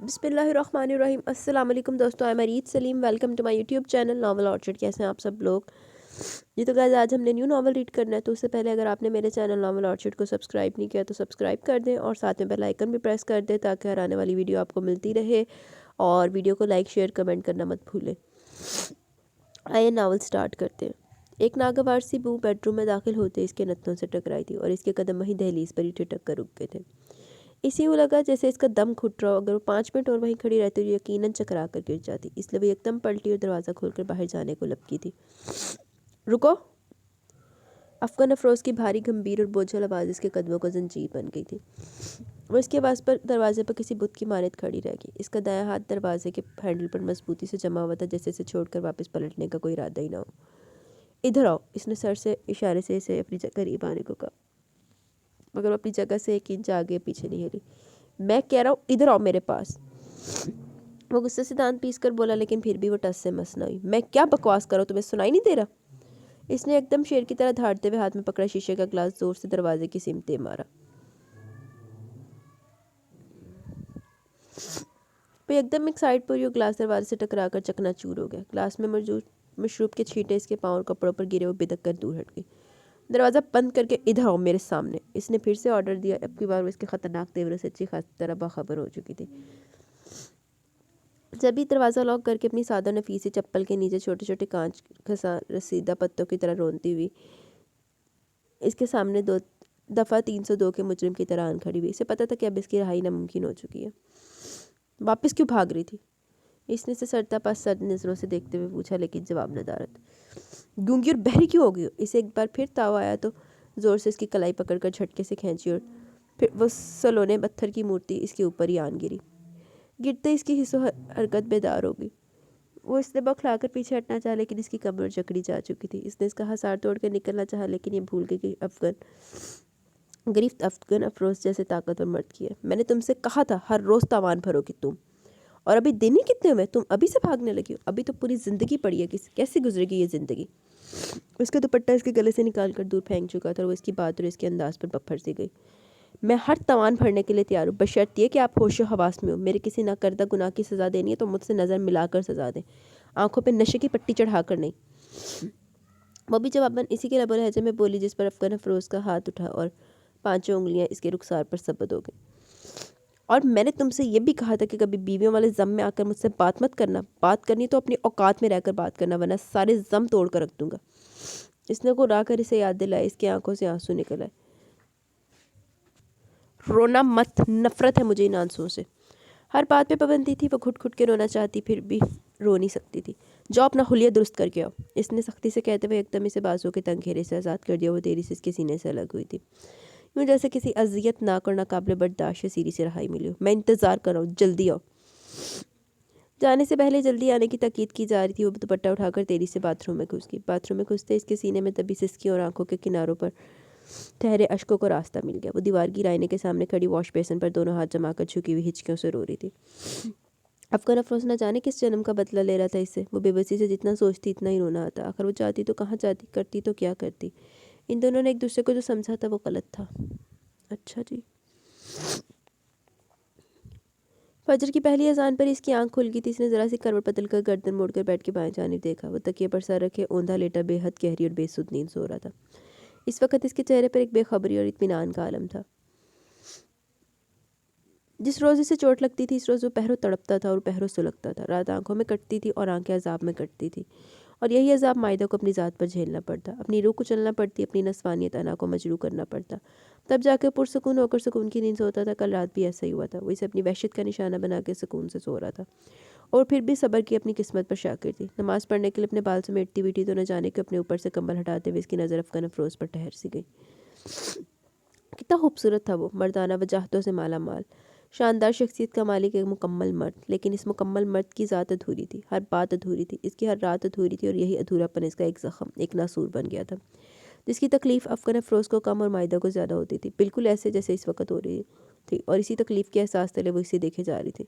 بسم اللہ الرحمن الرحیم۔ السلام علیکم دوستو، میں Reet Saleem, welcome to my YouTube channel novel orchard. کیسے ہیں آپ سب لوگ؟ جی تو گائز، آج ہم نے نیو ناول ریڈ کرنا ہے، تو اس سے پہلے اگر آپ نے میرے چینل ناول آرچرڈ کو سبسکرائب نہیں کیا تو سبسکرائب کر دیں اور ساتھ میں بیل آئیکن بھی پریس کر دیں تاکہ ہر آنے والی ویڈیو آپ کو ملتی رہے، اور ویڈیو کو لائک شیئر کمنٹ کرنا مت بھولیں۔ آئیے ناول سٹارٹ کرتے ہیں۔ ایک ناگوار سی بو بیڈ روم میں داخل ہوتے اس کے نتنوں سے ٹکرائی تھی اور اس کے قدم وہیں دہلیز پر ہی ٹھٹک کر رک گئے تھے۔ اسی یوں لگا جیسے اس کا دم گھٹ رہا ہو، اگر وہ 5 منٹ اور وہیں کھڑی رہتی تو یقیناً چکرا کر گر جاتی، اس لیے وہ ایک دم پلٹی اور دروازہ کھول کر باہر جانے کو لپکی تھی۔ رکو! افغان افروز کی بھاری گمبھیر اور بوجھل آواز اس کے قدموں کو زنجیر بن گئی تھی۔ وہ اس کے آواز پر دروازے پر کسی بت کی مانند کھڑی رہ گئی۔ اس کا دایاں ہاتھ دروازے کے ہینڈل پر مضبوطی سے جما ہوا تھا، جیسے اسے چھوڑ کر واپس پلٹنے کا کوئی ارادہ ہی نہ ہو۔ ادھر آؤ! اس نے سر سے اشارے سے اسے اپنی قریب آنے کو کہا، مگر وہ اپنی جگہ سے 1 انچ آگے پیچھے نہیں ہلی۔ میں کہہ رہا ہوں ادھر آؤ میرے پاس! وہ غصے سے دانت پیس کر بولا، لیکن پھر بھی وہ ٹس سے مس نہ ہوئی۔ میں کیا بکواس کروں، تمہیں سنائی نہیں دے رہا؟ اس نے ایک دم شیر کی طرح دھاڑتے ہوئے ہاتھ میں پکڑا شیشے کا گلاس زور سے دروازے کی سمت دے مارا۔ وہ ایک دم ایک سائڈ پر وہ گلاس دروازے سے ٹکرا کر چکنا چور ہو گیا۔ گلاس میں موجود مشروب کے چھینٹے اس کے پاؤں اور کپڑوں پر گرے، وہ بدک کر دور ہٹ گئی۔ دروازہ بند کر کے ادھر آؤ میرے سامنے! اس نے پھر سے آرڈر دیا۔ اب کی بار وہ اس کے خطرناک تیوروں سے اچھی خاصی طرح باخبر ہو چکی تھی۔ جب بھی دروازہ لاک کر کے اپنی سادہ نفیسی چپل کے نیچے چھوٹے چھوٹے کانچ کھسا رسیدہ پتوں کی طرح رونتی ہوئی اس کے سامنے دفعہ 302 کے مجرم کی طرح آن کھڑی ہوئی، اسے پتہ تھا کہ اب اس کی رہائی ناممکن ہو چکی ہے۔ واپس کیوں بھاگ رہی تھی؟ اس نے اسے سرتا پاس سرد نظروں سے دیکھتے ہوئے پوچھا، لیکن جواب ندارت۔ گونگی اور بہری کیوں ہو گئی ہو؟ اسے ایک بار پھر تاؤ آیا تو زور سے اس کی کلائی پکڑ کر جھٹکے سے کھینچی اور پھر وہ سلونے پتھر کی مورتی اس کے اوپر ہی آن گری۔ گرتے اس کی حس و حرکت بیدار ہو گئی۔ وہ اس نے بوکھلا کر پیچھے ہٹنا چاہا، لیکن اس کی کمر جکڑی جا چکی تھی۔ اس نے اس کا ہثار توڑ کر نکلنا چاہا، لیکن یہ بھول گئی کہ گرفت افغان افروز جیسے طاقتور مرد کی ہے۔ میں نے تم سے کہا تھا ہر روز تاوان بھرو گی تم، اور ابھی دن ہی کتنے ہوئے، تم ابھی سے بھاگنے لگی ہو؟ ابھی تو پوری زندگی پڑی ہے، کیسے گزرے گی یہ زندگی؟ اس کا دوپٹہ اس کے گلے سے نکال کر دور پھینک چکا تھا اور وہ اس کی بات اور اس کے انداز پر پپھر سی گئی۔ میں ہر توان بھرنے کے لیے تیار ہوں، بشرط یہ کہ آپ ہوش و حواس میں ہو۔ میرے کسی نہ کردہ گناہ کی سزا دینی ہے تو مجھ سے نظر ملا کر سزا دیں، آنکھوں پہ نشے کی پٹی چڑھا کر نہیں۔ وہ بھی جواباً اسی کے لب و لہجے میں بولی، جس پر افغان افروز کا ہاتھ اٹھا اور 5 انگلیاں اس کے رخسار پر ثبت ہو گئیں۔ اور میں نے تم سے یہ بھی کہا تھا کہ کبھی بیویوں والے ضم میں آ کر مجھ سے بات مت کرنا، بات کرنی تو اپنی اوقات میں رہ کر بات کرنا، ورنہ سارے ضم توڑ کر رکھ دوں گا۔ اس نے گرا کر اسے یاد دلایا۔ اس کی آنکھوں سے آنسو نکل آئے۔ رونا مت، نفرت ہے مجھے ان آنسوؤں سے۔ ہر بات پہ پابندی تھی، وہ گھٹ گھٹ کے رونا چاہتی، پھر بھی رو نہیں سکتی تھی۔ جاؤ اپنا حلیہ درست کر کے آؤ، اس نے سختی سے کہتے ہوئے ایک دم اسے بازو کے تنگ گھیرے سے آزاد کر دیا۔ وہ دیری سے اس کے سینے سے الگ ہوئی تھی، یوں جیسے کسی اذیت ناک اور ناقابل برداشت سیری سے رہائی ملی ہو۔ میں انتظار کر رہا ہوں، جلدی آؤ۔ جانے سے پہلے جلدی آنے کی تاکید کی جا رہی تھی۔ وہ دوپٹہ اٹھا کر تیزی سے باتھ روم میں گھس گئی۔ باتھ روم میں گھستے اس کے سینے میں دبی سسکیوں اور آنکھوں کے کناروں پر ٹھہرے اشکوں کو راستہ مل گیا۔ وہ دیوار کی آئینے کے سامنے کھڑی واش بیسن پر دونوں ہاتھ جما کر جھکی ہوئی ہچکیوں سے رو رہی تھی۔ افغان افروز نہ جانے کس جنم کا بدلہ لے رہا تھا اس سے۔ وہ بے بسی سے جتنا سوچتی اتنا ہی رونا آتا۔ آخر وہ چاہتی تو کہاں جاتی، کرتی تو کیا کرتی؟ ان دونوں نے ایک دوسرے کو جو سمجھا تھا وہ غلط تھا۔ اچھا جی۔ فجر کی پہلی اذان پر اس کی آنکھ کھل گئی تھی۔ اس نے ذرا سی کروٹ بدل کر گردن موڑ کر بیڈ کے بائیں جانب دیکھا۔ وہ تکیے پر سر رکھے اوندھا لیٹا بے حد گہری اور بے سود نیند سو رہا تھا۔ اس وقت اس کے چہرے پر ایک بے خبری اور اطمینان کا عالم تھا۔ جس روز اسے چوٹ لگتی تھی، اس روز وہ پہروں تڑپتا تھا اور پہروں سلگتا تھا۔ رات آنکھوں میں کٹتی تھی اور آنکھیں عذاب میں کٹتی تھی، اور یہی عذاب مائدہ کو اپنی ذات پر جھیلنا پڑتا، اپنی روح کو چلنا پڑتی، اپنی نسوانیت انا کو مجروح کرنا پڑتا۔ تب جا کے پرسکون ہو کر سکون کی نیند سوتا تھا۔ کل رات بھی ایسا ہی ہوا تھا۔ وہ اسے اپنی وحشت کا نشانہ بنا کے سکون سے سو رہا تھا، اور پھر بھی صبر کی اپنی قسمت پر شاکر تھی۔ نماز پڑھنے کے لیے اپنے بال سمیٹتی ہوئی تھی تو نہ جانے کہ اپنے اوپر سے کمبل ہٹاتے ہوئے اس کی نظر افغان افروز پر ٹھہر سی گئی۔ کتنا خوبصورت تھا وہ، مردانہ وجاہتوں سے مالا مال، شاندار شخصیت کا مالک، ایک مکمل مرد۔ لیکن اس مکمل مرد کی ذات ادھوری تھی، ہر بات ادھوری تھی، اس کی ہر رات ادھوری تھی، اور یہی ادھورا پن اس کا ایک زخم، ایک ناسور بن گیا تھا، جس کی تکلیف افغان افروز کو کم اور مائدہ کو زیادہ ہوتی تھی، بالکل ایسے جیسے اس وقت ہو رہی تھی، اور اسی تکلیف کے احساس تلے وہ اسے دیکھے جا رہی تھی۔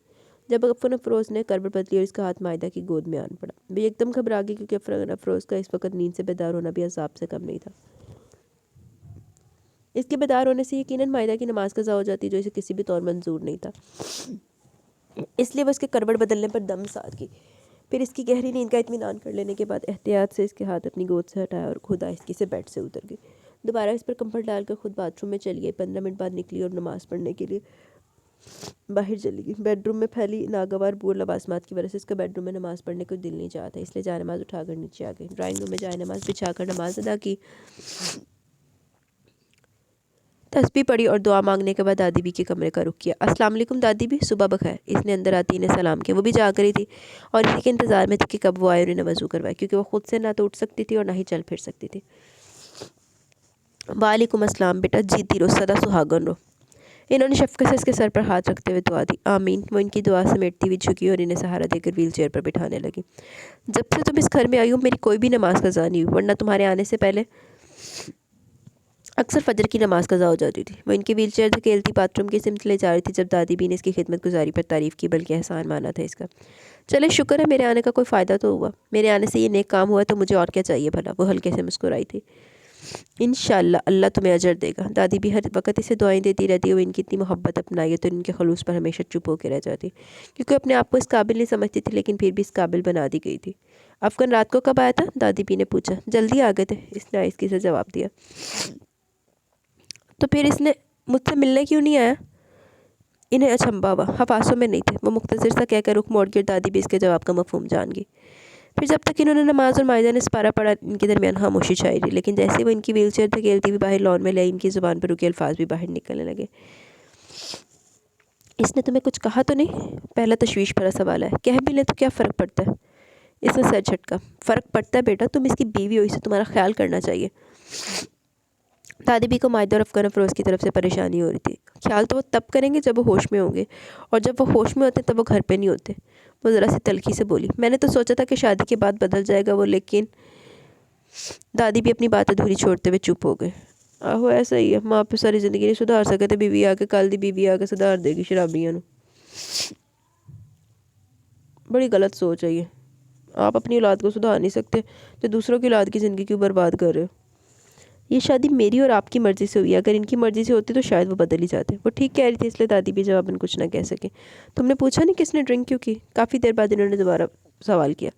جب افغان افروز نے کروٹ بدلی اور اس کا ہاتھ مائدہ کی گود میں آن پڑا، وہ ایک دم گھبرا گئی، کیونکہ افغان افروز کا اس وقت نیند سے بیدار ہونا بھی عذاب سے کم نہیں تھا۔ اس کے بیدار ہونے سے یقیناً مائدہ کی نماز قضا ہو جاتی، جو اسے کسی بھی طور منظور نہیں تھا۔ اس لیے وہ اس کے کروٹ بدلنے پر دم ساتھ کی۔ پھر اس کی گہری نیند کا اطمینان کر لینے کے بعد احتیاط سے اس کے ہاتھ اپنی گود سے ہٹایا اور خود آہستگی سے بیڈ سے اتر گئی۔ دوبارہ اس پر کمبل ڈال کر خود باتھ روم میں چلی گئی۔ 15 منٹ بعد نکلی اور نماز پڑھنے کے لیے باہر چلی گئی۔ بیڈ روم میں پھیلی ناگوار بو اور لوازمات کی وجہ سے اس کا بیڈ روم میں نماز پڑھنے کو دل نہیں چاہتا، اس لیے جائے نماز اٹھا کر نیچے آ گئی۔ ڈرائنگ روم میں جائے نماز بچھا کر نماز ادا کی، تسبیح پڑھی اور دعا مانگنے کے بعد دادی بی کے کمرے کا رخ کیا۔ السلام علیکم دادی بی، صبح بخیر۔ اس نے اندر آتی انہیں سلام کیا۔ وہ بھی جاگ رہی تھی اور اسی کے انتظار میں تھی کہ کب وہ آئے اور انہیں وضو کروائے، کیونکہ وہ خود سے نہ تو اٹھ سکتی تھی اور نہ ہی چل پھر سکتی تھی۔ وعلیکم السلام بیٹا، جیتی رہو، سدا سہاگن رہو۔ انہوں نے شفقت سے اس کے سر پر ہاتھ رکھتے ہوئے دعا دی۔ آمین۔ وہ ان کی دعا سمیٹتی ہوئی جھکی اور انہیں سہارا دے کر ویل چیئر پر بٹھانے لگی۔ جب سے تم اس گھر میں آئی ہو میری کوئی بھی نماز قضا نہیں ہوئی، ورنہ تمہارے آنے سے پہلے اکثر فجر کی نماز قضا ہو جاتی تھی۔ وہ ان کی ویل چیئر دھکیلتی باتھ روم کی سمت لے جا رہی تھی جب دادی بی نے اس کی خدمت گزاری پر تعریف کی، بلکہ احسان مانا تھا اس کا۔ چلے شکر ہے میرے آنے کا کوئی فائدہ تو ہوا، میرے آنے سے یہ نیک کام ہوا تو مجھے اور کیا چاہیے بھلا۔ وہ ہلکے سے مسکرائی تھی۔ انشاءاللہ اللہ تمہیں اجر دے گا۔ دادی بھی ہر وقت اسے دعائیں دیتی رہتی ہے، وہ ان کی اتنی محبت اپنائی ہے تو ان کے خلوص پر ہمیشہ چپ ہو کے رہ جاتی، کیونکہ اپنے آپ کو اس قابل نہیں سمجھتی تھی، لیکن پھر بھی اس قابل بنا دی گئی تھی۔ افغان رات کو کب آیا تھا؟ دادی بی نے پوچھا۔ جلدی آ گئے تھے، اس نے آہستگی سے جواب دیا۔ تو پھر اس نے مجھ سے ملنے کیوں نہیں آیا؟ انہیں اچنبھا ہوا، حواسوں میں نہیں تھے۔ وہ مختصر سا کہہ کر رخ موڑ گئی اور دادی بھی اس کے جواب کا مفہوم جان گئی۔ پھر جب تک انہوں نے نماز اور مائدہ نے سپارہ پڑھا ان کے درمیان خاموشی چھائی رہی، لیکن جیسے ہی وہ ان کی ویل چیئر دھکیلتی ہوئی باہر لان میں لئی، ان کی زبان پر رکے الفاظ بھی باہر نکلنے لگے۔ اس نے تمہیں کچھ کہا تو نہیں؟ پہلا تشویش بھرا سوال ہے۔ کہہ بھی لیں تو کیا فرق پڑتا ہے؟ اس نے سر جھٹکا۔ فرق پڑتا ہے بیٹا، تم اس کی بیوی ہو، اسے تمہارا خیال کرنا چاہیے۔ دادی بی کو مائدہ اور افغان افروز کی طرف سے پریشانی ہو رہی تھی۔ خیال تو وہ تب کریں گے جب وہ ہوش میں ہوں گے، اور جب وہ ہوش میں ہوتے ہیں تب وہ گھر پہ نہیں ہوتے۔ وہ ذرا سی تلخی سے بولی۔ میں نے تو سوچا تھا کہ شادی کے بعد بدل جائے گا وہ، لیکن دادی بھی اپنی بات ادھوری چھوڑتے ہوئے چپ ہو گئے۔ آہو ایسا ہی ہے، ماں پہ ساری زندگی نہیں سدھار سکے تے بیوی آ کے کل دی بیوی آ کے سدھار دے گی شرابیاں نو۔ بڑی غلط سوچ ہے یہ۔ آپ اپنی اولاد کو سدھار نہیں سکتے تو دوسروں کی اولاد کی زندگی کیوں برباد کر رہے ہو؟ یہ شادی میری اور آپ کی مرضی سے ہوئی ہے، اگر ان کی مرضی سے ہوتی تو شاید وہ بدل ہی جاتے۔ وہ ٹھیک کہہ رہی تھی، اس لیے دادی بھی جواباً کچھ نہ کہہ سکے۔ تم نے پوچھا نہیں کس نے ڈرنک کیوں کی؟ کافی دیر بعد انہوں نے دوبارہ سوال کیا۔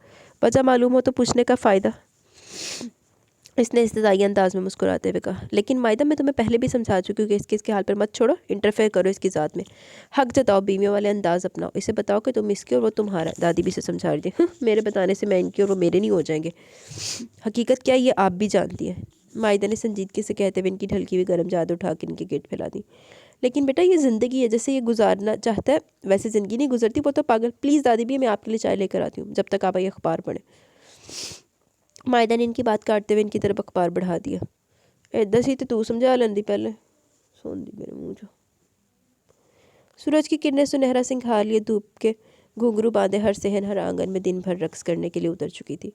وجہ معلوم ہو تو پوچھنے کا فائدہ؟ اس نے استدعائی انداز میں مسکراتے ہوئے کہا۔ لیکن مائدہ میں تمہیں پہلے بھی سمجھا چکی ہوں کہ اس کے حال پر مت چھوڑو، انٹرفیئر کرو اس کی ذات میں، حق جتاؤ، بیویوں والے انداز اپناؤ، اسے بتاؤ کہ تم اس کی اور وہ تمہارا ہے۔ دادی بھی سے سمجھا رہی تھی۔ میرے بتانے سے میں ان کی اور وہ میرے نہیں ہو جائیں گے، حقیقت کیا ہے یہ آپ بھی جانتی ہیں۔ مائدہ نے سنجیدگی سے کہتے ہوئے ان کی ڈھلکی ہوئی گرم چادر اٹھا کے ان کے گرد پھیلا دی۔ لیکن بیٹا یہ زندگی ہے، جیسے یہ گزارنا چاہتا ہے ویسے زندگی نہیں گزرتی، وہ تو پاگل۔ پلیز دادی بھی، میں آپ کے لیے چائے لے کر آتی ہوں، جب تک آپ یہ اخبار پڑھیں۔ مائدہ نے ان کی بات کاٹتے ہوئے ان کی طرف اخبار بڑھا دیا۔ ایدہ سی تو سمجھا لیندی پہلے، سون دی میرے منہ جو۔ سورج کی کرنیں سنہرا سنگھار لیے دھوپ کے گھنگرو باندھے ہر صحن ہر آنگن میں دن بھر رقص کرنے کے لیے اتر چکی تھی،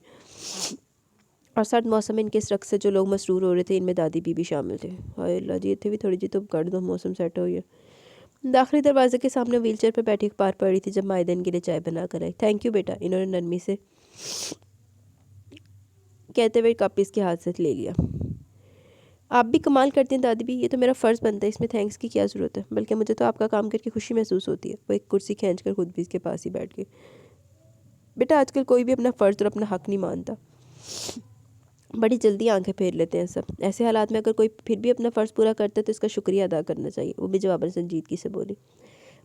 اور سرد موسم میں ان کے اس رقص سے جو لوگ مسرور ہو رہے تھے ان میں دادی بی بھی شامل تھے۔ ہائے اللہ جی، اتنے بھی تھوڑی جی تو کر دو، موسم سیٹ ہوئی ہے۔ داخلی دروازے کے سامنے ویل چیئر پر بیٹھی اخبار پڑھ رہی تھی جب مائدہ ان کے لیے چائے بنا کر آئی۔ تھینک یو بیٹا، انہوں نے نرمی سے کہتے ہوئے کپ اس کے ہاتھ سے لے لیا۔ آپ بھی کمال کرتی ہیں دادی بھی، یہ تو میرا فرض بنتا ہے، اس میں تھینکس کی کیا ضرورت ہے، بلکہ مجھے تو آپ کا کام کر کے خوشی محسوس ہوتی ہے۔ وہ ایک کرسی کھینچ کر خود بھی اس کے پاس ہی بیٹھ گئی۔ بیٹا آج کل کوئی بھی اپنا فرض اور اپنا حق نہیں مانتا، بڑی جلدی آنکھیں پھیر لیتے ہیں سب۔ ایسے حالات میں اگر کوئی پھر بھی اپنا فرض پورا کرتا ہے تو اس کا شکریہ ادا کرنا چاہیے۔ وہ بھی جواباً سنجیدگی سے بولی۔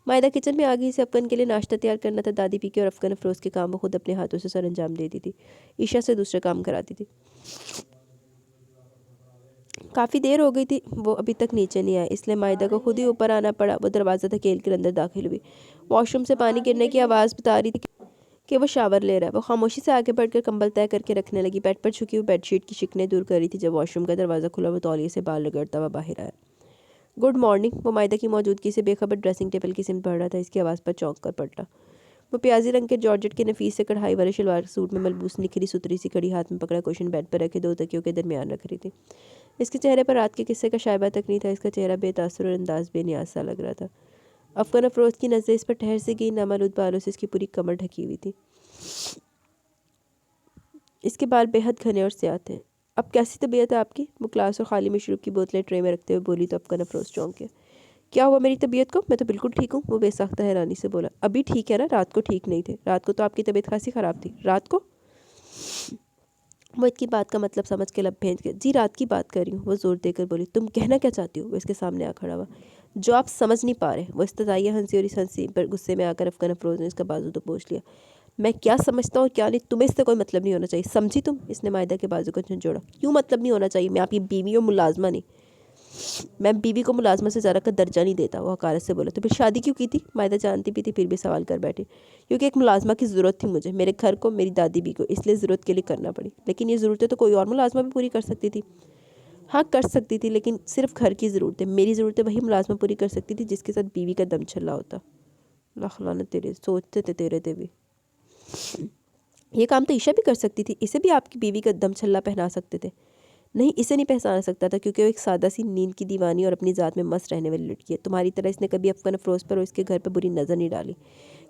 مائدہ کچن میں آگئی، اسے افغان کے لیے ناشتہ تیار کرنا تھا۔ دادی پی کے اور افغان افروز کے کام وہ خود اپنے ہاتھوں سے سر انجام دیتی تھی، عشاء سے دوسرے کام کراتی تھی۔ کافی دیر ہو گئی تھی، وہ ابھی تک نیچے نہیں آئے، اس لیے مائدہ کو خود ہی اوپر آنا پڑا۔ وہ دروازہ دھکیل کر اندر داخل ہوئی۔ واش روم سے پانی گرنے کی آواز بتا رہی تھی کہ وہ شاور لے رہا ہے۔ وہ خاموشی سے آگے بڑھ کر کمبل طے کر کے رکھنے لگی، بیڈ پر چھکی ہوئی بیڈ شیٹ کی شکنیں دور کر رہی تھی جب واش روم کا دروازہ کھلا، وہ تولیے سے بال رگڑتا ہوا باہر آیا۔ Good morning. وہ مائدہ کی موجودگی سے بے خبر ڈریسنگ ٹیبل کی سمت بڑھ رہا تھا، اس کی آواز پر چونک کر پلٹا۔ وہ پیازی رنگ کے جارجٹ کے نفیس سے کڑھائی والے شلوار سوٹ میں ملبوس نکھری ستری سی کڑی ہاتھ میں پکڑا کوشن بیڈ پر رکھے دو تکیوں کے درمیان رکھ رہی تھی۔ اس کے چہرے پر رات کے قصے کا شائبہ تک نہیں تھا، اس کا چہرہ بے تاثر اور انداز بے نیاز سا لگ رہا تھا۔ افغان افروز کی نظریں اس پر ٹھہر سے گئی، نامالود بالوں سے اس کی پوری کمر ڈھکی ہوئی تھی۔ اس کے بال بے حد گھنے اور سیاہ تھے۔ اب کیسی طبیعت ہے آپ کی؟ وہ گلاس اور خالی مشروب کی بوتلیں ٹرے میں رکھتے ہوئے بولی تو افغان افروز چونک گیا۔ کیا ہوا میری طبیعت کو؟ میں تو بالکل ٹھیک ہوں، وہ بے ساختہ حیرانی سے بولا۔ ابھی ٹھیک ہے نا، رات کو ٹھیک نہیں تھے؟ رات کو تو آپ کی طبیعت خاصی خراب تھی۔ رات کو؟ وہ اس کی بات کا مطلب سمجھ کے لب بھیج گیا۔ جی رات کی بات کر رہی ہوں، وہ زور دے کر بولی۔ تم کہنا کیا چاہتی ہو؟ وہ اس کے سامنے آ کھڑا ہوا۔ جو آپ سمجھ نہیں پا رہے۔ وہ استدعائیہ ہنسی اور اس ہنسی پر غصے میں آ کر افغان افروز نے اس کا بازو تو پوچھ لیا۔ میں کیا سمجھتا ہوں اور کیا نہیں، تمہیں اس سے کوئی مطلب نہیں ہونا چاہیے، سمجھی تم؟ اس نے مائدہ کے بازو کو جھنجھوڑا۔ کیوں مطلب نہیں ہونا چاہیے؟ میں آپ کی بیوی اور ملازمہ نہیں، میں بیوی کو ملازمہ سے زیادہ کا درجہ نہیں دیتا، وہ حقارت سے بولا۔ تو پھر شادی کیوں کی تھی؟ مائدہ جانتی بھی تھی پھر بھی سوال کر بیٹھی۔ کیونکہ ایک ملازمہ کی ضرورت تھی مجھے، میرے گھر کو، میری دادی بھی کو، اس لیے ضرورت کے لیے کرنا پڑی۔ لیکن یہ ضرورتیں تو کوئی اور ملازمہ بھی پوری کر سکتی تھی۔ ہاں کر سکتی تھی، لیکن صرف گھر کی ضرورتیں، میری ضرورتیں وہی ملازمہ پوری کر سکتی تھی جس کے ساتھ بیوی کا دم چھلا ہوتا۔ لاکھ لعنت تیرے، سوچتے تھے تیرے تے بھی۔ یہ کام تو عائشہ بھی کر سکتی تھی، اسے بھی آپ کی بیوی کا دم چھلا پہنا سکتے تھے۔ نہیں، اسے نہیں پہچانا سکتا تھا کیونکہ وہ ایک سادہ سی نیند کی دیوانی اور اپنی ذات میں مست رہنے والی لڑکی ہے۔ تمہاری طرح اس نے کبھی افغان افروز پر اور اس کے گھر پر بری نظر نہیں ڈالی،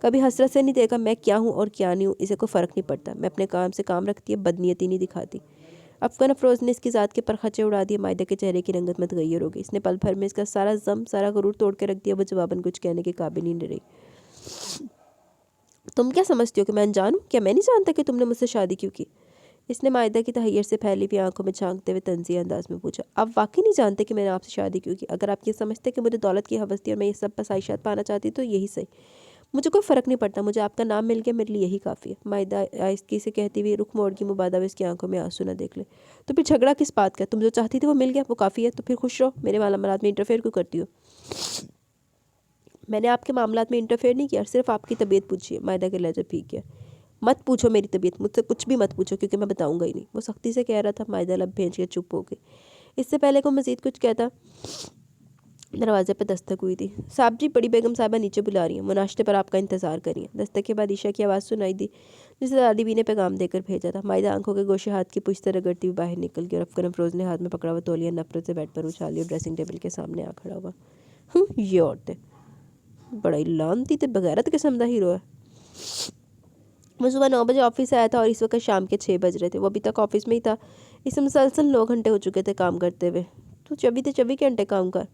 کبھی حسرت سے نہیں دیکھا میں کیا ہوں اور کیا نہیں ہوں، اسے کوئی فرق نہیں پڑتا۔ میں اپنے کام سے کام رکھتی ہے، بدنیتی نہیں دکھاتی۔ افغان افروز نے اس کی ذات کے پرخچے اڑا دیے۔ مائدہ کے چہرے کی رنگت متغیر ہو گئی۔ اس نے پل بھر میں اس کا سارا ضم، سارا غرور توڑ کے رکھ دیا۔ وہ جواباً کچھ کہنے کے قابل ہی نہیں رہی۔ تم کیا سمجھتی ہو کہ میں انجان ہوں؟ کیا میں نہیں جانتا کہ تم نے مجھ سے شادی کیوں کی؟ اس نے مائدہ کی تحیر سے پھیلی ہوئی آنکھوں میں جھانکتے ہوئے طنزیہ انداز میں پوچھا۔ آپ واقعی نہیں جانتے کہ میں نے آپ سے شادی کیوں کی؟ اگر آپ یہ سمجھتے کہ مجھے دولت کی ہوس تھی اور میں یہ سب آسائشات پانا چاہتی تو یہی صحیح، مجھے کوئی فرق نہیں پڑتا، مجھے آپ کا نام مل گیا، میرے لیے یہی کافی ہے۔ مائدہ آہستگی سے کہتی ہوئی رخ موڑ کی، مبادہ اس کی آنکھوں میں آنسو نہ دیکھ لے۔ تو پھر جھگڑا کس بات کا؟ تم جو چاہتی تھی وہ مل گیا، وہ کافی ہے، تو پھر خوش رہو، میرے معاملات میں انٹرفیئر کیوں کرتی ہو؟ میں نے آپ کے معاملات میں انٹرفیئر نہیں کیا، صرف آپ کی طبیعت پوچھی ہے۔ مائدہ کے لہجہ پھیک گیا۔ مت پوچھو میری طبیعت، مجھ سے کچھ بھی مت پوچھو کیونکہ میں بتاؤں گا ہی نہیں، وہ سختی سے کہہ رہا تھا۔ مائدہ لب بھیج کے چپ ہو گئی۔ اس سے پہلے کو مزید کچھ کہتا، دروازے پہ دستک ہوئی تھی۔ صاحب جی، بڑی بیگم صاحبہ نیچے بلا رہی ہیں، وہ ناشتے پر آپ کا انتظار کر رہی ہیں۔ دستک کے بعد عائشہ کی آواز سنائی دی جسے دادی بی نے پیغام دے کر بھیجا تھا۔ مائدہ آنکھوں کے گوشے ہاتھ کی پشت سے رگڑتی ہوئی باہر نکل گئی اور افغان افروز نے ہاتھ میں پکڑا ہوا تولیہ نفرت سے بیڈ پر اچھالی اور ڈریسنگ ٹیبل کے سامنے آ کھڑا ہوا۔ یہ عورتیں بڑا ہی لعنتی تے بغیرت قسم دا ہیرو ہے۔ وہ صبح 9 بجے آفس سے آیا تھا اور اس وقت شام کے 6 بج رہے تھے۔ وہ ابھی تک آفس میں ہی تھا۔ اسے مسلسل 9 گھنٹے ہو چکے تھے کام کرتے ہوئے۔ تو 24 گھنٹے کام کر،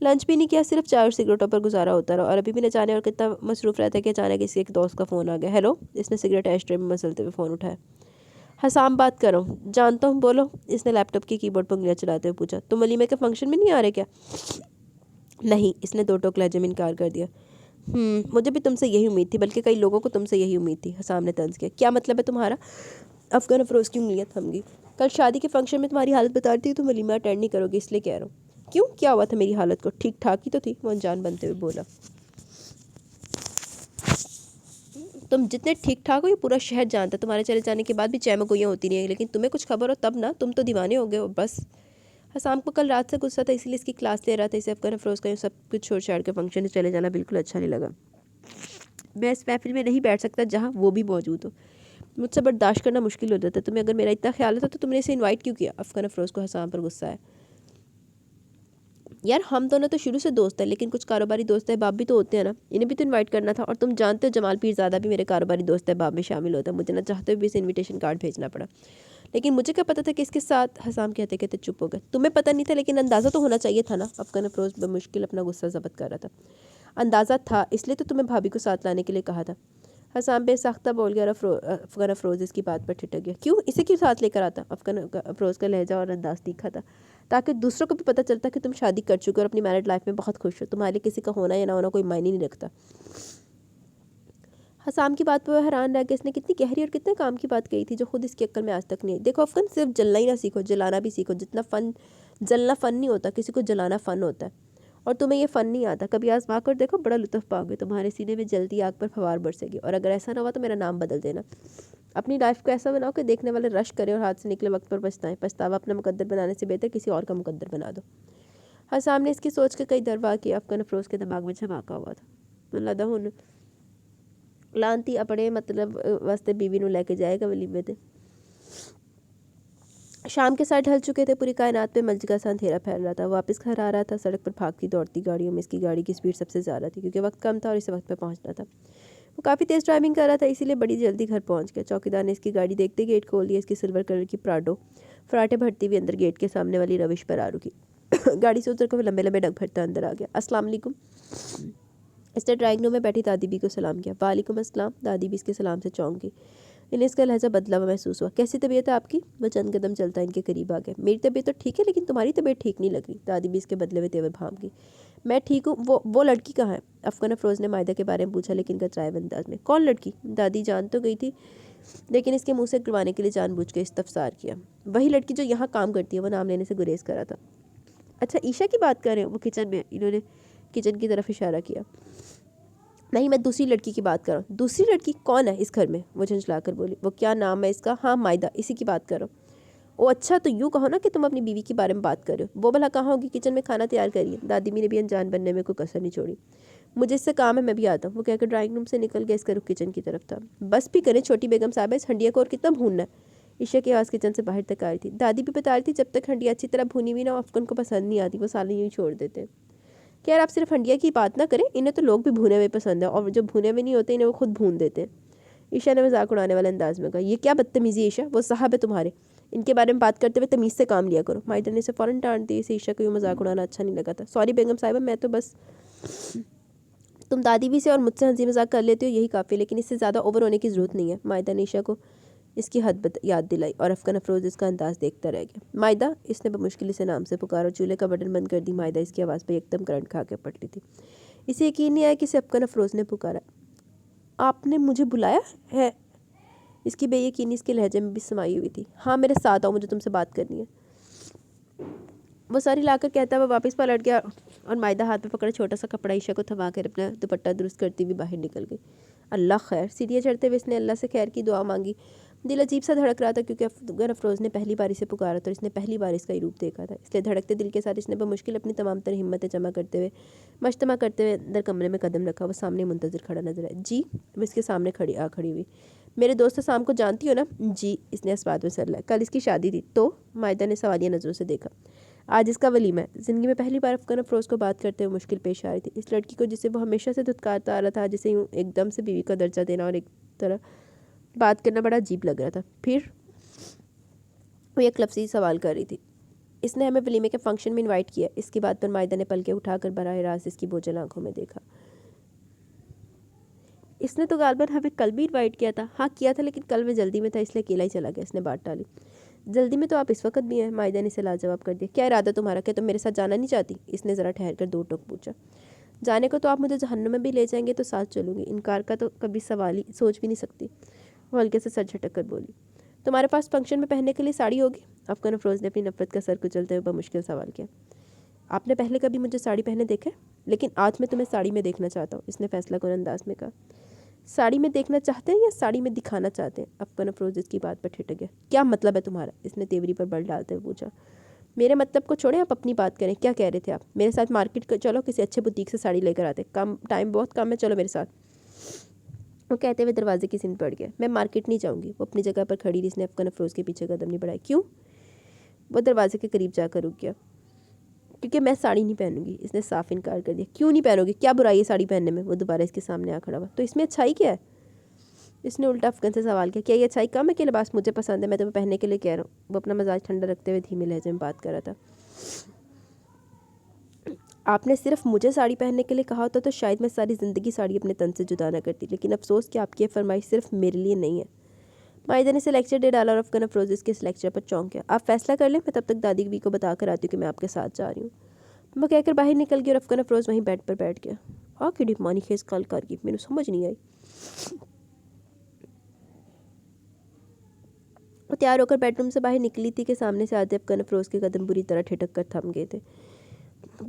لنچ بھی نہیں کیا، صرف چائے اور سگریٹوں پر گزارا ہوتا رہا، اور ابھی بھی نہ جانے اور کتنا مصروف رہتا ہے کہ اچانک اس کے ایک دوست کا فون آ گیا۔ ہیلو، اس نے سگریٹ ایش ٹرے میں مسلتے ہوئے فون اٹھایا۔ حسام بات کر رہا ہوں۔ جانتا ہوں، بولو، اس نے لیپ ٹاپ کی بورڈ پر انگلیاں چلاتے ہوئے پوچھا۔ تم ولیمے کے فنکشن میں نہیں آ رہے کیا؟ نہیں، اس نے دو ٹوک لہجے میں انکار کر دیا۔ مجھے بھی تم سے یہی امید تھی، بلکہ کئی لوگوں کو تم سے یہی امید تھی۔ حسام نے طنز کیا۔ کیا مطلب ہے تمہارا؟ افغان افروز کی انگلیاں تھم گئی۔ کل شادی کے فنکشن میں تمہاری حالت بتا رہی تھی، تم ولیمہ اٹینڈ نہیں کرو گی، اس لیے کہہ رہا ہوں۔ کیوں، کیا ہوا تھا میری حالت کو؟ ٹھیک ٹھاک ہی تو تھی، وہ انجان بنتے ہوئے بولا۔ تم جتنے ٹھیک ٹھاک ہو یہ پورا شہر جانتا ہے، تمہارے چلے جانے کے بعد بھی چیمگوئیاں ہوتی نہیں ہیں، لیکن تمہیں کچھ خبر ہو تب نا، تم تو دیوانے ہو گئے ہو بس۔ حسام کو کل رات سے غصہ تھا، اس لیے اس کی کلاس لے رہا تھا۔ اسے افغان افروز کا سب کچھ چھوڑ چھاڑ کے فنکشن سے چلے جانا بالکل اچھا نہیں لگا۔ میں اس محفل میں نہیں بیٹھ سکتا جہاں وہ بھی موجود ہو، مجھ سے برداشت کرنا مشکل ہو جاتا ہے۔ تمہیں اگر میرا اتنا خیال ہوتا تو تم نے اسے انوائٹ کیوں کیا؟ افغان افروز کو حسام پر غصہ ہے۔ یار ہم دونوں تو شروع سے دوست ہیں، لیکن کچھ کاروباری دوست احباب بھی تو ہوتے ہیں نا، انہیں بھی تو انوائٹ کرنا تھا، اور تم جانتے ہو جمال پیرزادہ بھی میرے کاروباری دوست احباب میں شامل ہوتا ہے۔ مجھے نہ چاہتے ہوئے بھی اسے انویٹیشن کارڈ بھیجنا پڑا، لیکن مجھے کیا پتہ تھا کہ اس کے ساتھ۔ حسام کہتے کہتے چپ ہو گئے۔ تمہیں پتہ نہیں تھا لیکن اندازہ تو ہونا چاہیے تھا نا؟ افغان افروز بمشکل اپنا غصہ ضبط کر رہا تھا۔ اندازہ تھا، اس لیے تو تمہیں بھابھی کو ساتھ لانے کے لیے کہا تھا۔ حسام بے ساختہ بول گیا اور افغان افروز اس کی بات پر ٹھٹک گیا۔ کیوں، اسے کیوں ساتھ لے کر آتا؟ افغان افروز کا لہجہ اور انداز تیکھا تھا، تاکہ دوسروں کو بھی پتہ چلتا کہ تم شادی کر چکے اور اپنی میرڈ لائف میں بہت خوش ہو، تمہارے لیے کسی کا ہونا یا نہ ہونا کوئی معنی نہیں رکھتا۔ حسام کی بات پر وہ حیران رہ گیا، اس نے کتنی گہری اور کتنے کام کی بات کہی تھی جو خود اس کی عقل میں آج تک نہیں آئی۔ دیکھو افغان، صرف جلنا ہی نہ سیکھو، جلانا بھی سیکھو۔ جلنا فن نہیں ہوتا، کسی کو جلانا فن ہوتا ہے، اور تمہیں یہ فن نہیں آتا، کبھی آزما کر دیکھو، بڑا لطف پاؤ گے، تمہارے سینے میں جلتی آگ پر فوار برسے گی۔ اور اگر ایسا نہ ہوا تو میرا نام بدل دینا۔ اپنی لائف کو ایسا بناؤ کہ دیکھنے والے رش کریں اور ہاتھ سے نکلے وقت پر پچھتائیں۔ پچھتاوا اپنا مقدر بنانے سے بہتر کسی اور کا مقدر بنا دو۔ حسام نے اس کی سوچ کے کئی دروا کیا۔ افغان افروز کے دماغ میں جھماکا ہوا تھا۔ اللہ دا ہن لانتی اپنے مطلب واسطے بیوی نو لے کے جائے گا ولیمے تے۔ شام کے 7 ڈھل چکے تھے، پوری کائنات پہ ملجگا سا اندھیرا پھیل رہا تھا۔ وہ واپس گھر آ رہا تھا۔ سڑک پر بھاگتی دوڑتی گاڑیوں میں اس کی گاڑی کی سپیڈ سب سے زیادہ تھی کیونکہ وقت کم تھا اور اسے وقت پہ پہنچنا تھا۔ وہ کافی تیز ڈرائیونگ کر رہا تھا، اسی لیے بڑی جلدی گھر پہنچ گیا۔ چوکیدار نے اس کی گاڑی دیکھتے گیٹ کھول دیا۔ اس کی سلور کلر کی پراڈو فراٹے بھرتی ہوئی اندر گیٹ کے سامنے والی روش پر آ رکی۔ گاڑی سے اتر کر وہ لمبے لمبے ڈگ بھرتا اندر آ گیا۔ السلام علیکم۔ اس نے ڈرائنگ روم میں بیٹھی دادی بی کو سلام کیا۔ وعلیکم السلام۔ دادی بی اس کے سلام سے چونک گئی۔ انہیں اس کا لہجہ بدلا ہوا محسوس ہوا۔ کیسی طبیعت ہے آپ کی؟ وہ چند قدم چلتا ان کے قریب آ گیا۔ میری طبیعت تو ٹھیک ہے لیکن تمہاری طبیعت ٹھیک نہیں لگ رہی۔ دادی بھی اس کے بدلے ہوئے تیور بھانپ گئی۔ میں ٹھیک ہوں، وہ لڑکی کہاں ہے؟ افغان افروز نے مائدہ کے بارے میں پوچھا لیکن کترائے ہوئے انداز میں۔ کون لڑکی؟ دادی جان تو گئی تھی لیکن اس کے منہ سے گروانے کے لیے جان بوجھ کے استفسار کیا۔ وہی لڑکی جو یہاں کام کرتی ہے، وہ نام لینے سے گریز کرا تھا۔ اچھا عائشہ کی بات کر رہے ہیں؟ وہ کچن میں، انہوں نے کچن کی طرف اشارہ کیا۔ نہیں، میں دوسری لڑکی کی بات کر رہا ہوں۔ دوسری لڑکی کون ہے اس گھر میں؟ وہ جھنجھلا کر بولی۔ وہ کیا نام ہے اس کا؟ ہاں مائدہ، اسی کی بات کر رہا ہوں۔ او اچھا، تو یوں کہو نا کہ تم اپنی بیوی کے بارے میں بات کر رہے ہو۔ وہ بھلا کہاں ہوگی؟ کچن میں کھانا تیار کریے۔ دادی می نے بھی انجان بننے میں کوئی کسر نہیں چھوڑی۔ مجھے اس سے کام ہے، میں بھی آتا ہوں۔ وہ کہہ کر ڈرائنگ روم سے نکل گیا۔ اس کا رخ کچن کی طرف تھا۔ بس بھی کریں چھوٹی بیگم صاحبہ، اس ہنڈیا کو اور کتنا بھوننا ہے؟ عائشہ کی آواز کچن سے باہر تک آ رہی تھی۔ دادی بھی بتا رہی تھی جب تک ہنڈیا اچھی طرح بھونی ہوئی نہ ہو افغان کو پسند نہیں آتی، وہ سالے یوں ہی چھوڑ دیتے ہیں۔ کہ یار آپ صرف ہنڈیا کی بات نہ کریں، انہیں تو لوگ بھی بھونے ہوئے پسند ہیں، اور جو بھونے ہوئے نہیں ہوتے انہیں وہ خود بھون دیتے ہیں۔ عائشہ نے مذاق اڑانے والے انداز میں کہا۔ یہ کیا بدتمیزی ہے عائشہ؟ وہ صاحب ہے تمہارے، ان کے بارے میں بات کرتے ہوئے تمیز سے کام لیا کرو۔ مائدہ نے اسے فوراً ڈانٹ دی۔ اسے عائشہ کو یوں مذاق اڑانا اچھا نہیں لگا تھا۔ سوری بیگم صاحبہ، میں تو بس، تم دادی بھی سے اور مجھ سے ہنسی مذاق کر لیتے ہو یہی کافی، لیکن اس سے زیادہ اوور ہونے کی ضرورت نہیں ہے۔ مائدہ نے عائشہ کو اس کی حد یاد دلائی اور افغان افروز اس کا انداز دیکھتا رہ گیا۔ مائدہ، اس نے بمشکل اسے نام سے پکارا اور چولہے کا بٹن بند کر دی۔ مائدہ اس کی آواز پہ ایک دم کرنٹ کھا کے پلٹی تھی۔ اسے یقین نہیں آیا کہ اسے افغان افروز نے پکارا۔ آپ نے مجھے بلایا ہے؟ اس کی بے یقینی اس کے لہجے میں بھی سمائی ہوئی تھی۔ ہاں میرے ساتھ آؤ، مجھے تم سے بات کرنی ہے۔ وہ ساری لا کر کہتا ہوا واپس پلٹ گیا اور مائدہ ہاتھ میں پکڑے چھوٹا سا کپڑا عائشہ کو تھما کر اپنا دوپٹہ درست کرتی ہوئی باہر نکل گئی۔ اللہ خیر۔ سیڑھیاں چڑھتے ہوئے اس نے اللہ سے خیر کی دعا مانگی۔ دل عجیب سا دھڑک رہا تھا کیونکہ افغان افروز نے پہلی بار اسے پکارا تھا اور اس نے پہلی بار اس کا ہی روپ دیکھا تھا، اس لیے دھڑکتے دل کے ساتھ اس نے بمشکل اپنی تمام تر ہمتیں جمع کرتے ہوئے مجتمع کرتے ہوئے اندر کمرے میں قدم رکھا۔ وہ سامنے منتظر کھڑا نظر آیا۔ جی؟ وہ اس کے سامنے کھڑی ہوئی۔ میرے دوست شام کو جانتی ہو نا؟ جی، اس نے اس بات میں سر لیا۔ کل اس کی شادی تھی تو؟ مائدہ نے سوالیہ نظروں سے دیکھا۔ آج اس کا ولیمہ ہے۔ زندگی میں پہلی بار افغان افروز کو بات کرتے ہوئے مشکل پیش آ رہی تھی۔ اس لڑکی کو جسے وہ ہمیشہ سے دھتکارتا آ رہا تھا، جسے یوں ایک دم سے بیوی کا درجہ دینا اور ایک طرح بات کرنا بڑا عجیب لگ رہا تھا۔ پھر وہ ایک لفظی سوال کر رہی تھی۔ اس نے ہمیں ولیمے کے فنکشن میں انوائٹ کیا۔ اس کی بات پر مائدہ نے پلکیں اٹھا کر براہ راست اس کی بوجھل آنکھوں میں دیکھا۔ اس نے تو غالباً ہمیں کل بھی انوائٹ کیا تھا۔ ہاں کیا تھا، لیکن کل میں جلدی میں تھا اس لیے اکیلا ہی چلا گیا۔ اس نے بات ٹالی۔ جلدی میں تو آپ اس وقت بھی ہیں؟ مائدہ نے اسے لاجواب کر دیا۔ کیا ارادہ تمہارا؟ کیا تم میرے ساتھ جانا نہیں چاہتی؟ اس نے ذرا ٹھہر کر دو ٹوک پوچھا۔ جانے کو تو آپ مجھے جہنم میں بھی لے جائیں گے تو ساتھ چلوں گی، انکار کا تو کبھی سوال ہی سوچ بھی نہیں سکتی۔ وہ ہلکے سے سر جھٹک کر بولی۔ تمہارے پاس فنکشن میں پہننے کے لیے ساڑی ہوگی؟ افغان افروز نے اپنی نفرت کا سر کچلتے ہوئے بمشکل سوال کیا۔ آپ نے پہلے کبھی مجھے ساڑی پہنے دیکھا ہے؟ لیکن آج میں تمہیں ساڑی میں دیکھنا چاہتا ہوں، اس نے فیصلہ کن انداز میں کہا۔ ساڑی میں دیکھنا چاہتے ہیں یا ساڑی میں دکھانا چاہتے ہیں؟ افغان افروز اس کی بات پر ٹھٹک گیا۔ کیا مطلب ہے تمہارا؟ اس نے تیوری پر بل ڈالتے ہوئے پوچھا۔ میرے مطلب کو چھوڑیں، آپ اپنی بات کریں۔ کیا کہہ رہے تھے آپ؟ میرے ساتھ مارکیٹ چلو، کسی اچھے بوتیک سے ساڑی لے کر آتے، ٹائم بہت کم ہے، چلو میرے ساتھ۔ وہ کہتے ہوئے دروازے کی سمت بڑھ گیا۔ میں مارکیٹ نہیں جاؤں گی۔ وہ اپنی جگہ پر کھڑی رہی۔ اس نے افغان افروز کے پیچھے قدم نہیں بڑھایا۔ کیوں؟ وہ دروازے کے قریب جا کر رک گیا۔ کیونکہ میں ساڑی نہیں پہنوں گی، اس نے صاف انکار کر دیا۔ کیوں نہیں پہنو گی؟ کیا برائی ہے ساڑی پہننے میں؟ وہ دوبارہ اس کے سامنے آ کھڑا ہوا۔ تو اس میں اچھائی کیا ہے؟ اس نے الٹا افغان سے سوال کیا۔ کیا یہ اچھائی کم ہے کہ لباس مجھے پسند ہے، میں تمہیں پہننے کے لیے کہہ رہا ہوں؟ وہ اپنا مزاج ٹھنڈا رکھتے ہوئے دھیمے لہجے میں بات کر رہا تھا۔ آپ نے صرف مجھے ساڑی پہننے کے لیے کہا ہوتا تو شاید میں ساری زندگی ساڑی اپنے تن سے جدا نہ کرتی، لیکن افسوس کہ آپ کی یہ فرمائش صرف میرے لیے نہیں ہے۔ مائدہ نے اسے لیکچر دے ڈالا اور افغان افروز اس کے اس لیکچر پر چونک گیا۔ آپ فیصلہ کر لیں، میں تب تک دادی بی کو بتا کر آتی ہوں کہ میں آپ کے ساتھ جا رہی ہوں۔ وہ کہہ کر باہر نکل گئی اور افغان افروز وہیں بیڈ پر بیٹھ گیا۔ کیڑی مانی خیز کال کر گئی، میرے سمجھ نہیں آئی۔ وہ تیار ہو کر بیڈ روم سے باہر نکلی تھی کہ سامنے سے آتے افغان افروز کے قدم بری طرح ٹھٹک کر تھم گئے تھے۔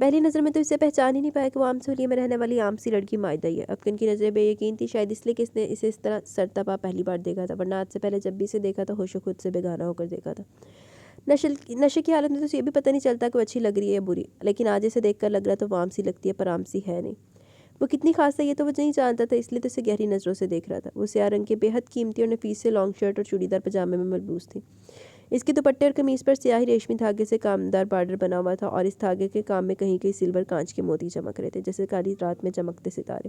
پہلی نظر میں تو اسے پہچان ہی نہیں پایا کہ وہ عام سولیے میں رہنے والی عام سی لڑکی مائدہ ہی ہے۔ افغان کی نظریں بے یقین تھی، شاید اس لیے کہ اس نے اسے اس طرح سرتاپا پہلی بار دیکھا تھا، ورنہ آج سے پہلے جب بھی اسے دیکھا تھا ہوش و خود سے بیگانہ ہو کر دیکھا تھا۔ نشے کی حالت میں تو اسے یہ بھی پتہ نہیں چلتا کہ وہ اچھی لگ رہی ہے یا بری، لیکن آج اسے دیکھ کر لگ رہا تو وہ عام سی لگتی ہے پر عام سی ہے نہیں۔ وہ کتنی خاص ہے یہ تو وہ نہیں جانتا تھا، اس لیے تو اسے گہری نظروں سے دیکھ رہا تھا۔ وہ سیاہ رنگ کے بے حد قیمتی اور نفیس سے لانگ شرٹ اور چوڑی دار پجامے میں ملبوس تھی۔ اس کے دوپٹے اور قمیص پر سیاہی ریشمی دھاگے سے کامدار بارڈر بنا ہوا تھا اور اس دھاگے کے کام میں کہیں کہیں سلور کانچ کے موتی چمک رہے تھے، جیسے کالی رات میں چمکتے ستارے۔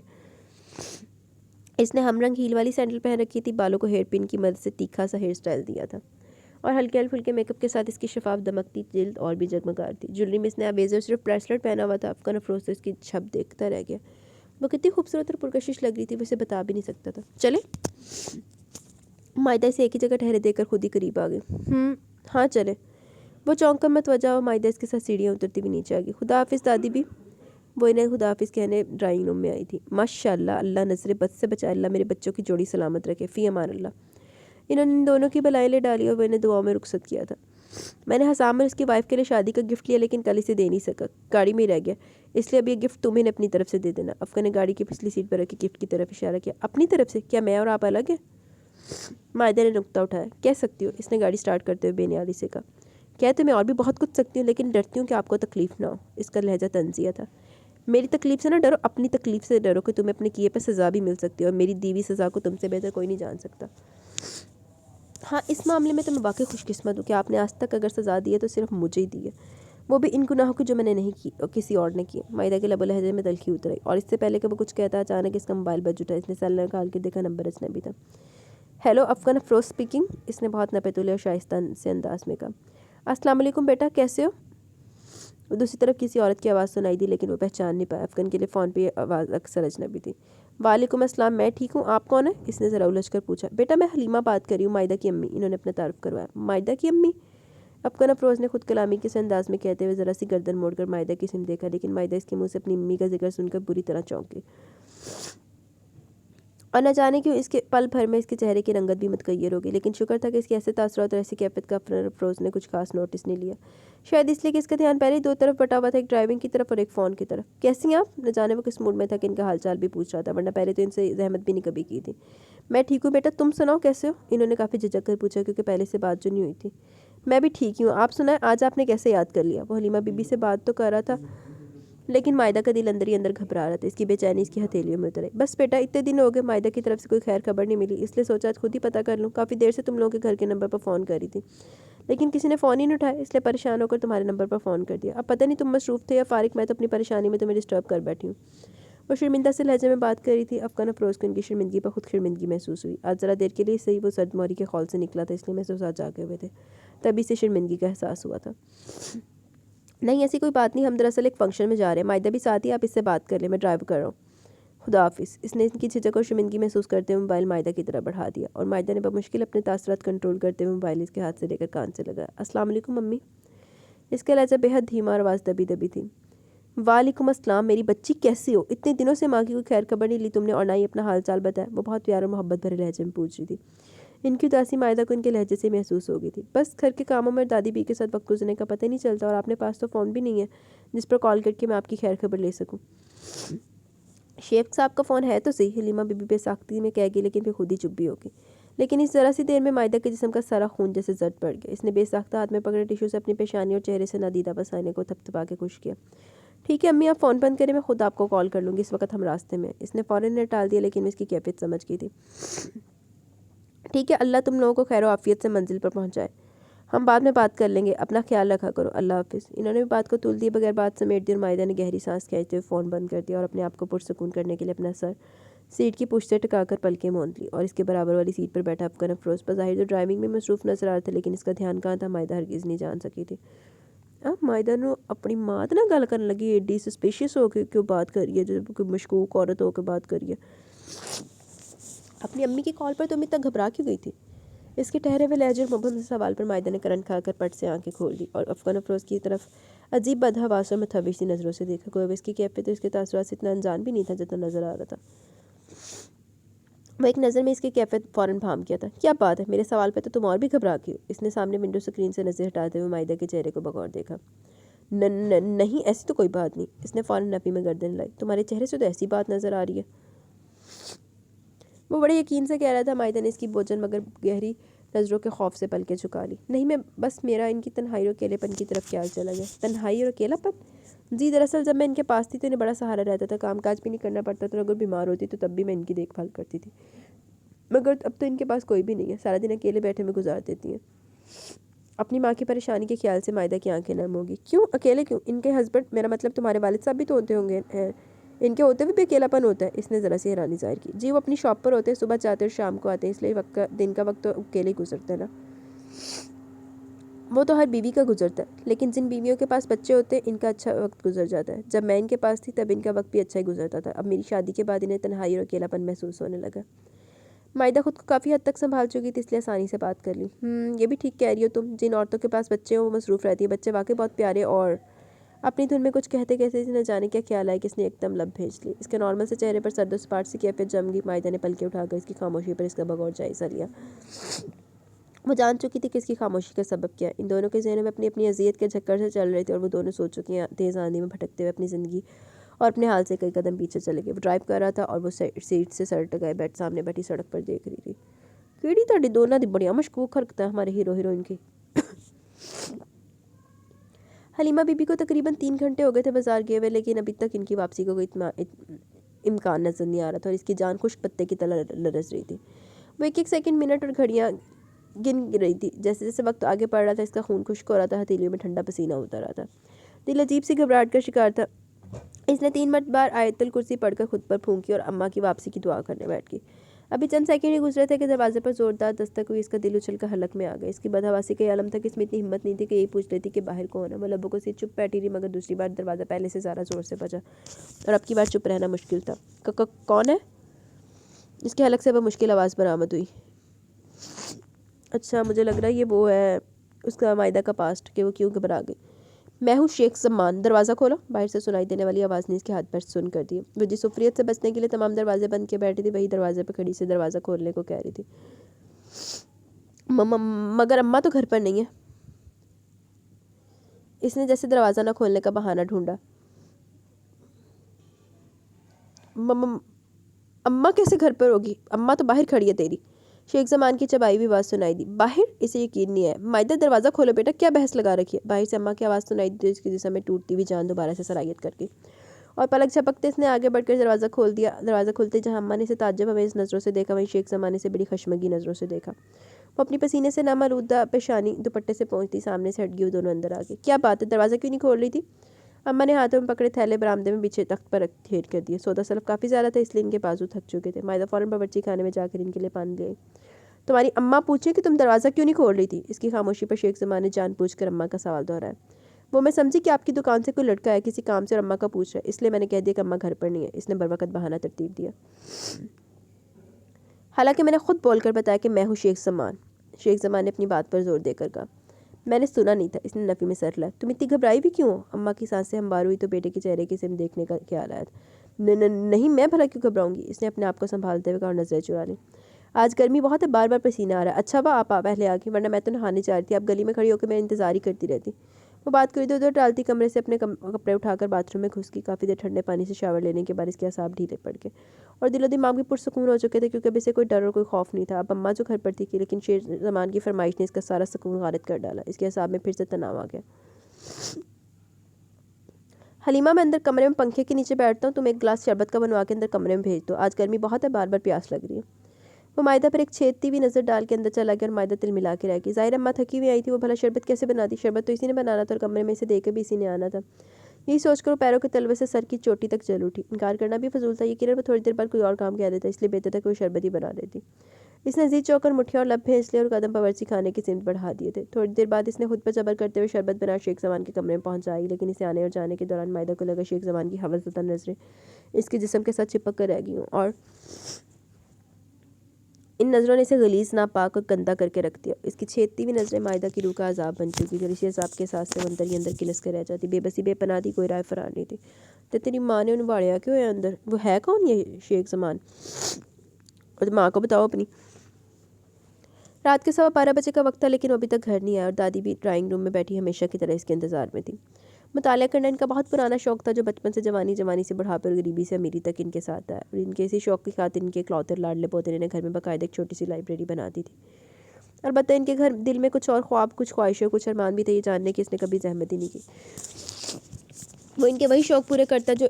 اس نے ہم رنگ ہیل والی سینڈل پہن رکھی تھی، بالوں کو ہیئر پن کی مدد سے تیکھا سا ہیئر سٹائل دیا تھا اور ہلکے پھلکے میک اپ کے ساتھ اس کی شفاف دمکتی جلد اور بھی جگمگا تھی. جولری میں اس نے آویزر صرف بریسلیٹ پہنا ہوا تھا. افغان افروز سے اس کی چھپ دیکھتا رہ گیا. وہ کتنی خوبصورت اور پرکشش لگ رہی تھی وہ اسے بتا بھی نہیں سکتا تھا. چلے. مائدہ اسے ایک ہی جگہ ٹھہرے دیکھ کر خود ہی قریب آ گئی. ہاں چلے. وہ چونک کر متوجہ ہوا. مائدہ اس کے ساتھ سیڑھیاں اترتی بھی نیچے آ گئی. خدا حافظ دادی بھی. وہ انہیں خدا حافظ کہنے ڈرائنگ روم میں آئی تھی. ماشاء اللہ, اللہ نظر بد سے بچائے, اللہ میرے بچوں کی جوڑی سلامت رکھے, فی امان اللہ. انہوں نے ان دونوں کی بلائیں لے ڈالی اور وہ انہیں دعاؤں میں رخصت کیا تھا. میں نے حسام اور اس کی وائف کے لیے شادی کا گفٹ لیا لیکن کل اسے دے نہیں سکا, گاڑی میں ہی رہ گیا, اس لیے اب یہ گفٹ تمہیں نے اپنی طرف سے دے دینا. افغان نے گاڑی کی پچھلی سیٹ پر رکھی گفٹ کی طرف اشارہ کیا. اپنی طرف سے؟ کیا میں اور آپ الگ ہیں؟ مائدہ نے نقطہ اٹھایا. کہہ سکتی ہو. اس نے گاڑی سٹارٹ کرتے ہوئے بے نیالی سے کہا. کہہ تو میں اور بھی بہت کچھ سکتی ہوں لیکن ڈرتی ہوں کہ آپ کو تکلیف نہ ہو. اس کا لہجہ طنزیہ تھا. میری تکلیف سے نہ ڈرو, اپنی تکلیف سے ڈرو کہ تمہیں اپنے کیے پہ سزا بھی مل سکتی ہے, اور میری دیوی سزا کو تم سے بہتر کوئی نہیں جان سکتا. ہاں اس معاملے میں تو میں واقعی خوش قسمت ہوں کہ آپ نے آج تک اگر سزا دی ہے تو صرف مجھے ہی دی ہے, وہ بھی ان گناہوں کی جو میں نے نہیں کی اور کسی اور نے کی. مائدہ کے لب و لہجے میں تلخی اتر آئی, اور اس سے پہلے کہ وہ کچھ کہتا اچانک اس کا موبائل بج اٹھا. اس نے سیل نکال کے دیکھا, نمبر اجنبی تھا. ہیلو, افغان افروز اسپیکنگ. اس نے بہت نپے اور شائستہ سے انداز میں کہا. السلام علیکم بیٹا, کیسے ہو؟ دوسری طرف کسی عورت کی آواز سنائی دی لیکن وہ پہچان نہیں پایا. افغان کے لیے فون پہ یہ آواز اکثر اجنبی تھی. وعلیکم السلام, میں ٹھیک ہوں, آپ کون ہیں؟ اس نے ذرا الجھ کر پوچھا. بیٹا میں حلیمہ بات کر رہی ہوں, مائدہ کی امی. انہوں نے اپنا تعارف کروایا. مائدہ کی امی؟ افغان افروز نے خود کلامی کے انداز میں کہتے ہوئے ذرا سی گردن موڑ کر مائدہ کی سمت دیکھا, لیکن مائدہ اس کے منہ سے اپنی امی کا ذکر سن کر بری طرح چونک گئی. اور نہ جانے کیوں اس کے پل بھر میں اس کے چہرے کی رنگت بھی متغیر ہو گئی, لیکن شکر تھا کہ اس کے ایسے تاثرات اور ایسی کیفیت کا افغان افروز نے کچھ خاص نوٹس نہیں لیا. شاید اس لیے کہ اس کا دھیان پہلے ہی دو طرف بٹا ہوا تھا, ایک ڈرائیونگ کی طرف اور ایک فون کی طرف. کیسی ہیں آپ؟ نہ جانے وہ کس موڈ میں تھا کہ ان کا حال چال بھی پوچھ رہا تھا, ورنہ پہلے تو ان سے زحمت بھی نہیں کبھی کی تھی. میں ٹھیک ہوں بیٹا, تم سناؤ کیسے ہو؟ انہوں نے کافی جھجک کر پوچھا کیونکہ پہلے سے بات جو نہیں ہوئی تھی. میں بھی ٹھیک ہوں, آپ سنائیں آج آپ نے کیسے یاد کر لیا؟ وہ حلیمہ بی بی سے بات تو کر رہا تھا لیکن مائدہ کا دل اندر ہی اندر گھبرا رہا تھا. اس کی بے چینی اس کی ہتھیلیوں میں اتر آئی. بس بیٹا اتنے دن ہو گئے, مائدہ کی طرف سے کوئی خیر خبر نہیں ملی, اس لیے سوچا خود ہی پتہ کر لوں. کافی دیر سے تم لوگوں کے گھر کے نمبر پر فون کر رہی تھی لیکن کسی نے فون ہی نہیں اٹھایا, اس لیے پریشان ہو کر تمہارے نمبر پر فون کر دیا. اب پتہ نہیں تم مصروف تھے یا فارغ, میں تو اپنی پریشانی میں تمہیں ڈسٹرب کر بیٹھی ہوں. وہ شرمندہ سے لہجے میں بات کر رہی تھی. افغان افروز کو ان کی شرمندگی پر خود شرمندگی محسوس ہوئی. آج ذرا دیر کے لیے صحیح وہ سرد موری کے خول سے نکلا تھا, اس لیے محسوسات جاگے ہوئے تھے, تبھی سے شرمندگی کا احساس ہوا تھا. نہیں ایسی کوئی بات نہیں, ہم دراصل ایک فنکشن میں جا رہے ہیں. مائدہ بھی ساتھ ہی, آپ اس سے بات کر لیں, میں ڈرائیو کر رہا ہوں. خدا حافظ. اس نے ان کی جھجک اور شرمندگی محسوس کرتے ہوئے موبائل مائدہ کی طرف بڑھا دیا, اور مائدہ نے بمشکل اپنے تاثرات کنٹرول کرتے ہوئے موبائل اس کے ہاتھ سے لے کر کان سے لگایا. السلام علیکم امی. اس کا لہجہ بے حد دھیما اور آواز دبی دبی تھی. وعلیکم السلام, میری بچی کیسی ہو؟ اتنے دنوں سے ماں کی کوئی خیر خبر نہیں لی تم نے, اور نہ ہی اپنا حال چال بتایا. وہ بہت پیار اور محبت بھرے لہجے میں پوچھ رہی تھی. ان کی اداسی مائدہ کو ان کے لہجے سے محسوس ہو گئی تھی. بس گھر کے کاموں میں دادی بی کے ساتھ وقت گزرنے کا پتہ نہیں چلتا, اور آپ نے پاس تو فون بھی نہیں ہے جس پر کال کر کے میں آپ کی خیر خبر لے سکوں. شیخ صاحب کا فون ہے تو صحیح, حلیمہ بی بی بے ساختگی میں کہہ گئی, لیکن پھر خود ہی چپ بھی ہو گئی. لیکن اس ذرا سی دیر میں مائدہ کے جسم کا سارا خون جیسے زرد پڑ گیا. اس نے بے ساختہ ہاتھ میں پکڑے ٹیشو سے اپنی پیشانی اور چہرے سے نادیدہ پسانے کو تھپ تھپا کے خشک کیا. ٹھیک ہے امی, آپ فون بند کریں, میں خود آپ کو کال کر لوں گی, اس وقت ہم راستے میں. اس نے فوراً نے ٹال دیا, لیکن اس کی کیفیت سمجھ گئی تھی. ٹھیک ہے, اللہ تم لوگوں کو خیر و عافیت سے منزل پر پہنچائے, ہم بعد میں بات کر لیں گے, اپنا خیال رکھا کرو, اللہ حافظ. انہوں نے بھی بات کو تول دیے بغیر بات سمیٹ دی, اور مائدہ نے گہری سانس کھینچتے ہوئے فون بند کر دیا اور اپنے آپ کو پرسکون کرنے کے لیے اپنا سر سیٹ کی پشت سے ٹکا کر پلکیں موند لی. اور اس کے برابر والی سیٹ پر بیٹھا افغان افروز بظاہر جو ڈرائیونگ میں مصروف نظر آ رہا تھا, لیکن اس کا دھیان کہاں تھا مائدہ ہرگز نہیں جان سکی تھی. اب مائدہ نے اپنی ماں نہ گل کرنے لگی, ایڈی سسپیشیس ہو کے کیوں بات کری ہے, جو کوئی مشکوک عورت ہو کے بات کری ہے. اپنی امی کی کال پر تم اتنا گھبرا کیوں گئی تھی؟ اس کے ٹھہرے ہوئے لہجے اور مبہم سوال پر مائدہ نے کرنٹ کھا کر پٹ سے آنکھیں کھول دی, اور افغان افروز کی طرف عجیب بدحواس اور متحوش سی نظروں سے دیکھا. کوئی اس کی کیفیت اور اس کے تاثرات سے اتنا انجان بھی نہیں تھا جتنا نظر آ رہا تھا. وہ ایک نظر میں اس کی کیفیت فوراً بھام کیا تھا. کیا بات ہے, میرے سوال پہ تو تم اور بھی گھبرا گئی ہو. اس نے سامنے ونڈو اسکرین سے نظر ہٹاتے ہوئے مائدہ کے چہرے کو بغور دیکھا. نہیں ایسی تو کوئی بات نہیں. اس نے فوراً نفی میں گردن لائی. تمہارے چہرے سے تو ایسی بات نظر آ رہی ہے. وہ بڑے یقین سے کہہ رہا تھا. مائدہ نے اس کی بوجھل مگر گہری نظروں کے خوف سے پلکیں جھکا لی. نہیں, میں بس میرا ان کی تنہائی اور اکیلے پن کی طرف خیال چلا گیا. تنہائی اور اکیلا پن؟ جی دراصل جب میں ان کے پاس تھی تو انہیں بڑا سہارا رہتا تھا, کام کاج بھی نہیں کرنا پڑتا تھا, اگر بیمار ہوتی تو تب بھی میں ان کی دیکھ بھال کرتی تھی. مگر اب تو ان کے پاس کوئی بھی نہیں ہے, سارا دن اکیلے بیٹھے میں گزار دیتی ہیں. اپنی ماں کی پریشانی کے خیال سے مائدہ کی آنکھیں نم ہوگی. کیوں اکیلے کیوں؟ ان کے ہسبینڈ, میرا مطلب تمہارے والد صاحب بھی تو ہوتے ہوں گے, ان کے ہوتے ہوئے بھی اکیلا پن ہوتا ہے. اس نے ذرا سی حیرانی ظاہر کی. جی وہ اپنی شاپ پر ہوتے ہیں, صبح جاتے ہیں اور شام کو آتے ہیں, اس لیے وقت دن کا وقت تو اکیلے ہی گزرتا ہے نا. وہ تو ہر بیوی کا گزرتا ہے، لیکن جن بیویوں کے پاس بچے ہوتے ہیں ان کا اچھا وقت گزر جاتا ہے۔ جب میں ان کے پاس تھی تب ان کا وقت بھی اچھا ہی گزرتا تھا۔ اب میری شادی کے بعد انہیں تنہائی اور اکیلا پن محسوس ہونے لگا۔ مائدہ خود کو کافی حد تک سنبھال چکی تھی، اس لیے آسانی سے بات کر لی۔ یہ بھی ٹھیک کہہ رہی ہو تم، جن عورتوں کے پاس بچے ہوں وہ مصروف رہتی ہے، بچے واقعی بہت پیارے۔ اور اپنی دھن میں کچھ کہتے کہتے نہ جانے کیا خیال آیا کہ اس نے ایک دم لب بھیج لی۔ اس کے نارمل سے چہرے پر سرد و سپاٹ سی کیفیت جم گئی۔ مائدہ نے پلکیں اٹھا کر اس کی خاموشی پر اس کا بغور جائزہ لیا۔ وہ جان چکی تھی کہ اس کی خاموشی کا سبب کیا ہے۔ ان دونوں کے ذہنوں میں اپنی اپنی اذیت کے جھکڑ سے چل رہے تھے، اور وہ دونوں سوچ چکی ہیں تیز آندھی میں بھٹکتے ہوئے اپنی زندگی اور اپنے حال سے کئی قدم پیچھے چلے گئے۔ وہ ڈرائیو کر رہا تھا اور وہ سیٹ سے سر ٹکائے بیٹھ سامنے بیٹھی سڑک پر دیکھ رہی تھی۔ کیڑی تاڑی دونوں دی بڑی مشکوک حرکت ہے ہمارے ہیرو ہیروئن کی۔ حلیمہ بی بی کو تقریباً 3 گھنٹے ہو گئے تھے بازار گئے ہوئے، لیکن ابھی تک ان کی واپسی کو کوئی امکان نظر نہیں آ رہا تھا، اور اس کی جان خشک پتے کی طرح لرز رہی تھی۔ وہ ایک ایک سیکنڈ، منٹ اور گھڑیاں گن رہی تھی۔ جیسے جیسے وقت آگے بڑھ رہا تھا اس کا خون خشک ہو رہا تھا، ہتھیلیوں میں ٹھنڈا پسینہ ہوتا رہا تھا۔ دل عجیب سی گھبراہٹ کا شکار تھا۔ اس نے 3 بار آیت الکرسی پڑھ کر خود پر پھونکی اور اماں کی واپسی کی دعا کرنے بیٹھ گئی۔ ابھی چند سیکنڈ ہی گزرے تھے کہ دروازے پر زوردار دستک ہوئی۔ اس کا دل اچھل کر حلق میں آ گیا۔ اس کی بدحواسی کا یہ عالم تھا کہ اس میں اتنی ہمت نہیں تھی کہ یہی پوچھ لیتی کہ باہر کون ہے۔ وہ لبوں کو چپ بیٹھی رہی، مگر دوسری بار دروازہ پہلے سے زیادہ زور سے بجا، اور اب کی بار چپ رہنا مشکل تھا۔ کون ہے؟ اس کے حلق سے وہ مشکل آواز برآمد ہوئی۔ اچھا، مجھے لگ رہا ہے یہ وہ ہے اس کا مائدہ کا پاسٹ، کہ وہ کیوں گھبرا گئی۔ میں ہوں شیخ زمان، دروازہ کھولو، باہر سے سنائی دینے والی آواز نے اس کے ہاتھ پر سن کر دی۔ وہ جس سفریت سے بچنے کے لیے تمام دروازے بند کے بیٹھی تھی، وہی دروازے پہ کھڑی سے دروازہ کھولنے کو کہہ رہی تھی۔ مگر اماں تو گھر پر نہیں ہے۔ اس نے جیسے دروازہ نہ کھولنے کا بہانہ ڈھونڈا۔ اماں کیسے گھر پر ہوگی؟ اماں تو باہر کھڑی ہے تیری۔ شیخ زمان کی چبائی بھی آواز سنائی دی۔ باہر؟ اسے یقین نہیں ہے۔ مائدہ دروازہ کھولو بیٹا، کیا بحث لگا رکھی ہے؟ باہر سے اماں کی آواز سنائی دی تو اس کی جسم میں ٹوٹتی ہوئی جان دوبارہ سے صلاحیت کر گئی، اور پلک جھپکتے اس نے آگے بڑھ کر دروازہ کھول دیا۔ دروازہ کھلتے جہاں اماں نے اسے تعجب آمیز نظروں سے دیکھا، وہیں شیخ زمان نے اسے بڑی خشمگی نظروں سے دیکھا۔ وہ اپنی پسینے سے نامالودہ پیشانی دوپٹے سے پہنچتی سامنے سے ہٹ گئی۔ وہ دونوں اندر آ گئے۔ کیا بات ہے، دروازہ کیوں نہیں کھول رہی تھی؟ اماں نے ہاتھوں میں پکڑے تھیلے برآمدے میں بچھے تخت پر ڈھیر کر دیے۔ سودا سلف کافی زیادہ تھا، اس لیے ان کے بازو تھک چکے تھے۔ مائدہ فوراً باورچی خانے میں جا کر ان کے لیے پانی لے آئی۔ تمہاری اماں پوچھیں کہ تم دروازہ کیوں نہیں کھول رہی تھی؟ اس کی خاموشی پر شیخ زمان نے جان پوچھ کر اماں کا سوال دہرایا۔ وہ میں سمجھی کہ آپ کی دکان سے کوئی لڑکا ہے کسی کام سے اور اماں کا پوچھ رہا ہے، اس لیے میں نے کہہ دیا کہ اماں گھر پر نہیں ہے۔ اس نے بروقت بہانہ ترتیب دیا۔ حالانکہ میں نے خود بول کر بتایا کہ میں ہوں شیخ زمان۔ شیخ زمان نے اپنی بات پر زور دے کر کہا۔ میں نے سنا نہیں تھا۔ اس نے نفی میں سر ہلایا۔ تم اتنی گھبرائی بھی کیوں ہو؟ اماں کی سانسیں ہموار ہوئی تو بیٹے کے چہرے کی سمت دیکھنے کا خیال آیا۔ نہیں، میں بھلا کیوں گھبراؤں گی؟ اس نے اپنے آپ کو سنبھالتے ہوئے کہا اور نظریں چرا لی۔ آج گرمی بہت ہے، بار بار پسینہ آ رہا ہے۔ اچھا آپ پہلے آ گئی، ورنہ میں تو نہانے جا رہی تھی۔ آپ گلی میں کھڑی ہو کے میں انتظار ہی کرتی رہتی۔ وہ بات کر ادھر ادھر ٹالتی کمرے سے اپنے کپڑے اٹھا کر باتھ روم میں گھس گئی۔ کافی دیر ٹھنڈے پانی سے شاور لینے کے بعد اس کے اعصاب ڈھیلے پڑ گئے، اور دل و دماغ بھی پرسکون ہو چکے تھے، کیونکہ اب اسے کوئی ڈر اور کوئی خوف نہیں تھا۔ اب اماں جو گھر پر تھی، لیکن شیخ زمان کی فرمائش نے اس کا سارا سکون غارت کر ڈالا۔ اس کے اعصاب میں پھر سے تناؤ آ گیا۔ حلیمہ، میں اندر کمرے میں پنکھے کے نیچے بیٹھتا ہوں، تم ایک گلاس شربت کا بنوا کے اندر کمرے میں بھیج دو، آج گرمی بہت ہے، بار بار پیاس لگ رہی ہے۔ وہ مائدہ پر ایک چھیدتی ہوئی نظر ڈال کے اندر چلا گیا، اور مائدہ تل ملا کے رہ گئی۔ ظاہر اماں تھکی ہوئی آئی تھی، وہ بھلا شربت کیسے بناتی؟ شربت تو اسی نے بنانا تھا، اور کمرے میں اسے دے کے بھی اسی نے آنا تھا۔ یہی سوچ کر وہ پیروں کے تلوے سے سر کی چوٹی تک چل اٹھی۔ انکار کرنا بھی فضول تھا، یقیناً وہ تھوڑی دیر بعد کوئی اور کام کہہ دیتا، اس لیے بہتر تھا کہ وہ شربت ہی بنا دیتی۔ اس نے زی چوک کر مٹھیاں اور لب بھیج لیے اور قدم باورچی خانے کی سمت بڑھا دیے تھے۔ تھوڑی دیر بعد اس نے خود پر جبر کرتے ہوئے شربت بنا شیخ زمان کے کمرے میں پہنچائی، لیکن اسے آنے اور جانے کے دوران مائدہ کو لگا شیخ زمان کی حوث زدہ نظریں اس کے جسم کے ساتھ چپک کر رہ گئی ہوں، اور ان نظروں نے اسے غلیظ، ناپاک اور گندا کر کے رکھ دیا۔ اس کی چھیدتی ہوئی نظریں مائدہ کی روح کا عذاب بن چکی تھی، اور اسی عذاب کے ساتھ سے وہ اندر ہی اندر کلس کر رہ جاتی۔ بے بسی، بے پناہ تھی، کوئی رائے فرار نہیں تھی۔ تو تیری ماں نے انہیں واڑیا کیوں ہے اندر؟ وہ ہے کون یہ شیخ زمان؟ اور ماں کو بتاؤ اپنی۔ رات کے 12:15 کا وقت تھا، لیکن وہ ابھی تک گھر نہیں آیا، اور دادی بھی ڈرائنگ روم میں بیٹھی ہمیشہ کی طرح اس کے انتظار میں تھی۔ مطالعہ کرنا ان کا بہت پرانا شوق تھا، جو بچپن سے جوانی سے بڑھاپے اور غریبی سے امیری تک ان کے ساتھ آیا، اور ان کے اسی شوق کی خاطر ان کے اکلوتے لاڈلے پوتے نے گھر میں باقاعدہ ایک چھوٹی سی لائبریری بنا دی تھی۔ البتہ ان کے گھر دل میں کچھ اور خواب، کچھ خواہشیں، کچھ ارمان بھی تھے، یہ جاننے کی اس نے کبھی زحمت ہی نہیں کی۔ وہ ان کے وہی شوق پورے کرتا جو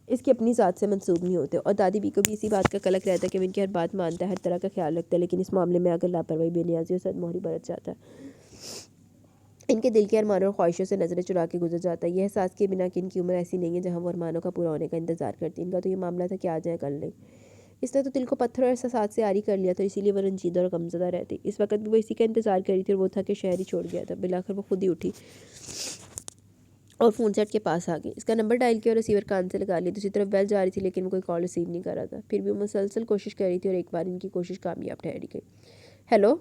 اس کی اپنی ذات سے منسوب نہیں ہوتے، اور دادی بی کو بھی اسی بات کا قلق رہتا ہے کہ وہ ان کی ہر بات مانتا ہے، ہر طرح کا خیال رکھتا ہے، لیکن اس معاملے میں اگر لاپرواہی، بے نیازی اور سرموہری برت جاتا ہے، ان کے دل کے ارمانوں اور خواہشوں سے نظریں چرا کے گزر جاتا ہے، یہ احساس کیے بنا کہ ان کی عمر ایسی نہیں ہے جہاں وہ ارمانوں کا پورا ہونے کا انتظار کرتی۔ ان کا تو یہ معاملہ تھا کہ آج ہے کل نہیں۔ اس نے تو دل کو پتھر اور احساسات سے عاری کر لیا تھا، اسی لیے وہ رنجیدہ اور غمزدہ رہتی. اس وقت بھی وہ اسی کا انتظار کر رہی تھی اور وہ تھا کہ شہر ہی چھوڑ گیا تھا. بالآخر وہ خود ہی اٹھی اور فون سیٹ کے پاس آ گئی. اس کا نمبر ڈائل کیا اور ریسیور کان سے لگا لیا. دوسری طرف بیل جا رہی تھی لیکن وہ کوئی کال ریسیو نہیں کر رہا تھا. پھر بھی وہ مسلسل کوشش کر رہی تھی اور ایک بار ان کی کوشش کامیاب ٹھہری گئی. ہیلو.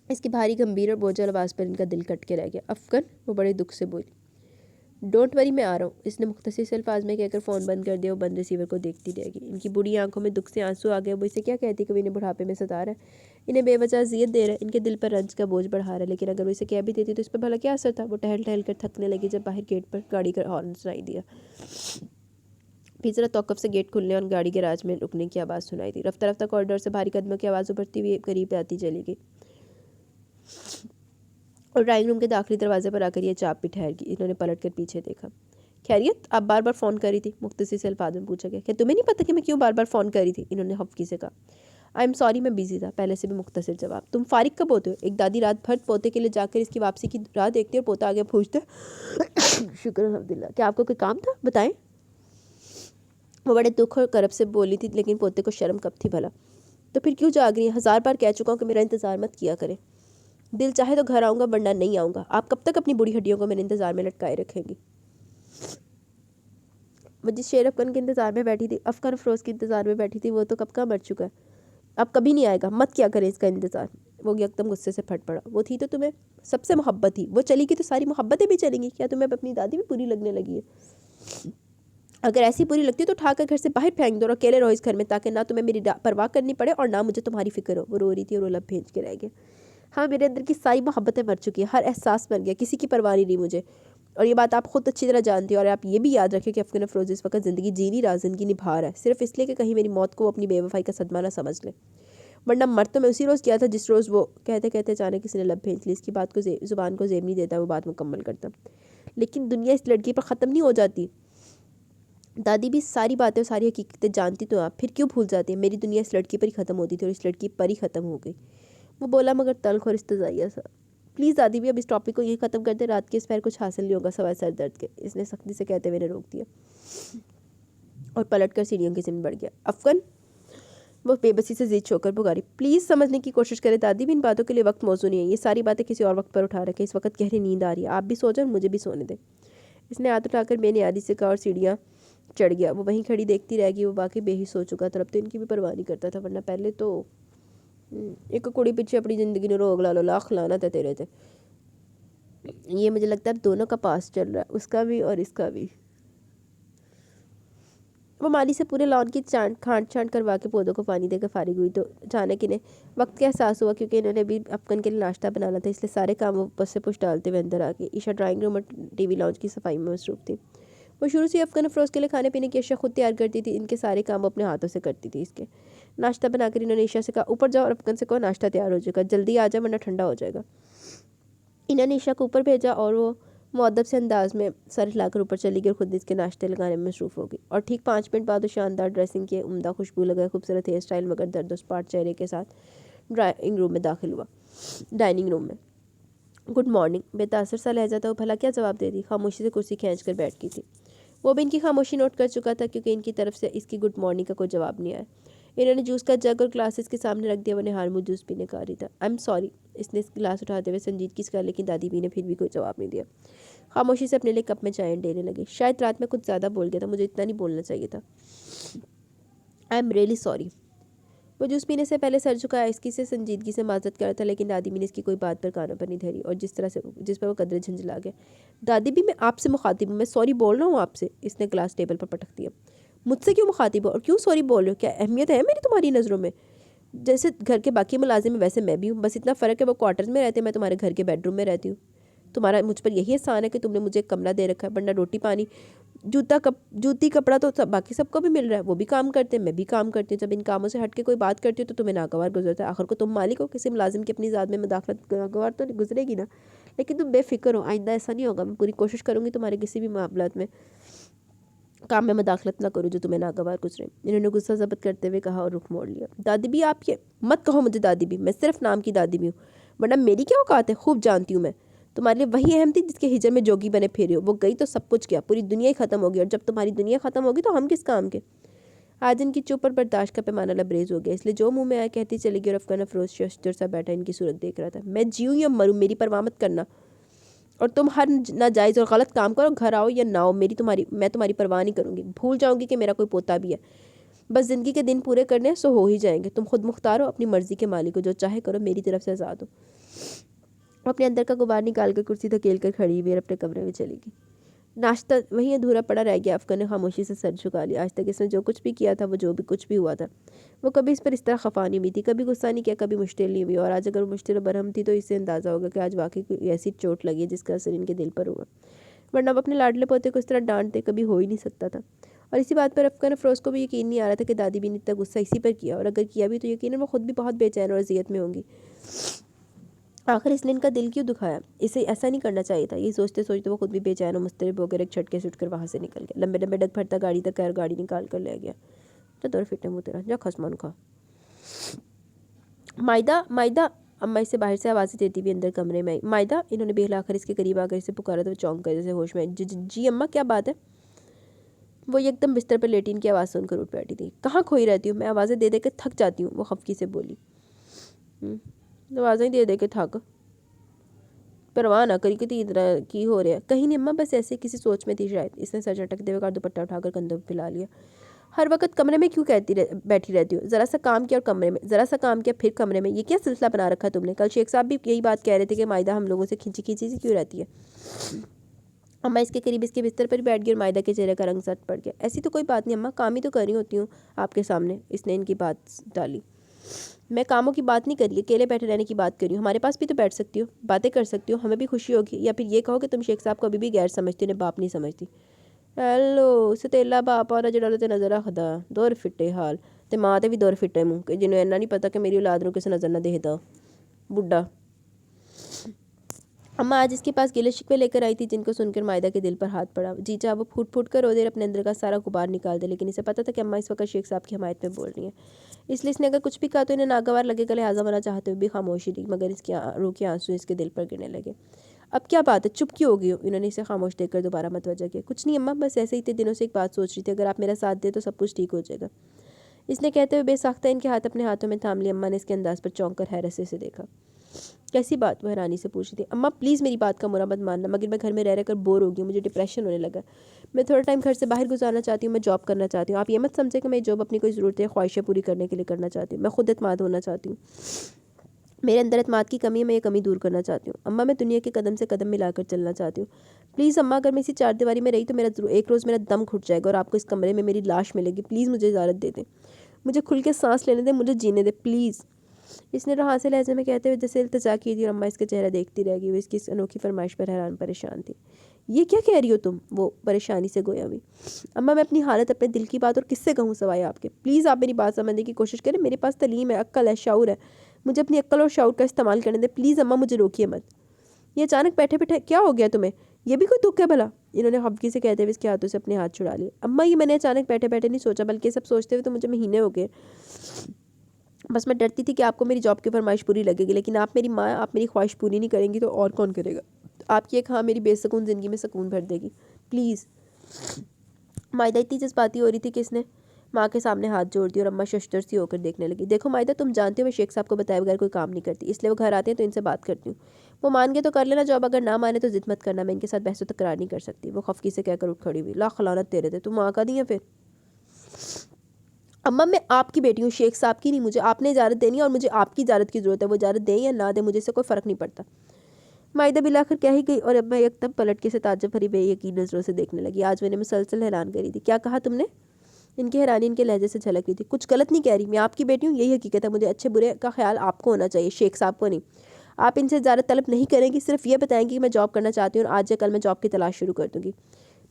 اس کی بھاری گمبھیر اور بوجھل آواز پر ان کا دل کٹ کے رہ گیا. افکن، وہ بڑے دکھ سے بولی. ڈونٹ وری، میں آ رہا ہوں. اس نے مختصر سے الفاظ میں کہہ کر فون بند کر دیا. وہ بند ریسیور کو دیکھتی رہ گئی. ان کی بوڑھی آنکھوں میں دکھ سے آنسو آ گئے. وہ اسے کیا کہتی کہ وہ انہیں بڑھاپے میں ستا رہا ہے، انہیں بے وجہ اذیت دے رہا ہے، ان کے دل پر رنج کا بوجھ بڑھا رہا ہے. لیکن اگر وہ اسے کہہ بھی دیتی تو اس پر بھلا کیا اثر تھا؟ وہ ٹہل ٹہل کر تھکنے لگی جب باہر گیٹ پر گاڑی کا ہارن سنائی دیا. پھر ذرا توقف سے گیٹ کھلنے اور گاڑی گیراج میں رکنے کی آواز سنائی دی. رفتہ رفتہ کوریڈور سے بھاری قدموں کی آواز ابھرتی ہوئی قریب آتی چلی گئی اور ڈرائنگ روم کے داخلی دروازے پر آ کر یہ چاپ بھی ٹھہر گئی. انہوں نے پلٹ کر پیچھے دیکھا. خیریت؟ آپ بار بار فون کر رہی تھی، مختصر سے الفاظ میں پوچھا گیا. کیا تمہیں نہیں پتہ کہ میں کیوں بار بار فون کر رہی تھی؟ انہوں نے خفگی سے کہا. آئی ایم سوری، میں بیزی تھا. پہلے سے بھی مختصر جواب. تم فارغ کب ہوتے ہو؟ ایک دادی رات بھر پوتے کے لیے جا کر اس کی واپسی کی راہ دیکھتی اور پوتا آگے پوچھتے شکر الحمدللہ. کیا آپ کو کوئی کام تھا؟ بتائیں. وہ بڑے دکھ اور کرب سے بولی تھی لیکن پوتے کو شرم کب تھی بھلا. تو پھر کیوں جاگ رہی ہیں؟ 1000 بار کہہ چکا ہوں کہ میرا انتظار مت کیا کریں. دل چاہے تو گھر آؤں گا ورنہ نہیں آؤں گا. آپ کب تک اپنی بوڑھی ہڈیوں کو میرے انتظار میں لٹکائے رکھیں گی؟ وہ جس شیر افغان کے انتظار میں بیٹھی تھی، افغان افروز کے انتظار میں بیٹھی تھی، وہ تو کب کا مر چکا ہے. اب کبھی نہیں آئے گا. مت کیا کریں اس کا انتظار. وہ یکدم غصے سے پھٹ پڑا. وہ تھی تو تمہیں سب سے محبت تھی، وہ چلی گئی تو ساری محبتیں بھی چلیں گی. کیا تمہیں اب اپنی دادی بھی پوری لگنے لگی ہے؟ اگر ایسی پوری لگتی تو اٹھا کر گھر سے باہر پھینک دو اور اکیلے رہو اس گھر میں، تاکہ نہ تمہیں میری پرواہ کرنی پڑے اور نہ مجھے تمہاری فکر ہو. وہ رو رہی تھی اور وہ لب بھیج کے رہ گیا. ہاں، میرے اندر کی ساری محبتیں مر چکی ہیں، ہر احساس مر گیا، کسی کی پرواہ نہیں رہی مجھے. اور یہ بات آپ خود اچھی طرح جانتی ہیں. اور آپ یہ بھی یاد رکھیں کہ افغان افروز اس وقت زندگی جی نہیں رہا، زندگی نبھا رہا ہے، صرف اس لیے کہ کہیں میری موت کو وہ اپنی بے وفائی کا صدمہ نہ سمجھ لے. ورنہ مر تو میں اسی روز کیا تھا جس روز وہ کہتے کہتے اچانک کسی نے لب بھیج لی. اس کی بات کو زبان کو زیب نہیں دیتا، وہ بات مکمل کرتا. لیکن دنیا اس لڑکی پر ختم نہیں ہو جاتی. دادی بھی ساری باتیں اور ساری حقیقتیں جانتی تو آپ پھر کیوں بھول جاتی ہیں؟ میری دنیا اس لڑکی پر ہی ختم ہوتی تھی اور اس لڑکی پر ہی ختم ہو گئی. وہ بولا مگر تلخ اور استضائیہ سا. پلیز دادی بھی اب اس ٹاپک کو یہی ختم کر دے. رات کے اس پیر کچھ حاصل نہیں ہوگا سوائے سر درد کے. اس نے سختی سے کہتے ہوئے روک دیا اور پلٹ کر سیڑھیوں کی سمت بڑھ گیا. افغان، وہ بے بسی سے ضد چھو کر پکاری. پلیز سمجھنے کی کوشش کرے دادی بھی، ان باتوں کے لیے وقت موزوں نہیں ہے. یہ ساری باتیں کسی اور وقت پر اٹھا رکھے. اس وقت گہری نیند آ رہی ہے. آپ بھی سو جائیں اور مجھے بھی سونے دیں. اس نے ہاتھ اٹھا کر بے نیازی سے کہا اور سیڑھیاں چڑھ گیا. وہ وہیں کھڑی دیکھتی رہ گئی. وہ باقی بے ہی سو چکا تھا. اب تو ان کی بھی پرواہ نہیں کرتا تھا، ورنہ پہلے تو ایک کڑی پیچھے اپنی زندگی نے روگ لا لو، لاکھ لعنت ہے تیرے تھے. یہ مجھے لگتا ہے اب دونوں کا پاس چل رہا ہے، اس کا بھی اور اس کا بھی. وہ مالی سے پورے لان کی کھانٹ چھانٹ کروا کے پودوں کو پانی دے کر فارغ ہوئی تو اچانک انہیں وقت کا احساس ہوا، کیونکہ انہوں نے بھی افغان کے لیے ناشتہ بنانا تھا. اس لیے سارے کام وہ بس سے پش ڈالتے ہوئے اندر آ گئی. عشا ڈرائنگ روم اور ٹی وی لاؤنج کی صفائی میں مصروف تھی. وہ شروع سے افغان افروز کے لیے کھانے پینے کی اشیاء خود تیار کرتی تھی. ان کے سارے کام وہ اپنے ہاتھوں سے کرتی تھی. اس کے ناشتہ بنا کر انہوں نے عشا سے کہا اوپر جاؤ اور افغان سے کہو ناشتہ تیار ہو جائے گا، جلدی آ جائے ورنہ ٹھنڈا ہو جائے گا. انہوں نے عشا کو اوپر بھیجا اور وہ مؤدب سے انداز میں سر ہلا کر اوپر چلی گئی اور خود اس کے ناشتے لگانے میں مصروف ہو گئی. اور ٹھیک 5 منٹ بعد وہ شاندار ڈریسنگ کی، عمدہ خوشبو لگائے، خوبصورت ہیئر اسٹائل مگر درد و اسپاٹ چہرے کے ساتھ ڈرائنگ روم میں داخل ہوا. ڈائننگ روم میں گڈ مارننگ بے تاثر سا لہجہ تھا. وہ بھلا کیا جواب دے دی؟ خاموشی سے کرسی کھینچ کر بیٹھ گئی تھی. وہ بھی ان کی خاموشی نوٹ کر چکا تھا، کیونکہ ان کی طرف سے اس کی گڈ مارننگ کا کوئی جواب نہیں آیا. انہوں نے جوس کا جگ اور گلاسز کے سامنے رکھ دیا. وہ نہار منہ جوس پینے کا رہی تھا. آئی ایم سوری، اس نے گلاس اٹھاتے ہوئے سنجیدگی سے کہا، لیکن دادی بھی نے پھر بھی کوئی جواب نہیں دیا. خاموشی سے اپنے لیے کپ میں چائے ڈینے لگی. شاید رات میں کچھ زیادہ بول گیا تھا، مجھے اتنا نہیں بولنا چاہیے تھا. I am really sorry. وہ جوس پینے سے پہلے سر جھکایا، اس کی سے سنجیدگی سے معذرت کر رہا تھا، لیکن دادی بھی نے اس کی کوئی بات پر کانوں پر نہیں دھری اور جس پر وہ قدرے جھنجھلا گیا. دادی بھی، میں آپ سے مخاطب ہوں، میں سوری بول رہا ہوں آپ سے. اس نے گلاس ٹیبل پر پٹک دیا. مجھ سے کیوں مخاطب ہو اور کیوں سوری بول رہے ہو؟ کیا اہمیت ہے میری تمہاری نظروں میں؟ جیسے گھر کے باقی ملازم ہیں ویسے میں بھی ہوں، بس اتنا فرق ہے وہ کوارٹرز میں رہتے ہیں، میں تمہارے گھر کے بیڈ روم میں رہتی ہوں. تمہارا مجھ پر یہی احسان ہے کہ تم نے مجھے ایک کمرہ دے رکھا ہے، ورنہ روٹی پانی جوتی کپڑا تو باقی سب کو بھی مل رہا ہے. وہ بھی کام کرتے ہیں، میں بھی کام کرتی ہوں. جب ان کاموں سے ہٹ کے کوئی بات کرتی ہوں تو تمہیں ناگوار گزرتا ہے. آخر کو تم مالک ہو، کسی ملازم کی اپنی ذات میں مداخلت ناگوار تو گزرے گی نا. لیکن تم بے فکر ہو، آئندہ ایسا نہیں ہوگا. میں پوری کوشش کروں گی تمہارے کسی بھی معاملات میں کام میں مداخلت نہ کروں جو تمہیں ناگوار گزرے. انہوں نے غصہ ضبط کرتے ہوئے کہا اور رخ موڑ لیا. دادی بھی، آپ یہ مت کہو مجھے دادی بھی، میں صرف نام کی دادی بھی ہوں، ورنہ میری کیا اوقات ہے؟ خوب جانتی ہوں میں. تمہارے لیے وہی اہم تھی جس کے ہجر میں جوگی بنے پھیرے ہو. وہ گئی تو سب کچھ گیا، پوری دنیا ہی ختم ہوگی، اور جب تمہاری دنیا ختم ہوگی تو ہم کس کام کے؟ آج ان کی چپ اور برداشت کا پیمانہ لبریز ہو گیا، اس لیے جو منہ میں آیا کہتی چلی گئی اور افغان افروز ششدر سا بیٹھا ان کی صورت دیکھ رہا تھا۔ میں جیوں یا مروں، میری پرواہ مت کرنا، اور تم ہر ناجائز اور غلط کام کرو، گھر آؤ یا نہ آؤ، میں تمہاری پرواہ نہیں کروں گی، بھول جاؤں گی کہ میرا کوئی پوتا بھی ہے۔ بس زندگی کے دن پورے کرنے سو ہو ہی جائیں گے، تم خود مختار ہو، اپنی مرضی کے مالک ہو، جو چاہے کرو، میری طرف سے آزاد ہو۔ وہ اپنے اندر کا غبار نکال کر کرسی دھکیل کر کھڑی ہوئی اور اپنے کمرے میں چلی گئی۔ ناشتہ وہیں ادھورا پڑا رہ گیا۔ افغان نے خاموشی سے سر جھکا لیا۔ آج تک اس نے جو کچھ بھی کیا تھا، وہ جو بھی کچھ بھی ہوا تھا، وہ کبھی اس پر اس طرح خفا نہیں ہوئی تھی، کبھی غصہ نہیں کیا، کبھی مشتعل نہیں ہوئی، اور آج اگر وہ مشتعل و برہم تھی تو اس سے اندازہ ہوگا کہ آج واقعی کوئی ایسی چوٹ لگی ہے جس کا اثر ان کے دل پر ہوا، ورنہ وہ اپنے لاڈلے پوتے کو اس طرح ڈانٹتے کبھی ہو ہی نہیں سکتا تھا۔ اور اسی بات پر افغان افروز کو بھی یقین نہیں آ رہا تھا کہ دادی بھی نے اتنا غصہ اسی پر کیا، اور اگر کیا بھی تو یقیناً وہ خود بھی بہت بے چین اور اذیت میں ہوں گی۔ آخر اس نے ان کا دل کیوں دکھایا؟ اسے ایسا نہیں کرنا چاہیے تھا۔ یہ سوچتے سوچتے وہ خود بھی بے چین و مضطرب ہو کر ایک جھٹکے سے اٹھ کر وہاں سے نکل گیا، لمبے لمبے ڈگ پھرتا گاڑی تک اور گاڑی نکال کر لے گیا۔ تو دور فٹے منہ تیرا، جا خسمان کھا۔ مائدہ مائدہ، اماں اسے باہر سے آوازیں دیتی ہوئی اندر کمرے میں آئی۔ مائدہ، انہوں نے بہلا کر اس کے قریب آ کر اسے پکارا تو وہ چونک کر جیسے ہوش میں آئی۔ جی اماں، کیا بات ہے؟ وہ یک دم بستر پر لیٹی ان کی آواز سن کر اٹھ بیٹھی تھی۔ کہاں کھوئی رہتی ہوں؟ میں آوازیں دے دے کے تھک جاتی ہوں، وہ خفگی سے بولی۔ آوازیں دے دے کے تھک؟ پرواہ نہ کری کہ اتنا کی ہو رہا ہے؟ کہیں نہیں اماں، بس ایسے کسی سوچ میں تھی شاید۔ اس نے سر جھٹکتے ہوئے دوپٹہ اٹھا کر کندھوں پہ پھیلا لیا۔ ہر وقت کمرے میں کیوں بیٹھی رہتی ہو؟ ذرا سا کام کیا اور کمرے میں، ذرا سا کام کیا پھر کمرے میں، یہ کیا سلسلہ بنا رکھا تم نے؟ کل شیخ صاحب بھی یہی بات کہہ رہے تھے کہ مائدہ ہم لوگوں سے کھینچی کھینچی سی کیوں رہتی ہے۔ اماں اس کے قریب اس کے بستر پر بیٹھ گئی اور مائدہ کے چہرے کا رنگ سٹ پڑ گیا۔ ایسی تو کوئی بات نہیں اماں، کام ہی تو کر رہی ہوتی ہوں آپ کے سامنے۔ اس نے ان کی بات ڈالی۔ میں کاموں کی بات نہیں کر رہی، اکیلے بیٹھے رہنے کی بات کر رہی ہوں۔ ہمارے پاس بھی تو بیٹھ سکتی ہو، باتیں کر سکتی ہو، ہمیں بھی خوشی ہوگی۔ یا پھر یہ کہو کہ تم شیخ صاحب کو ابھی بھی غیر سمجھتی، انہیں باپ نہیں سمجھتی۔ ہیلو ستیلا باپ اور جڑا تے نظر آخدا دور فٹے حال تے ماں تے بھی دور فٹے منہ کہ جنہوں اینا نہیں پتا کہ میری اولاد نو کسے نظر نہ دیکھدا بڈھا۔ اماں آج اس کے پاس گلے شکوے لے کر آئی تھی جن کو سن کر مائدہ کے دل پر ہاتھ پڑا۔ جی چاہ وہ پھوٹ پھوٹ کر رو دے اپنے اندر کا سارا غبار نکال دے، لیکن اسے پتا تھا کہ اماں اس وقت شیخ صاحب کی حمایت میں بول رہی ہیں، اس لیے اس نے اگر کچھ بھی کہا تو انہیں ناگوار لگے گا، لہٰذا منع چاہتے ہوئے بھی خاموشی لی، مگر اس کے رو کے آنسو اس کے دل پر گرنے لگے۔ اب کیا بات ہے، چپ کیوں ہو گئی ہو؟ انہوں نے اسے خاموش دیکھ کر دوبارہ متوجہ کیا۔ کچھ نہیں اماں، بس ایسے ہی اتنے دنوں سے ایک بات سوچ رہی تھی، اگر آپ میرا ساتھ دیں تو سب کچھ ٹھیک ہو جائے گا۔ اس نے کہتے ہوئے بے ساختہ ان کے ہاتھ اپنے ہاتھوں میں تھام لی۔ اماں نے اس کے انداز پر چونک کر حیرت سے اسے دیکھا۔ کیسی بات؟ وہ حیرانی سے پوچھ رہی تھی۔ اماں پلیز میری بات کا برا مت ماننا، مگر میں گھر میں رہ کر بور ہو گئی ہوں، مجھے ڈپریشن ہونے لگا، میں تھوڑا ٹائم گھر سے باہر گزارنا چاہتی ہوں، میں جاب کرنا چاہتی ہوں۔ آپ یہ مت سمجھیں کہ میں جاب اپنی کوئی ضرورتیں خواہشیں پوری کرنے کے لیے کرنا چاہتی ہوں، میں خود اعتماد ہونا چاہتی ہوں، میرے اندر اعتماد کی کمی ہے، میں یہ کمی دور کرنا چاہتی ہوں۔ اماں میں دنیا کے قدم سے قدم ملا کر چلنا چاہتی ہوں، پلیز اماں اگر میں اسی چار دیواری میں رہی تو میرا ایک روز میرا دم گھٹ جائے گا اور آپ کو اس کمرے میں میری لاش ملے گی، پلیز مجھے اجازت دے دیں، مجھے کھل کے سانس لینے دیں، مجھے جینے دیں پلیز۔ اس نے رہا سے لہجے میں کہتے ہوئے جیسے التجا کی تھی اور اماں اس کے چہرہ دیکھتی رہ گئی، وہ اس کی اس انوکھی فرمائش پر حیران پریشان تھی۔ یہ کیا کہہ رہی ہو تم؟ وہ پریشانی سے گویا ہوئی۔ اماں میں اپنی حالت، اپنے دل کی بات اور کس سے کہوں سوائے آپ کے؟ پلیز آپ میری بات سمجھنے کی کوشش کریں، میرے پاس تعلیم ہے، عقل ہے، شعور ہے، مجھے اپنی عقل اور شعور کا استعمال کرنے دیں پلیز اماں، مجھے روکیے مت۔ یہ اچانک بیٹھے بیٹھے کیا ہو گیا تمہیں؟ یہ بھی کوئی دکھ ہے بھلا؟ انہوں نے خفگی سے کہتے ہوئے اس کے ہاتھوں سے اپنے ہاتھ چھڑا لیے۔ اماں یہ میں نے اچانک بیٹھے بیٹھے نہیں سوچا، بلکہ سب سوچتے ہوئے تو مجھے مہینے ہو گئے، بس میں ڈرتی تھی کہ آپ کو میری جاب کی فرمائش پوری لگے گی، لیکن آپ میری ماں، آپ میری خواہش پوری نہیں کریں گی تو اور کون کرے گا؟ آپ کی ایک ہاں میری بے سکون زندگی میں سکون بھر دے گی پلیز۔ مائدہ اتنی جذباتی ہو رہی تھی کہ اس نے ماں کے سامنے ہاتھ جوڑ دی اور اماں ششدر سی ہو کر دیکھنے لگی۔ دیکھو مائدہ، تم جانتے ہو میں شیخ صاحب کو بتائے بغیر کوئی کام نہیں کرتی، اس لیے وہ گھر آتے ہیں تو ان سے بات کرتی ہوں، وہ مان گے تو کر لینا جاب، اگر نہ مانے تو ضد مت کرنا، میں ان کے ساتھ بحث و تکرار نہیں کر سکتی۔ وہ خفگی سے کہہ کر اٹھ کھڑی ہوئی۔ لاکھ لعنت تیرے تے، تم ماں کا دی ہے پھر؟ اماں میں آپ کی بیٹی ہوں، شیخ صاحب کی نہیں، مجھے آپ نے اجازت دینی ہے اور مجھے آپ کی اجازت کی ضرورت ہے، وہ اجازت دیں یا نہ دیں مجھے سے کوئی فرق نہیں پڑتا۔ مائدہ بلاخر کہہ ہی گئی اور اب میں یکدم پلٹ کے اسے تعجب بھری بے یقین نظروں سے دیکھنے لگی۔ آج میں نے مسلسل حیران کری تھی۔ کیا کہا تم نے؟ ان کی حیرانی ان کے لہجے سے جھلک رہی تھی۔ کچھ غلط نہیں کہہ رہی، میں آپ کی بیٹی ہوں، یہی حقیقت ہے، مجھے اچھے برے کا خیال آپ کو ہونا چاہیے، شیخ صاحب کو نہیں۔ آپ ان سے اجازت طلب نہیں کریں گی، صرف یہ بتائیں گی کہ میں جاب کرنا چاہتی ہوں اور آج یا کل میں جاب کی تلاش شروع کر دوں گی۔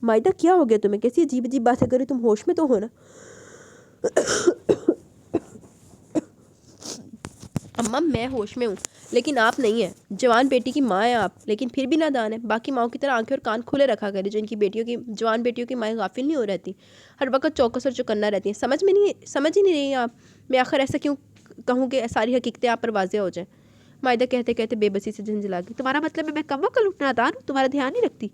مائدہ کیا ہو گیا تمہیں؟ کیسی عجیب عجیب باتیں کر رہی، تم ہوش میں تو ہو نا؟ اماں میں ہوش میں ہوں لیکن آپ نہیں ہیں، جوان بیٹی کی ماں ہیں آپ، لیکن پھر بھی نادان ہیں، باقی ماؤں کی طرح آنکھیں اور کان کھلے رکھا کریں جو ان کی بیٹیوں کی، جوان بیٹیوں کی مائیں غافل نہیں ہو رہتی، ہر وقت چوکس اور چوکنا رہتی ہیں۔ سمجھ ہی نہیں رہی آپ، میں آخر ایسا کیوں کہوں کہ ساری حقیقتیں آپ پر واضح ہو جائیں؟ مائدہ کہتے کہتے بے بسی سے جھنجھلا گئی۔ تمہارا مطلب ہے میں کم عقل ہوں، نادان ہوں، تمہارا دھیان نہیں رکھتی؟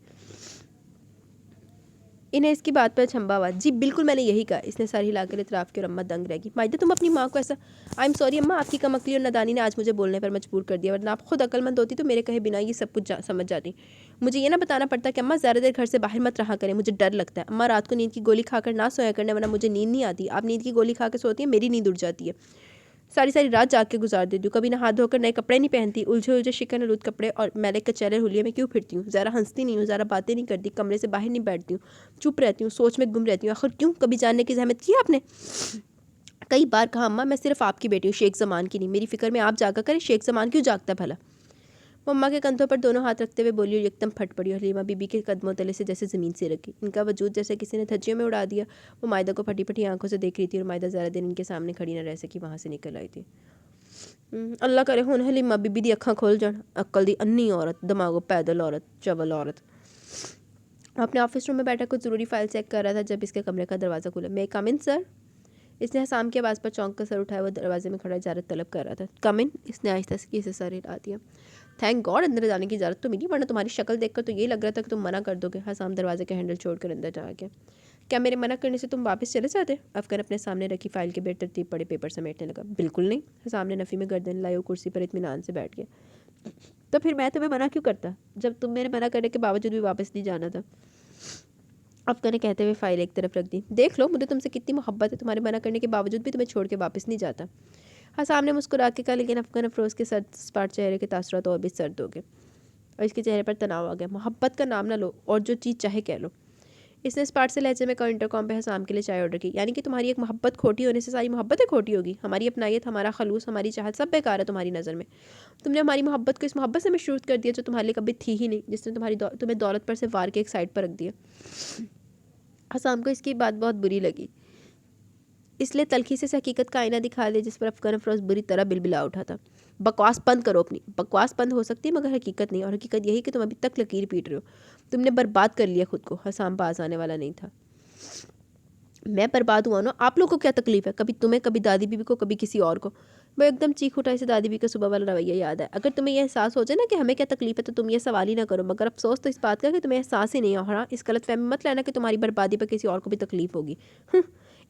انہیں اس کی بات پر چھمبا ہوا، جی بالکل میں نے یہی کہا، اس نے سر ہلا کر اعتراف کی اور اماں دنگ رہ گئی۔ مائدہ تم اپنی ماں کو ایسا، آئی ایم سوری اماں، آپ کی کم عقلی اور نادانی نے آج مجھے بولنے پر مجبور کر دیا، ورنہ آپ خود عقل مند ہوتی تو میرے کہے بنا یہ سب کچھ سمجھ جاتی۔ مجھے یہ نہ بتانا پڑتا کہ اماں زیادہ دیر گھر سے باہر مت رہا کریں، مجھے ڈر لگتا ہے۔ اماں رات کو نیند کی گولی کھا کر نہ سویا کرنے، ورنہ مجھے نیند نہیں آتی۔ آپ نیند کی گولی کھا کے سوتی ہیں، میری نیند اڑ جاتی ہے، ساری ساری رات جاگ کے گزار دیتی ہوں، کبھی نہ ہاتھ دھو کر نئے کپڑے نہیں پہنتی، الجھے شکن آلود کپڑے اور میلے کچیلے حلیے میں کیوں پھرتی ہوں، ذرا ہنستی نہیں ہوں، ذرا باتیں نہیں کرتی، کمرے سے باہر نہیں بیٹھتی ہوں، چپ رہتی ہوں، سوچ میں گم رہتی ہوں، آخر کیوں؟ کبھی جاننے کی زحمت کی آپ نے؟ کئی بار کہا اماں میں صرف آپ کی بیٹی ہوں، شیخ زمان کی نہیں، میری فکر میں آپ جاگا کریں، شیخ زمان کیوں جاگتا ہے بھلا؟ وہ اماں کے کندھوں پر دونوں ہاتھ رکھتے ہوئے بولی اور یکدم پھٹ پڑی اور حلیمہ بی بی کے قدموں تلے سے جیسے زمین سے رکھی، ان کا وجود جیسے کسی نے دھجیوں میں اڑا دیا۔ وہ مائدہ کو پھٹی پھٹی آنکھوں سے دیکھ رہی تھی اور مائدہ ذرا دن ان کے سامنے کھڑی نہ رہ سکی، وہاں سے نکل آئی تھی۔ اللہ کرے ہن حلیمہ بی بی دی اکھاں کھول جان، عقل دی انی عورت، دماغو پیدل عورت، چول عورت۔ اپنے آفس روم میں بیٹھا کچھ ضروری فائل چیک کر رہا تھا جب اس کے کمرے کا دروازہ کھلا۔ میں کم ان سر؟ اس نے حسام کی آواز پر چونک کر سر اٹھایا، وہ دروازے میں کھڑا اجازت طلب کر رہا تھا۔ کم ان، اس نے آہستہ سے سر ہلا دیا۔ تھینک گاڈ اندر جانے کی اجازت تو ملی، ورنہ تمہاری شکل دیکھ کر تو یہ لگ رہا تھا کہ تم منع کر دو گے۔ حسام دروازے کا ہینڈل چھوڑ کر اندر جا گیا۔ کیا میرے منع کرنے سے تم واپس چلے جاتے؟ افغان اپنے سامنے رکھی فائل کے بے ترتیب پڑے پیپر سمیٹنے لگا۔ بالکل نہیں۔ حسام نے نفی میں گردن لائے اور کرسی پر اطمینان سے بیٹھ گیا۔ تو پھر میں تمہیں منع کیوں کرتا جب تم میرے منع کرنے کے باوجود بھی واپس نہیں جانا تھا؟ افغان نے کہتے ہوئے فائل ایک طرف رکھ دی۔ دیکھ لو مجھے تم سے کتنی محبت ہے، تمہارے منع کرنے کے باوجود بھی تمہیں چھوڑ کے واپس نہیں جاتا۔ حسام نے مسکرا کے کہا، لیکن افغان افروز کے سرد سپاٹ چہرے کے تاثرات اور بھی سرد ہو گئے اور اس کے چہرے پر تناؤ آ گیا۔ محبت کا نام نہ لو اور جو چیز چاہے کہہ لو۔ اس نے اسپاٹ سے لہجے میں کاؤنٹر کام پہ حسام کے لیے چائے آرڈر کی۔ یعنی کہ تمہاری ایک محبت کھوٹی ہونے سے ساری محبتیں کھوٹی ہوگی؟ ہماری اپنائیت، ہمارا خلوص، ہماری چاہت سب بیکار ہے تمہاری نظر میں؟ تم نے ہماری محبت کو اس محبت سے مشروط کر دیا جو تمہارے لیے کبھی تھی ہی نہیں، جس نے تمہیں دولت پر سے وار کے ایک سائڈ پر رکھ دیا۔ حسام کو اس کی بات بہت بری لگی، اس لیے تلخی سے حقیقت کا آئینہ دکھا دیا جس پر افغان افروز بری طرح بلبلا اٹھا تھا۔ بکواس بند کرو اپنی، بکواس بند ہو سکتی ہے مگر حقیقت نہیں، اور حقیقت یہی کہ تم ابھی تک لکیر پیٹ رہے ہو۔ تم نے برباد کر لیا خود کو۔ حسام باز آنے والا نہیں تھا۔ میں برباد ہوا نا، آپ لوگوں کو کیا تکلیف ہے؟ کبھی تمہیں، کبھی دادی بی بی کو، کبھی کسی اور کو۔ وہ ایک دم چیخ اٹھا، اسے دادی بی کا صبح والا رویہ یاد ہے۔ اگر تمہیں یہ احساس ہو جائے نا کہ ہمیں کیا تکلیف ہے تو تم یہ سوال ہی نہ کرو، مگر افسوس تو اس بات کا کہ تمہیں احساس ہی نہیں ہو رہا۔ اس غلط فہمی مت لینا کہ تمہاری بربادی پر کسی اور کو بھی تکلیف ہوگی،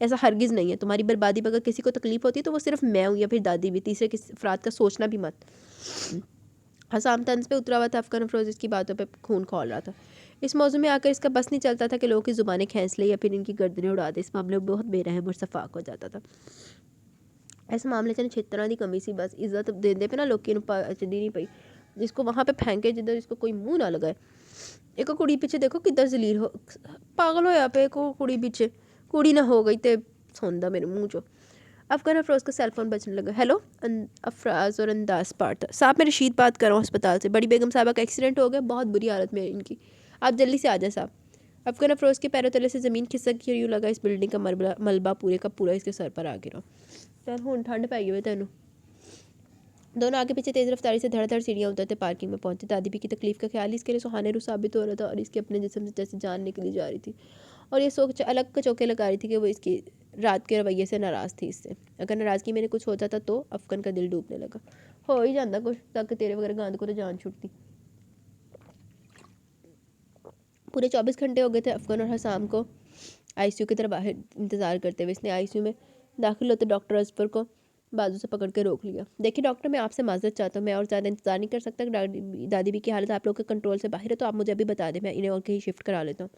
ایسا ہرگز نہیں ہے۔ تمہاری بربادی پر اگر کسی کو تکلیف ہوتی ہے تو وہ صرف میں ہوں یا پھر دادی بھی، تیسرے کسی افراد کا سوچنا بھی مت۔ حسام طنز پہ اترا ہوا تھا، افغان افروز اس کی باتوں پہ خون کھول رہا تھا۔ اس موضوع میں آ کر اس کا بس نہیں چلتا تھا کہ لوگوں کی زبانیں کھینچ لے یا پھر ان کی گردنیں اڑا دے۔ اس معاملے میں بہت بے رحم اور شفاق ہو جاتا تھا۔ ایسے معاملے سے چھترا دی کمی سی، بس عزت دے پہ نا لوگ کی چڑی نہیں پئی، جس کو وہاں پہ پھینکے جدھر اس کو کوئی منہ نہ لگائے۔ ایک کڑی پیچھے دیکھو کدھر ذلیل ہو، پاگل ہویا پہ ایک کڑی پیچھے، کڑی نہ ہو گئی تے سوندا میرے منہ چو۔ افغان افروز کا سیل فون بجنے لگا۔ ہیلو، افراز اور انداز پارٹ تھا۔ صاحب میں رشید بات کر رہا ہوں اسپتال سے، بڑی بیگم صاحبہ کا ایکسیڈنٹ ہو گیا، بہت بری حالت میں ان کی، آپ جلدی سے آ جائیں صاحب۔ افغان افروز کے پیروں تلے سے زمین کھسک کے یوں لگا اس بلڈنگ کا ملبہ پورے کا پورا اس کے سر پر آ گرا۔ چل ہوں ٹھنڈ پائی ہوئے تینوں۔ دونوں آگے پیچھے تیز رفتاری سے دھڑ دھڑ سیڑھیاں اترتے پارکنگ میں پہنچے۔ دادی بھی کی تکلیف کا خیال اس کے لیے سہانے رو ثابت ہو رہا تھا اور اس کے اپنے جسم سے جیسے جان نکلی جا رہی تھی، اور یہ سوچ الگ کچوکے لگا رہی تھی کہ وہ اس کی رات کے رویے سے ناراض تھی اس سے۔ اگر ناراضگی میں نے کچھ ہو جاتا تو افغان کا دل ڈوبنے لگا۔ ہو ہی جاتا کچھ، تاکہ تیرے وغیرہ گاند کو تو جان چھوٹتی۔ پورے 24 گھنٹے ہو گئے تھے افغان اور حسام کو آئی سی یو کی طرف باہر انتظار کرتے ہوئے۔ اس نے آئی سی یو میں داخل ہوتے ڈاکٹر اظفر کو بازو سے پکڑ کے روک لیا۔ دیکھیے ڈاکٹر، میں آپ سے معذرت چاہتا ہوں، میں اور زیادہ انتظار نہیں کر سکتا۔ دادی بھی کی حالت آپ لوگوں کے کنٹرول سے باہر ہے تو آپ مجھے ابھی بتا دیں، میں انہیں اور کہیں شفٹ کرا لیتا ہوں۔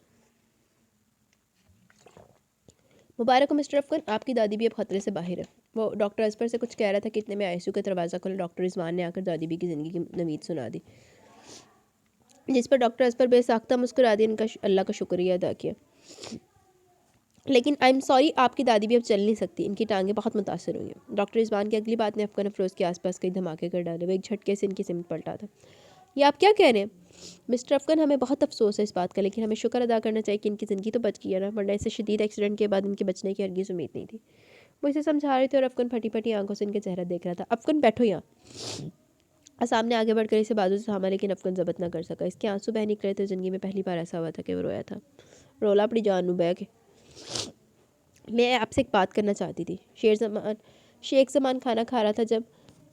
مبارک ہو مسٹر افغان، آپ کی دادی بھی اب خطرے سے باہر ہے۔ وہ ڈاکٹر اظفر سے کچھ کہہ رہا تھا کہ اتنے میں آئی سی یو کا دروازہ کھولا۔ ڈاکٹر رضوان نے آ کر دادی بھی کی زندگی کی نوید سنا دی، جس پر ڈاکٹر اظفر بے ساختہ مسکرا دی، ان کا اللہ کا شکریہ ادا کیا۔ لیکن آئی ایم سوری، آپ کی دادی بھی اب چل نہیں سکتی، ان کی ٹانگیں بہت متاثر ہوئی ہیں۔ ڈاکٹر رضوان کی اگلی بات نے افغان افروز کے آس پاس کئی دھماکے کر ڈالے۔ وہ ایک جھٹکے سے ان کی سمت پلٹا تھا۔ یہ آپ کیا کہہ رہے ہیں مسٹر افغان؟ ہمیں بہت افسوس ہے اس بات کا، لیکن ہمیں شکر ادا کرنا چاہیے کہ ان کی زندگی تو بچ گئی ہے نا، ورنہ اس سے شدید ایکسیڈنٹ کے بعد ان کے بچنے کی ہرگز امید نہیں تھی۔ وہ اسے سمجھا رہے تھے اور افغان پھٹی پھٹی آنکھوں سے ان کے چہرہ دیکھ رہا تھا۔ افغان بیٹھو یہاں۔ سامنے آگے بڑھ کر اسے بازو سے تھاما، لیکن افغان ضبط نہ کر سکا۔ اس کے آنسو بہہ نکلے تھے۔ زندگی میں پہلی بار ایسا ہوا تھا کہ وہ رویا تھا۔ رولا اپنی جان نو بہ کے۔ میں آپ سے ایک بات کرنا چاہتی تھی۔ شیخ زمان کھانا کھا رہا تھا جب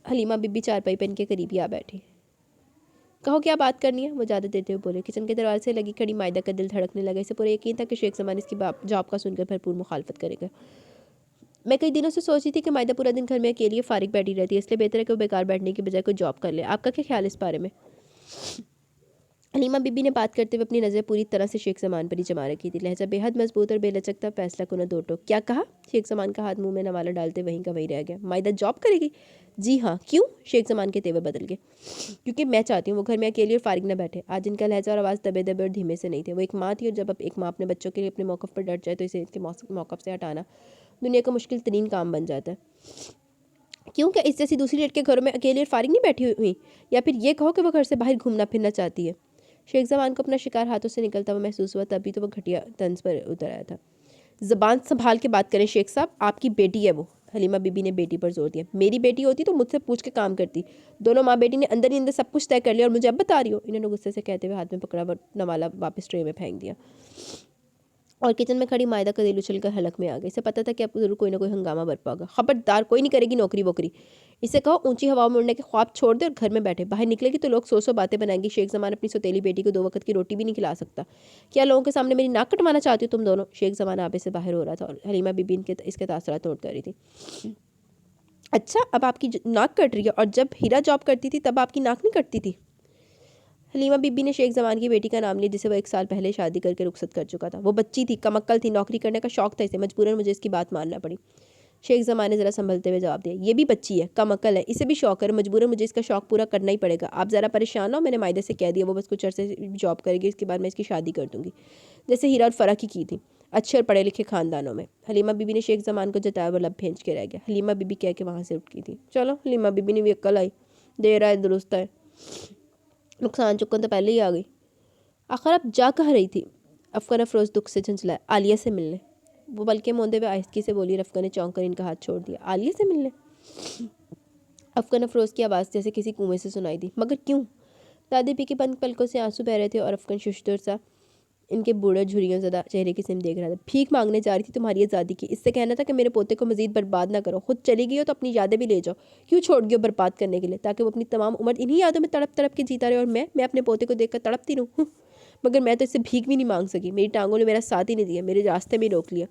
حلیمہ بی بی چارپائی پہ ان کے قریب ہی آ بیٹھی۔ کہو کیا بات کرنی ہے، وہ اجازت دیتے ہوئے بولے۔ کچن کے دروازے سے لگی کھڑی مائدہ کا دل دھڑکنے لگا، اسے پورا یقین تھا کہ شیخ زمان اس کی جواب کا سن کر بھرپور مخالفت کرے گا۔ میں کئی دنوں سے سوچ رہی تھی کہ مائدہ پورا دن گھر میں اکیلی فارغ بیٹھی رہتی ہے، اس لیے بہتر ہے کہ وہ بیکار بیٹھنے کی بجائے کوئی جاب کر لے۔ آپ کا کیا خیال اس بارے میں؟ حلیمہ بی بی نے بات کرتے ہوئے اپنی نظر پوری طرح سے شیخ زمان پر ہی جما رکھی تھی، لہجہ بے حد مضبوط اور بے لچک تھا، فیصلہ کنہ دو ٹوک۔ کیا کہا؟ شیخ زمان کا ہاتھ منہ میں نوالا ڈالتے وہیں کا وہیں رہ گیا۔ مائدہ جاب کرے گی؟ جی ہاں۔ کیوں؟ شیخ زمان کے تیور بدل گئے۔ کیونکہ میں چاہتی ہوں وہ گھر میں اکیلی اور فارغ نہ بیٹھے۔ آج ان کا لہجہ اور آواز دبے دبے اور دھیمے سے نہیں تھے، وہ ایک ماں تھی، اور جب ایک ماں اپنے بچوں کے لیے اپنے موقف پر ڈٹ جائے تو اسے اس کے موقف سے ہٹانا دنیا کا مشکل ترین کام بن جاتا ہے۔ کیوں کہ اس جیسی دوسری لڑکیاں گھروں میں اکیلی اور فارغ نہیں بیٹھی ہوئی، یا پھر یہ کہو کہ وہ گھر سے باہر گھومنا پھرنا چاہتی ہے۔ شیخ زمان کو اپنا شکار ہاتھوں سے نکلتا ہوا محسوس ہوا، تبھی تو وہ گھٹیا طنز پر اتر آیا تھا۔ زبان سنبھال کے بات کریں شیخ صاحب، آپ کی بیٹی ہے وہ۔ حلیمہ بی بی نے بیٹی پر زور دیا۔ میری بیٹی ہوتی تو مجھ سے پوچھ کے کام کرتی، دونوں ماں بیٹی نے اندر ہی اندر سب کچھ طے کر لیا اور مجھے اب بتا رہی ہو؟ انہوں نے غصے سے کہتے ہوئے ہاتھ میں پکڑا نوالا واپس ٹرے میں پھینک دیا، اور کچن میں کھڑی مائدہ کا دل اچھل کر حلق میں آ گئی۔ اسے پتہ تھا کہ اب ضرور کوئی نہ کوئی ہنگامہ برپا ہوگا۔ خبردار کوئی نہیں کرے گی نوکری ووکری، اسے کہو اونچی ہواؤں میں اڑنے کے خواب چھوڑ دے اور گھر میں بیٹھے، باہر نکلے گی تو لوگ سو باتیں بنائیں گی۔ شیخ زمان اپنی سوتیلی بیٹی کو 2 وقت کی روٹی بھی نہیں کھلا سکتا، کیا لوگوں کے سامنے میری ناک کٹوانا چاہتی ہو تم دونوں؟ شیخ زمان آپے سے باہر ہو رہا تھا اور حلیمہ بی بی اس کے تاثرات نوٹ کر رہی تھی۔ اچھا اب آپ کی ناک کٹ رہی ہے، اور جب ہیرا جاب کرتی تھی تب آپ کی ناک نہیں کٹتی تھی؟ حلیمہ بی بی نے شیخ زمان کی بیٹی کا نام لیا جسے وہ 1 سال پہلے شادی کر کے رخصت کر چکا تھا۔ وہ بچی تھی، کم عقل تھی، نوکری کرنے کا شوق تھا اسے، مجبوراً مجھے اس کی بات ماننا پڑی۔ شیخ زمان نے ذرا سنبھلتے ہوئے جواب دیا، یہ بھی بچی ہے، کم عقل ہے، اسے بھی شوق ہے، مجبوراً مجھے اس کا شوق پورا کرنا ہی پڑے گا۔ آپ ذرا پریشان نہ ہو، میں نے مائدہ سے کہہ دیا، وہ بس کچھ عرصے جاب کرے گی، اس کے بعد میں اس کی شادی کر دوں گی، جیسے ہیرا اور فرح کی تھی، اچھے اور پڑھے لکھے خاندانوں میں۔ حلیمہ بی بی نے شیخ زمان کو جتایا، وہ لب بھینچ کے رہ گیا۔ حلیمہ بی بی کہہ کے وہاں سے اٹھ گئی تھی۔ چلو حلیمہ بی بی نے بھی عقل آئی، دیر آئے درست ہے، نقصان چکن تو پہلے ہی آ گئی۔ آخر اب جا کہاں رہی تھی؟ افغان افروز دکھ سے جھنجھلایا، عالیہ سے ملنے۔ وہ بلکہ موندے ہوئے آہستگی سے بولی، افغان نے چونک کر ان کا ہاتھ چھوڑ دیا۔ عالیہ سے ملنے؟ افغان افروز کی آواز جیسے کسی کنویں سے سنائی دی، مگر کیوں؟ دادی پی کی بند پلکوں سے آنسو بہ رہے تھے اور افغان ششدر سا ان کے بوڑھے جھریوں زدہ چہرے کی سمت دیکھ رہا تھا۔ بھیک مانگنے جا رہی تھی تمہاری آزادی کی، اس سے کہنا تھا کہ میرے پوتے کو مزید برباد نہ کرو، خود چلی گئی ہو تو اپنی یادیں بھی لے جاؤ، کیوں چھوڑ گئی ہو برباد کرنے کے لیے، تاکہ وہ اپنی تمام عمر انہی یادوں میں تڑپ تڑپ کے جیتا رہے، اور میں اپنے پوتے کو دیکھ کر تڑپتی رہوں؟ مگر میں تو اس سے بھیک بھی نہیں مانگ سکی، میری ٹانگوں نے میرا ساتھ ہی نہیں دیا، میرے راستے میں روک لیا۔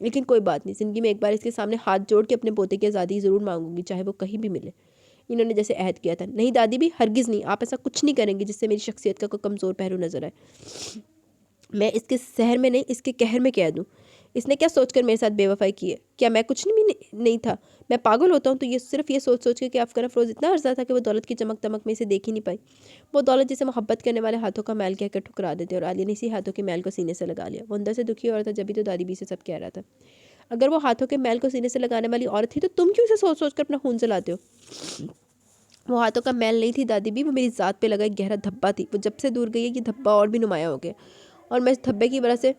لیکن کوئی بات نہیں، زندگی میں ایک بار اس کے سامنے ہاتھ جوڑ کے اپنے پوتے کی آزادی ضرور مانگوں گی، چاہے وہ کہیں بھی ملے۔ انہوں نے جیسے عہد کیا تھا۔ نہیں دادی بھی، ہرگز نہیں، آپ ایسا کچھ نہیں کریں گی جس سے میری شخصیت کا کوئی کمزور پہلو نظر آئے۔ میں اس کے سحر میں نہیں، اس کے قہر میں کہہ دوں، اس نے کیا سوچ کر میرے ساتھ بے وفائی کی ہے؟ کیا میں کچھ نہیں تھا؟ میں پاگل ہوتا ہوں تو یہ صرف یہ سوچ کے کہ افغان افروز اتنا عرضہ تھا کہ وہ دولت کی چمک دمک میں اسے دیکھ ہی نہیں پائی، وہ دولت جسے محبت کرنے والے ہاتھوں کا میل کہہ کر ٹھکرا دیتے، اور عالیہ نے اسی ہاتھوں کے میل کو سینے سے لگا لیا۔ وہ اندر سے دکھی عورت تھا، جبھی تو دادی بھی سے سب کہہ رہا تھا۔ اگر وہ ہاتھوں کے میل کو سینے سے لگانے والی عورت تھی تو تم کیوں اسے سوچ کر اپنا خون جلاتے ہو؟ وہ ہاتھوں کا میل نہیں تھی دادی بھی، وہ میری ذات پہ لگا ایک گہرا دھبا تھی، وہ جب سے دور گئی ہے یہ دھبا اور بھی نمایاں ہو گیا، اور میں اس دھبے کی وجہ سے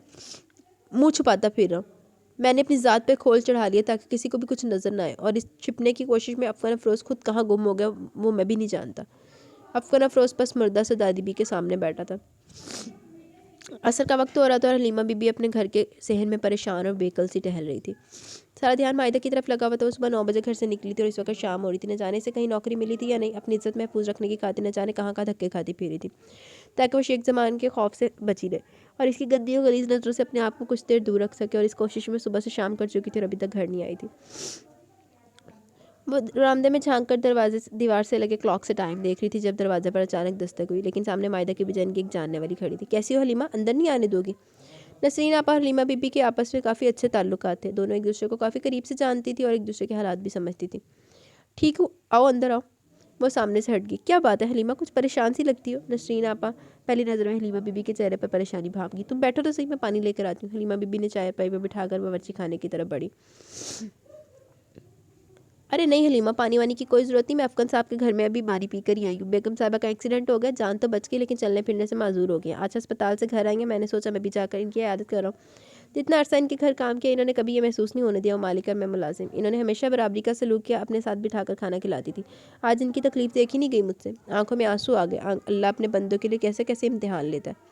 منہ چھپاتا پھر رہا ہوں۔ میں نے اپنی ذات پہ کھول چڑھا لیا تاکہ کسی کو بھی کچھ نظر نہ آئے، اور اس چھپنے کی کوشش میں افغان افروز خود کہاں گم ہو گیا وہ میں بھی نہیں جانتا۔ افغان افروز پس مردہ سے دادی بی کے سامنے بیٹھا تھا۔ عصر کا وقت ہو رہا تھا اور حلیمہ بی بی اپنے گھر کے صحن میں پریشان اور بے کل سی ٹہل رہی تھی۔ سارا دھیان مائدہ کی طرف لگا ہوا تھا۔ وہ صبح 9 بجے گھر سے نکلی تھی اور اس وقت شام ہو رہی تھی۔ نہ جانے سے کہیں نوکری ملی تھی یا نہیں، اپنی عزت محفوظ رکھنے کی خاطر نہ جانے کہاں دھکے کھاتی پھری تھی تاکہ وہ شیخ زمان کے خوف سے بچی رہے اور اس کی گندی و غلیظ نظروں سے اپنے آپ کو کچھ دیر دور رکھ سکے، اور اس کوشش میں صبح سے شام کر چکی تھی اور ابھی تک گھر نہیں آئی تھی۔ وہ برآمدے میں جھانک کر دیوار سے لگے کلاک سے ٹائم دیکھ رہی تھی جب دروازے پر اچانک دستک ہوئی، لیکن سامنے مائدہ کی بجائے ان کی ایک جاننے والی کھڑی تھی۔ کیسی ہو حلیمہ، اندر نہیں آنے دو گی؟ نسرین آپا اور حلیمہ بی بی کے آپس میں کافی اچھے تعلقات تھے، دونوں ایک دوسرے کو کافی قریب سے جانتی تھی اور ایک دوسرے کے حالات بھی سمجھتی تھی۔ ٹھیک ہو، آؤ اندر آؤ۔ وہ سامنے سے ہٹ گئی۔ کیا بات ہے حلیمہ، کچھ پریشان سی لگتی ہو؟ نسرین آپا پہلی نظر میں حلیمہ بی بی کے چہرے پر پریشانی بھاپ گئی۔ تم بیٹھو تو صحیح، میں پانی لے کر آتی ہوں۔ حلیمہ بی بی نے چائے پائی، وہ بٹھا کر باورچی خانے کی طرف بڑھی۔ ارے نہیں حلیمہ، پانی وانی کی کوئی ضرورت نہیں، میں افغان صاحب کے گھر میں ابھی پانی پی کر ہی آئی ہوں۔ بیگم صاحبہ کا ایکسیڈنٹ ہو گیا، جان تو بچ گئی لیکن چلنے پھرنے سے معذور ہو گیا۔ آج اسپتال سے گھر آئی ہیں، میں نے سوچا میں بھی جا کر ان کی عیادت کر رہا ہوں۔ جتنا عرصہ ان کے گھر کام کیا انہوں نے کبھی یہ محسوس نہیں ہونے دیا وہ مالک اور میں ملازم۔ انہوں نے ہمیشہ برابری کا سلوک کیا، اپنے ساتھ بٹھا کر کھانا کھلاتی تھی۔ آج ان کی تکلیف دیکھی نہیں گئی مجھ سے۔ آنکھوں میں آنسو آ گئے۔ اللہ اپنے بندوں کے لیے کیسے کیسے امتحان لیتا ہے۔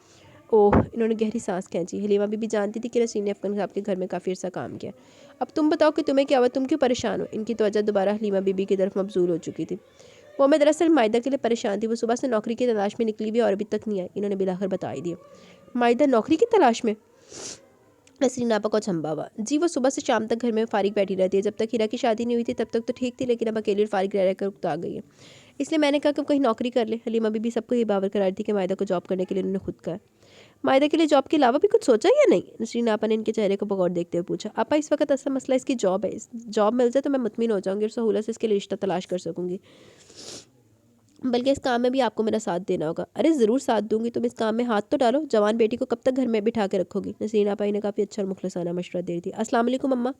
اوہ، انہوں نے گہری سانس کھینچی۔ حلیمہ بی بی جانتی تھی کہ نسرین نے افغان صاحب کے گھر میں کافی عرصہ کام کیا۔ اب تم بتاؤ کہ تمہیں کیا ہوا، تم کیوں پریشان ہو؟ ان کی توجہ دوبارہ حلیمہ بی بی کی طرف مبذول ہو چکی تھی۔ وہ میں دراصل مائدہ کے لیے پریشان تھی، وہ صبح سے نوکری کی تلاش میں نکلی ہوئی اور ابھی تک نہیں آئی۔ انہوں نے بلاخر بتا ہی دیا۔ مائدہ نوکری کی تلاش میں؟ نسرین آپا کو چمبا ہوا۔ جی وہ صبح سے شام تک گھر میں فارغ بیٹھی رہتی ہے، جب تک ہیرا کی شادی نہیں ہوئی تھی تب تک تو ٹھیک تھی، لیکن اب اکیلی اور فارغ رہ کر اکتا گئی ہے، اس لیے میں نے کہا کہ وہ کہیں نوکری کر لے۔ حلیمہ بی بی سب کو یہ باور کرا رہی تھی کہ مائدہ کو جاب کرنے کے لیے انہوں نے خود کہا ہے۔ مائدہ کے لیے جاب کے علاوہ بھی کچھ سوچا یا نہیں؟ نسرین آپا نے ان کے چہرے کو بغور دیکھتے ہوئے پوچھا۔ آپا اس وقت اصل مسئلہ اس کی جاب ہے، جاب مل جائے تو میں مطمئن ہو جاؤں گی اور سہولت سے اس کے لیے رشتہ تلاش کر سکوں گی، بلکہ اس کام میں بھی آپ کو میرا ساتھ دینا ہوگا۔ ارے ضرور ساتھ دوں گی، تم اس کام میں ہاتھ تو ڈالو، جوان بیٹی کو کب تک گھر میں بٹھا کے رکھو گی؟ نسرین آپا نے کافی اچھا اور مخلصانہ مشورہ دے دی۔ السلام علیکم اماں۔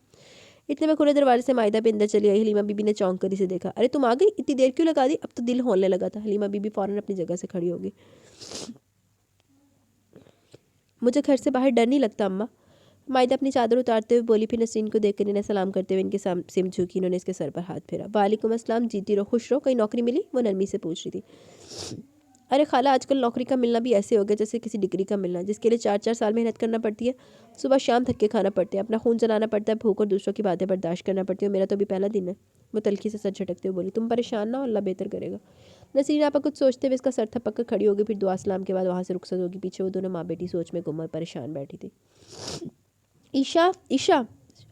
اتنے میں کھلے دروازے سے مائدہ بھی اندر چلی آئی۔ حلیمہ بی بی نے چونک کر اسے دیکھا۔ ارے تم آ گئی، اتنی دیر کیوں لگا دی؟ اب تو دل ہولنے لگا تھا۔ حلیمہ بی بی فوراً اپنی جگہ سے کھڑی ہوگی۔ مجھے گھر سے باہر ڈر نہیں لگتا اماں، مائدہ اپنی چادر اتارتے ہوئے بولی، پھر نسرین کو دیکھ کر انہیں سلام کرتے ہوئے ان کے سمت جھکی، انہوں نے اس کے سر پر ہاتھ پھیرا۔ وعلیکم السلام، جیتی رہو، خوش رہو، کہیں نوکری ملی؟ وہ نرمی سے پوچھ رہی تھی۔ ارے خالہ آج کل نوکری کا ملنا بھی ایسے ہو گیا جیسے کسی ڈگری کا ملنا، جس کے لیے 4 سال محنت کرنا پڑتی ہے، صبح شام تھک کے کھانا پڑتا ہے، اپنا خون جلانا پڑتا ہے، بھوک اور دوسروں کی باتیں برداشت کرنا پڑتی ہے، میرا تو ابھی پہلا دن ہے۔ وہ تلخی سے سر جھٹکتے ہوئے بولی۔ تم پریشان نہ ہو، اللہ بہتر کرے گا۔ نسرین آپا کچھ سوچتے ہوئے اس کا سر تھپک کر کھڑی ہوگی، پھر دعا سلام کے بعد وہاں سے رخصت ہوگی۔ پیچھے وہ دونوں ماں بیٹی سوچ میں گم اور پریشان بیٹھی تھی۔ عشا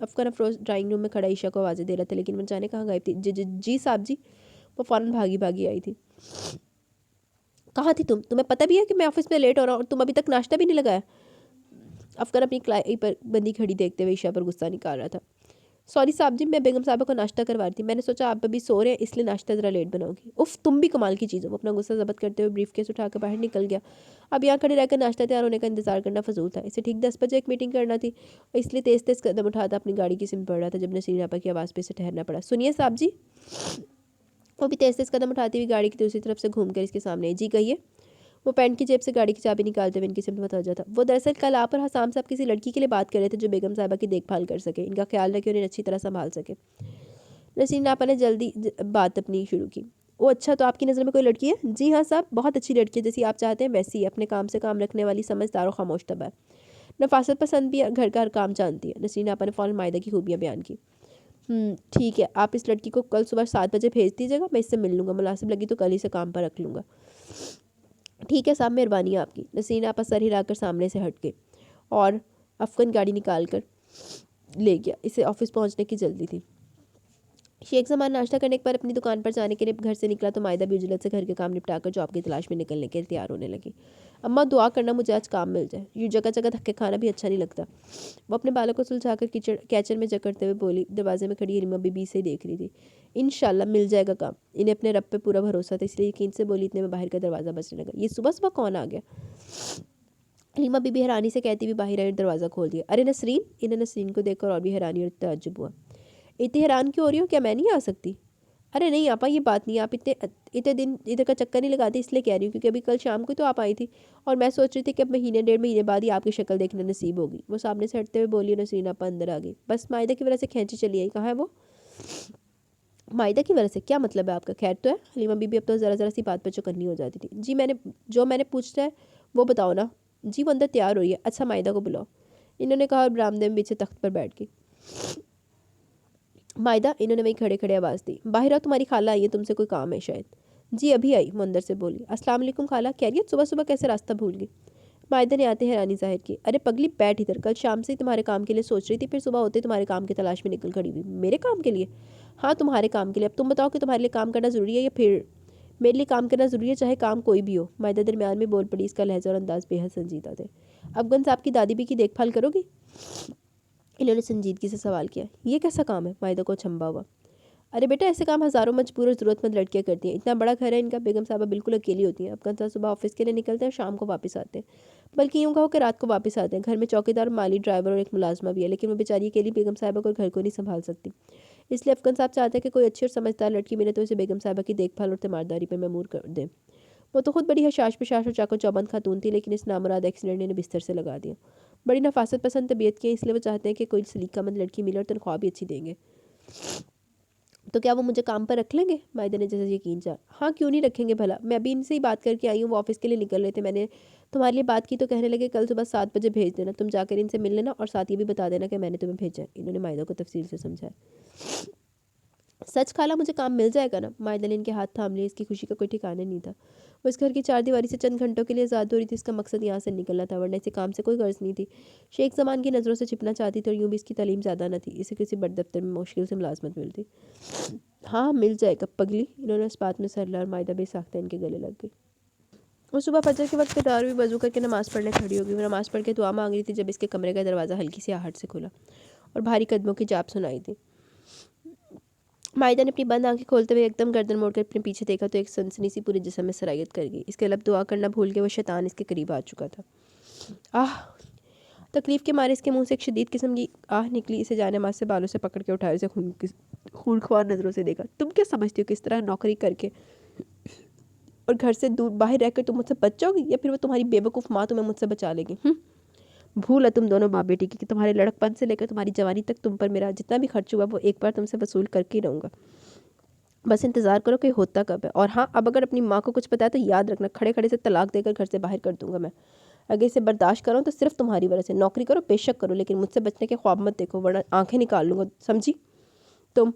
افغان افروز ڈرائنگ روم میں کھڑا عشا کو آوازیں دے رہا تھا، لیکن وہ جانے کہاں غائب تھی۔ جی صاحب جی، وہ فوراً بھاگی آئی تھی۔ کہاں تھی تم؟ تمہیں پتہ بھی ہے کہ میں آفس میں لیٹ ہو رہا ہوں اور تم ابھی تک ناشتہ بھی نہیں لگایا؟ افغان اپنی کلائی پر بندی کھڑی دیکھتے ہوئے عشا پر غصہ نکال رہا تھا۔ سوری صاحب جی، میں بیگم صاحبہ کو ناشتہ کروا رہی تھی، میں نے سوچا آپ ابھی سو رہے ہیں اس لیے ناشتہ ذرا لیٹ بناؤں گی۔ اف تم بھی کمال کی چیز ہو۔ وہ اپنا غصہ ضبط کرتے ہوئے بریف کیس اٹھا کر باہر نکل گیا۔ اب یہاں کھڑے رہ کر ناشتہ تیار ہونے کا انتظار کرنا فضول تھا، اسے ٹھیک 10 بجے ایک میٹنگ کرنا تھی، اس لیے تیز قدم اٹھاتا اپنی گاڑی کی سمت بڑھ رہا تھا جب نسرین آپا کی آواز پہ اسے ٹھہرنا پڑا۔ سنیے صاحب جی۔ وہ بھی تیز قدم اٹھاتی ہوئی گاڑی کی دوسری طرف سے گھوم کر اس کے سامنے جی کہیے۔ وہ پینٹ کی جیب سے گاڑی کی چابی نکالتے ہوئے ان کی سمت متوجہ تھا۔ وہ دراصل کل آپ اور حسام صاحب کسی لڑکی کے لیے بات کر رہے تھے جو بیگم صاحبہ کی دیکھ بھال کر سکے، ان کا خیال رکھے، انہیں اچھی طرح سنبھال سکے۔ نسرین آپا نے جلدی بات اپنی شروع کی۔ او اچھا، تو آپ کی نظر میں کوئی لڑکی ہے؟ جی ہاں صاحب، بہت اچھی لڑکی ہے، جیسی آپ چاہتے ہیں ویسی ہے، اپنے کام سے کام رکھنے والی، سمجھدار و خاموش طبع ہے، نفاست پسند بھی ہے، گھر کا ہر کام جانتی ہے۔ نسرین آپا نے فوراً مائدہ کی خوبیاں بیان کی۔ ٹھیک ہے، آپ اس لڑکی کو کل صبح 7 بجے بھیج دیجیے گا، میں اس سے مل لوں گا، مناسب لگی تو کل ہی سے کام پر رکھ لوں گا۔ ٹھیک ہے صاحب، مہربانی ہے آپ کی۔ نسرین آپا سر ہلا کر سامنے سے ہٹ گئے اور افغان گاڑی نکال کر لے گیا، اسے آفس پہنچنے کی جلدی تھی۔ شیخ زمان ناشتہ کرنے پر اپنی دکان پر جانے کے لیے گھر سے نکلا تو مائدہ بھی عجلت سے گھر کے کام نپٹا کر جاب کی تلاش میں نکلنے کے لیے تیار ہونے لگی۔ اماں دعا کرنا مجھے آج کام مل جائے، یہ جگہ دھکے کھانا بھی اچھا نہیں لگتا۔ وہ اپنے بالوں کو سلجھا کر کیچر میں جکڑتے ہوئے بولی، دروازے میں کھڑی حلیمہ بی بی سے دیکھ رہی تھی۔ انشاءاللہ مل جائے گا کام، انہیں اپنے رب پہ پورا بھروسہ تھا، اس لیے یقین سے بولی۔ اتنے میں باہر کا دروازہ بجنے لگا۔ یہ صبح کون آ گیا؟ حلیمہ بی بی حیرانی سے کہتی ہوئی باہر آئی اور دروازہ کھول دیا۔ ارے نسرین! انہیں نسرین کو دیکھ کر اور بھی حیرانی اور تعجب ہوا۔ اتنی حیران کیوں ہو رہی ہو؟ کیا میں نہیں آ سکتی؟ ارے نہیں آپا، یہ بات نہیں، آپ اتنے دن ادھر کا چکر نہیں لگاتی اس لیے کہہ رہی ہوں، کیونکہ ابھی کل شام کو تو آپ آئی تھی اور میں سوچ رہی تھی کہ اب 1.5 مہینے بعد ہی آپ کی شکل دیکھنا نصیب ہوگی۔ وہ سامنے سے ہٹتے ہوئے بولی اور نسرین آپا اندر آ گئی۔ بس مائدہ کی وجہ سے کھینچی چلی آئی۔ کہاں ہے وہ؟ مائدہ کی وجہ سے کیا مطلب ہے آپ کا؟ خیر تو ہے؟ حلیمہ بی بی اب تو ذرا سی بات پر چوکنی ہو جاتی تھی۔ جی میں نے پوچھا ہے وہ بتاؤ نا۔ جی وہ اندر تیار ہوئی ہے۔ اچھا مائدہ کو بلاؤ، انہوں نے کہا اور برآمدے میں پیچھے تخت پر بیٹھ گئی۔ مائدہ، انہوں نے وہیں کھڑے کھڑے آواز دی۔ باہر آؤ، تمہاری خالہ آئی ہے، تم سے کوئی کام ہے شاید۔ جی ابھی آئی، وہ اندر سے بولی۔ السلام علیکم خالہ، خیریت؟ صبح کیسے راستہ بھول گئی؟ مائدہ نے آتے حیرانی ظاہر کی۔ ارے پگلی بیٹھ ادھر، کل شام سے تمہارے کام کے لیے سوچ رہی تھی، پھر صبح ہوتے تمہارے کام کی تلاش میں نکل کھڑی ہوئی۔ میرے کام کے لیے؟ ہاں تمہارے کام کے لیے۔ اب تم بتاؤ کہ تمہارے لیے کام کرنا ضروری ہے یا پھر؟ میرے لیے کام کرنا ضروری ہے، چاہے کام کوئی بھی ہو۔ مائدہ درمیان میں بول پڑی، اس کا لہجہ اور انداز بے حد سنجیدہ تھے۔ افغان صاحب کی دادی بھی کی دیکھ بھال کرو گی؟ انہوں نے سنجیدگی سے سوال کیا۔ یہ کیسا کام ہے؟ مائدہ کو چھمبا ہوا۔ ارے بیٹا، ایسے کام ہزاروں مجبور اور ضرورت مند لڑکیاں کرتی ہیں، اتنا بڑا گھر ہے ان کا، بیگم صاحبہ بالکل اکیلی ہوتی ہیں، افغان صاحب صبح آفس کے لیے نکلتے ہیں اور شام کو واپس آتے ہیں، بلکہ یوں کہو کہ رات کو واپس آتے ہیں۔ گھر میں چوکیدار، مالی، ڈرائیور اور ایک ملازمہ بھی ہے، لیکن وہ بیچاری اکیلی بیگم صاحبہ کو اور گھر کو نہیں سنبھال سکتی، اس لیے افغان صاحب چاہتے ہیں کہ کوئی اچھی اور سمجھدار لڑکی ملے تو اسے بیگم صاحبہ کی دیکھ بھال اور تیمارداری پر مأمور کر دیں۔ وہ تو خود بڑی حشاش پشاش اور چاقو چوبند خاتون تھی، لیکن اس نامراد ایکسیڈنٹ نے انہیں بستر سے لگا دیا۔ بڑی نفاست پسند طبیعت کی ہیں، اس لیے وہ چاہتے ہیں کہ کوئی سلیقہ مند لڑکی ملے اور تنخواہ بھی اچھی دیں گے۔ تو کیا وہ مجھے کام پر رکھ لیں گے؟ مائدہ نے جیسے یقین چاہا۔ ہاں کیوں نہیں رکھیں گے بھلا، میں ابھی ان سے ہی بات کر کے آئی ہوں، وہ آفس کے لیے نکل رہے تھے، میں نے تمہارے لیے بات کی تو کہنے لگے کل صبح 7 بجے بھیج دینا، تم جا کر ان سے مل لینا اور ساتھ یہ بھی بتا دینا کہ میں نے تمہیں بھیجا ہے۔ انہوں نے مائدہ کو تفصیل سے سمجھایا۔ سچ خالہ مجھے کام مل جائے گا نا؟ مائدہ نے ان کے ہاتھ تھام لیے، اس کی خوشی کا کوئی ٹھکانے نہیں تھا۔ وہ اس گھر کی چار دیواری سے چند گھنٹوں کے لیے آزاد ہو رہی تھی، اس کا مقصد یہاں سے نکلنا تھا، ورنہ اسے کام سے کوئی غرض نہیں تھی۔ شیخ زمان کی نظروں سے چھپنا چاہتی تھی، اور یوں بھی اس کی تعلیم زیادہ نہ تھی، اسے کسی بڑے دفتر میں مشکل سے ملازمت ملتی۔ ہاں مل جائے گا پگلی، انہوں نے اس بات میں سر لا اور مائدہ بے ساختہ ان کے گلے لگ گئی۔ وہ صبح فجر کے وقت بیدار ہوئی، وضو کر کے نماز پڑھنے کھڑی ہو گئی۔ وہ نماز پڑھ کے دعا مانگ رہی تھی جب اس کے کمرے کا دروازہ ہلکی سی آہٹ سے کھلا اور بھاری قدموں کی جاپ سنائی دی۔ مائدہ نے اپنی بند آنکھیں کھولتے ہوئے ایک دم گردن موڑ کر اپنے پیچھے دیکھا تو ایک سنسنی سی پورے جسم میں سرایت کر گئی۔ اس کے لب دعا کرنا بھول کے وہ شیطان اس کے قریب آ چکا تھا۔ آہ! تکلیف کے مارے اس کے منہ سے ایک شدید قسم کی آہ نکلی۔ اسے جائے نماز سے بالوں سے پکڑ کے اٹھایا، اسے خونخوار نظروں سے دیکھا۔ تم کیا سمجھتی ہو کس طرح نوکری کر کے اور گھر سے دور باہر رہ کر تم مجھ سے بچ جاؤ گی، یا پھر وہ تمہاری بے وقوف ماں تمہیں مجھ سے بچا لے گی؟ بھول ہے تم دونوں ماں بیٹی کی کہ تمہارے لڑک پن سے لے کر تمہاری جوانی تک تم پر میرا جتنا بھی خرچ ہوا وہ ایک بار تم سے وصول کر کے ہی رہوں گا۔ بس انتظار کرو کہ ہوتا کب ہے۔ اور ہاں، اب اگر اپنی ماں کو کچھ بتایا تو یاد رکھنا کھڑے کھڑے سے طلاق دے کر گھر سے باہر کر دوں گا میں۔ اگر اسے برداشت کرو تو صرف تمہاری وجہ سے۔ نوکری کرو بے شک کرو، لیکن مجھ سے بچنے کے خواب مت دیکھو، ورنہ آنکھیں نکال لوں گا، سمجھی تم؟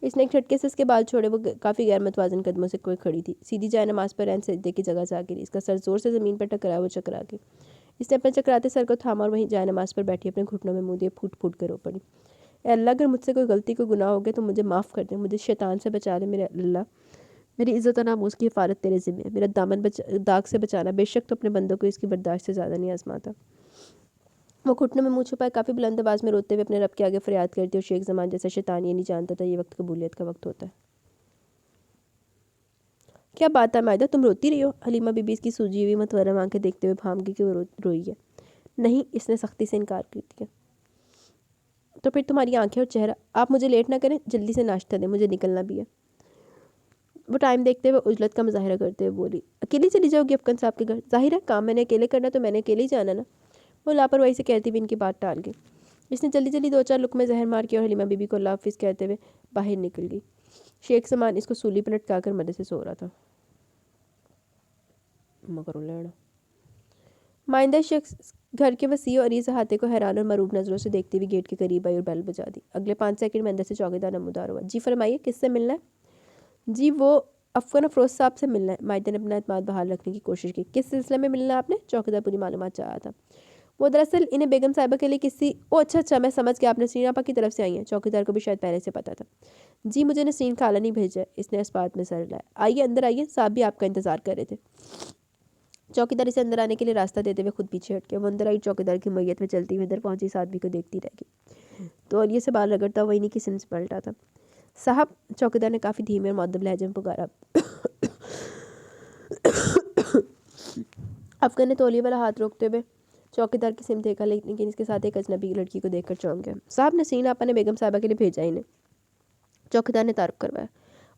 اس نے ایک جھٹکے سے اس کے بال چھوڑے۔ وہ کافی غیر متوازن قدموں سے کوئی کھڑی تھی، سیدھی جائے نماز پر عین سجدے کی جگہ سے آ گری۔ اس کا سر زور سے زمین پر ٹکرایا، وہ چکرا گئی۔ اس نے اپنے چکراتے سر کو تھاما اور وہیں جائے نماز پر بیٹھی اپنے گھٹنوں میں منہ دیے پھوٹ پھوٹ کر رو پڑی۔ اے اللہ، اگر مجھ سے کوئی غلطی کوئی گناہ ہو گیا تو مجھے معاف کر دے، مجھے شیطان سے بچا لے میرے اللہ۔ میری عزت و ناموس کی حفاظت تیرے ذمہ ہے، میرا دامن داغ سے بچانا، بے شک تو اپنے بندوں کو اس کی برداشت سے زیادہ نہیں آزماتا۔ وہ گھٹنوں میں منہ چھپائے کافی بلند آواز میں روتے ہوئے اپنے رب کے آگے فریاد کرتی، اور شیخ زمان جیسا شیطان یہ نہیں جانتا تھا یہ وقت قبولیت کا وقت ہوتا ہے۔ کیا بات ہے مائدہ، تم روتی رہی ہو؟ حلیمہ بی بی اس کی سوجی ہوئی متورم آنکھیں دیکھتے ہوئے بھانپ گئی کہ وہ روئی ہے۔ نہیں، اس نے سختی سے انکار کر دیا۔ تو پھر تمہاری آنکھیں اور چہرہ۔ آپ مجھے لیٹ نہ کریں، جلدی سے ناشتہ دیں، مجھے نکلنا بھی ہے۔ وہ ٹائم دیکھتے ہوئے عجلت کا مظاہرہ کرتے ہوئے بولی۔ اکیلی چلی جاؤ گی افغان صاحب کے گھر؟ ظاہر ہے، کام میں نے اکیلے کرنا تو میں نے اکیلے ہی جانا نا۔ وہ لاپرواہی سے کہتی ہوئی ان کی بات ٹال گئی۔ اس نے جلدی جلدی 2-4 لقمے زہر مار کے اور حلیمہ بی بی کو اللہ حافظ کہتے ہوئے باہر نکل گئی۔ شیخ زمان اس کو سولی پر لٹکا کر مدد سے سو رہا تھا۔ مائندہ شخص گھر کے وسیع اور عریض احاطے کو حیران اور مرعوب نظروں سے دیکھتی ہوئی گیٹ کے قریب آئی اور بیل بجا دی۔ اگلے 5 سیکنڈ میں اندر سے چوکیدار نمودار ہوا۔ جی فرمائیے، کس سے ملنا ہے؟ جی وہ افغان افروز صاحب سے ملنا ہے۔ مائدہ نے اپنا اعتماد بحال رکھنے کی کوشش کی۔ کس سلسلے میں ملنا ہے آپ نے؟ چوکیدار پوری معلومات چاہ رہا تھا۔ وہ دراصل انہیں بیگم صاحبہ کے لیے کسی اچھا میں سمجھ گیا، آپ نسرین آپا کی طرف سے آئی ہیں۔ چوکیدار کو بھی شاید پہلے سے پتا تھا۔ جی مجھے نسرین خالہ نہیں بھیجا ہے، اس نے اس بات میں سر لایا۔ آئیے اندر آئیے، صاحب بھی آپ کا انتظار کر رہے تھے۔ چوکیدار اسے اندر آنے کے لیے راستہ دیتے ہوئے خود پیچھے ہٹ گیا۔ وہ اندر آئی، چوکیدار کی میت میں چلتی ہوئی اندر پہنچی اس آدمی کو دیکھتی رہ گئی۔ تولیے سے بال رگڑتا ہوا انہیں کی سمت سے پلٹا تھا۔ صاحب، چوکیدار نے کافی دھیمے اور مؤدب لہجے میں پکارا۔ افغان نے تولیے والا ہاتھ روکتے ہوئے چوکیدار کی سمت دیکھا، لیکن اس کے ساتھ ایک اجنبی لڑکی کو دیکھ کر چونک گیا۔ صاحب، نسرین آپا نے بیگم صاحبہ کے لیے بھیجا انہیں، چوکیدار نے تعارف کروایا۔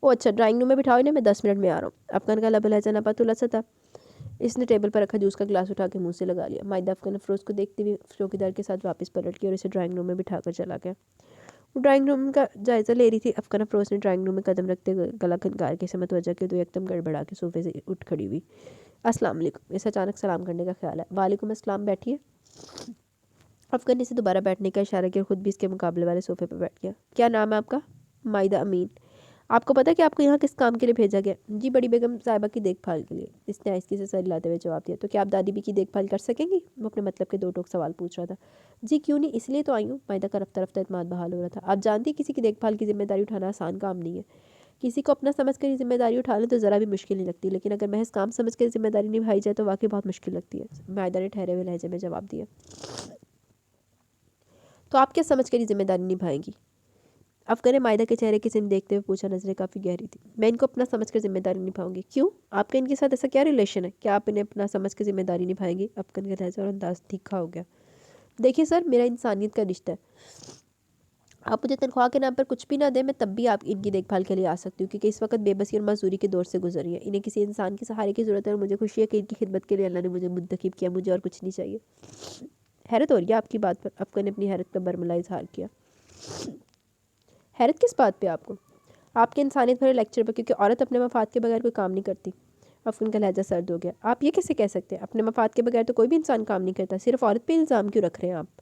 او اچھا، ڈرائنگ روم میں بٹھاؤ انہیں، میں 10 منٹ میں آ رہا ہوں۔ افغان کا لب لہجہ نپا تلا سا تھا۔ اس نے ٹیبل پر رکھا جوس کا گلاس اٹھا کے منہ سے لگا لیا۔ مائدہ افغان افروز کو دیکھتے ہوئے چوکیدار کے ساتھ واپس پلٹ گئی اور اسے ڈرائنگ روم میں بٹھا کر چلا گیا۔ وہ ڈرائنگ روم کا جائزہ لے رہی تھی۔ افغان افروز نے ڈرائنگ روم میں قدم رکھتے گلا کھنکار کے اسے متوجہ کیا تو یکدم گڑبڑا کے صوفے سے اٹھ کھڑی ہوئی۔ السلام علیکم، اسے اچانک سلام کرنے کا خیال ہے۔ وعلیکم السلام، بیٹھیے۔ افغان نے اسے دوبارہ بیٹھنے کا اشارہ کیا اور خود بھی اس کے مقابلے والے صوفے پر بیٹھ گیا۔ کیا نام ہے آپ کا؟ مائدہ امین۔ آپ کو پتہ ہے کہ آپ کو یہاں کس کام کے لیے بھیجا گیا؟ جی بڑی بیگم صاحبہ کی دیکھ بھال کے لیے، اس نے آہستگی سے سر ہلاتے ہوئے جواب دیا۔ تو کیا آپ دادی بی کی دیکھ بھال کر سکیں گی؟ وہ اپنے مطلب کے 2 ٹوک سوال پوچھ رہا تھا۔ جی کیوں نہیں، اس لیے تو آئی ہوں۔ مائدہ کا رفتہ رفتہ اعتماد بحال ہو رہا تھا۔ آپ جانتی کسی کی دیکھ بھال کی ذمہ داری اٹھانا آسان کام نہیں ہے۔ کسی کو اپنا سمجھ کر یہ ذمہ داری اٹھا لیں تو ذرا بھی مشکل نہیں لگتی، لیکن اگر محض کام سمجھ کر ذمہ داری نبھائی جائے تو واقعی بہت مشکل لگتی ہے۔ مائدہ نے ٹھہرے ہوئے لہجے میں جواب دیا۔ تو آپ کیا سمجھ کر یہ ذمہ داری نبھائیں گی؟ افغان نے مائدہ کے چہرے کی سمت دیکھتے ہوئے پوچھا، نظریں کافی گہری تھی۔ میں ان کو اپنا سمجھ کر ذمہ داری نبھاؤں گی۔ کیوں؟ آپ کا ان کے ساتھ ایسا کیا ریلیشن ہے کہ آپ انہیں اپنا سمجھ کر ذمہ داری نبھائیں گی؟ افغان کا لہجہ اور انداز تیکھا ہو گیا۔ دیکھیے سر، میرا انسانیت کا رشتہ ہے۔ آپ مجھے تنخواہ کے نام پر کچھ بھی نہ دیں، میں تب بھی آپ ان کی دیکھ بھال کے لیے آ سکتی ہوں، کیونکہ اس وقت بے بسی اور معذوری کے دور سے گزر رہی ہے۔ انہیں کسی انسان کے سہارے کی ضرورت ہے اور مجھے خوشی ہے کہ ان کی خدمت کے لیے اللہ نے مجھے منتخب کیا، مجھے اور کچھ نہیں چاہیے۔ حیرت ہو رہی ہے آپ کی بات پر؟ افغان نے اپنی حیرت کا برملا اظہار کیا۔ حیرت کس بات پہ آپ کو؟ آپ کے انسانیت بھرے لیکچر پر، کیونکہ عورت اپنے مفاد کے بغیر کوئی کام نہیں کرتی۔ افغان کا لہجہ سرد ہو گیا۔ آپ یہ کیسے کہہ سکتے ہیں؟ اپنے مفاد کے بغیر تو کوئی بھی انسان کام نہیں کرتا، صرف عورت پہ الزام کیوں رکھ رہے ہیں آپ؟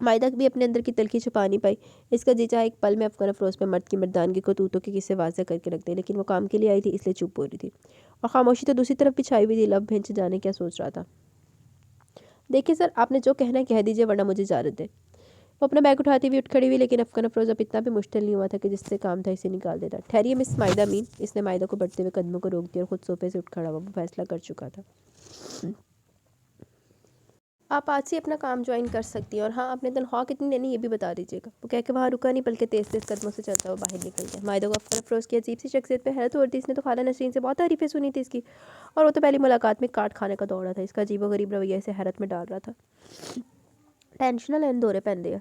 مائدہ بھی اپنے اندر کی تلخی چھپا نہیں پائی. اس کا جی چاہا ایک پل میں افغان افروز پہ مرد کی مردانگی کو طوطوں کے قصے واضح کر کے رکھ دے, لیکن وہ کام کے لیے آئی تھی اس لیے چپ ہو رہی تھی. اور خاموشی تو دوسری طرف بچھائی ہوئی تھی. لب بھنچ جانے کیا سوچ رہا تھا. دیکھیں سر, آپ نے جو کہنا ہے کہہ دیجیے ورنہ مجھے اجازت دے. وہ اپنا بیگ اٹھاتی ہوئی اٹھ کھڑی ہوئی, لیکن افغان افروز اب اتنا بھی مشکل نہیں ہوا تھا کہ جس سے کام تھا اسے نکال دیتا. ٹھہریے مس مائدہ مین. اس نے مائدہ کو بڑھتے ہوئے قدموں کو روک دیا اور خود صوفے سے اٹھ کھڑا ہوا. وہ فیصلہ کر چکا تھا. آپ آج سے اپنا کام جوائن کر سکتی ہیں, اور ہاں آپ نے تنخواہ کتنی لینی یہ بھی بتا دیجیے گا. وہ کہہ کے وہاں رکا نہیں بلکہ تیز تیز قدموں سے چلتا ہوا باہر نکل گیا. مائدہ کو افغان افروز کی عجیب سی شخصیت پہ حیرت ہو رہی تھی. اس نے تو خالہ نسرین سے بہت تعریفیں سنی تھی اس کی, اور وہ تو پہلی ملاقات میں کاٹ کھانے کا دوڑا تھا. اس کا عجیب و غریب رویہ اسے حیرت میں ڈال رہا تھا. ٹینشنل اینڈ دورے پہن دیا.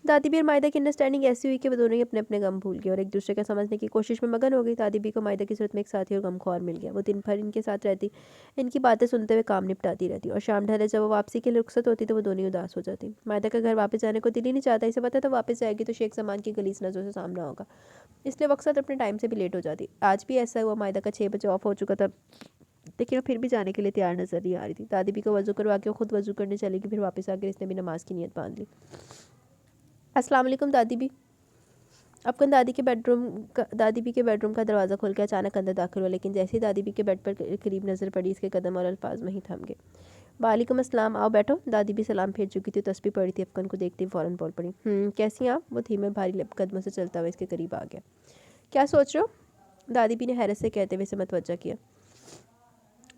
دادی بھی اور مائدہ کی انڈرسٹینڈنگ ایسی ہوئی کہ وہ دونوں ہی اپنے اپنے غم بھول گئے اور ایک دوسرے کا سمجھنے کی کوشش میں مگن ہو گئی. دادی بھی کو مائدہ کی صورت میں ایک ساتھی اور غمخوار مل گیا. وہ دن بھر ان کے ساتھ رہتی, ان کی باتیں سنتے ہوئے کام نپٹاتی رہتی, اور شام ڈھلے جب وہ واپسی کے لیے رخصت ہوتی تو وہ دونوں اداس ہو جاتی. مائدہ کا گھر واپس جانے کو دل ہی نہیں چاہتا. اسے پتا تھا واپس جائے گی تو شیخ زمان کی گلیس نظروں سے سامنا ہوگا, اس لیے وقت اپنے ٹائم سے بھی لیٹ ہو جاتی. آج بھی ایسا ہوا. مائدہ کا 6 بجے آف ہو چکا تھا, لیکن وہ پھر بھی جانے کے لیے تیار نظر نہیں آ رہی تھی. دادی بھی کو وضو کروا کے خود وضو کرنے چلے گی. پھر واپس آ کے اس نے بھی نماز کی نیت باندھ لی. السلام علیکم دادی بھی. افغان دادی کے بیڈ روم کا دروازہ کھول کے اچانک اندر داخل ہوا, لیکن جیسے ہی دادی بھی کے بیڈ پر قریب نظر پڑی اس کے قدم اور الفاظ میں ہی تھم گئے. وعلیکم السلام, آؤ بیٹھو. دادی بھی سلام پھیر چکی تھی, تسبیح پڑھی تھی. افغان کو دیکھتی فوراً بول پڑی, کیسی ہیں آپ؟ وہ دھیمے بھاری قدموں سے چلتا ہوا اس کے قریب آ گیا. کیا سوچ رہے ہو؟ دادی بھی نے حیرت سے کہتے ہوئے اسے متوجہ کیا,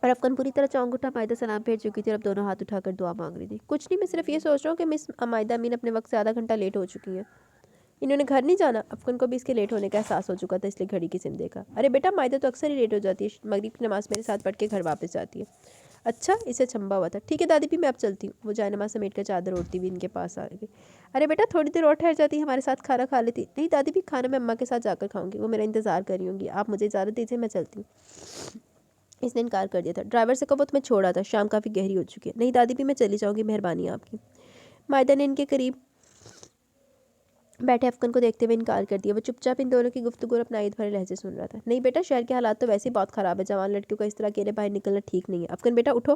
اور افغان پوری طرح چونک اٹھا. مائدہ سلام پھیر چکی تھی اور اب دونوں ہاتھ اٹھا کر دعا مانگ رہی تھی. کچھ نہیں, میں صرف یہ سوچ رہا ہوں کہ مس مائدہ امین اپنے وقت سے آدھا گھنٹہ لیٹ ہو چکی ہیں. انہوں نے گھر نہیں جانا؟ افغان کو بھی اس کے لیٹ ہونے کا احساس ہو چکا تھا, اس لیے گھڑی کی سم دیکھا. ارے بیٹا, مائدہ تو اکثر ہی لیٹ ہو جاتی ہے. مغرب کی نماز میرے ساتھ پڑھ کے گھر واپس جاتی ہے. اچھا, اسے چھمبا ہوا تھا. ٹھیک ہے دادی بھی, میں اب چلتی ہوں. وہ جائے نماز سمیٹ کر چادر اوڑھتی ہوئی ان کے پاس آ گئی. ارے بیٹا, تھوڑی دیر اور ٹھہر جاتی, ہمارے ساتھ کھانا کھا لیتی. نہیں دادی بھی, کھانا میں اماں کے ساتھ جا کر کھاؤں گی, وہ میرا انتظار کر رہی ہوں گی. آپ مجھے اجازت دیجیے, میں چلتی ہوں. اس نے انکار کر دیا تھا. ڈرائیور سے کہو وہ تمہیں چھوڑا تھا, شام کافی گہری ہو چکی ہے. نہیں دادی بھی, میں چلی جاؤں گی, مہربانی آپ کی. مائدہ نے ان کے قریب بیٹھے افغان کو دیکھتے ہوئے انکار کر دیا. وہ چپ چاپ ان دونوں کی گفتگو اور اپنا عید بھرے لہجے سن رہا تھا. نہیں بیٹا, شہر کے حالات تو ویسے ہی بہت خراب ہے. جوان لڑکیوں کا اس طرح اکیلے باہر نکلنا ٹھیک نہیں ہے. افغان بیٹا اٹھو,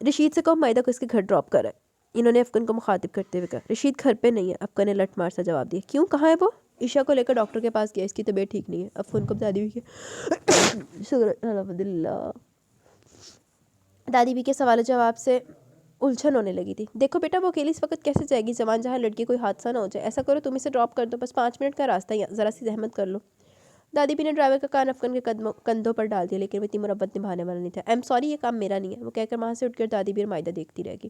رشید سے کہو مائدہ کو اس کے گھر ڈراپ کرے. انہوں نے افغان کو مخاطب کرتے ہوئے کہا. رشید گھر پہ نہیں ہے. افغان نے لٹ مار سا جواب دیا. کیوں, کہاں ہے وہ؟ عشا کو لے کر ڈاکٹر کے پاس گیا, اس کی طبیعت ٹھیک نہیں ہے. افغان کو بتا دی الحمدللہ. دادی بھی کے سوال و جواب سے الجھن ہونے لگی تھی. دیکھو بیٹا, وہ اکیلی اس وقت کیسے جائے گی؟ جوان جہاں لڑکی کوئی حادثہ نہ ہو جائے. ایسا کرو تم اسے ڈراپ کر دو, بس 5 منٹ کا راستہ, ذرا سی زحمت کر لو. دادی بھی نے ڈرائیور کا کان افغان کے کندھوں پر ڈال دیا, لیکن وہ اتنی مربت نبھانے والا نہیں تھا. ایم سوری, یہ کام میرا نہیں ہے. وہ کہہ کر وہاں سے اٹھ کر دادی بھی اور مائدہ دیکھتی رہ گئی.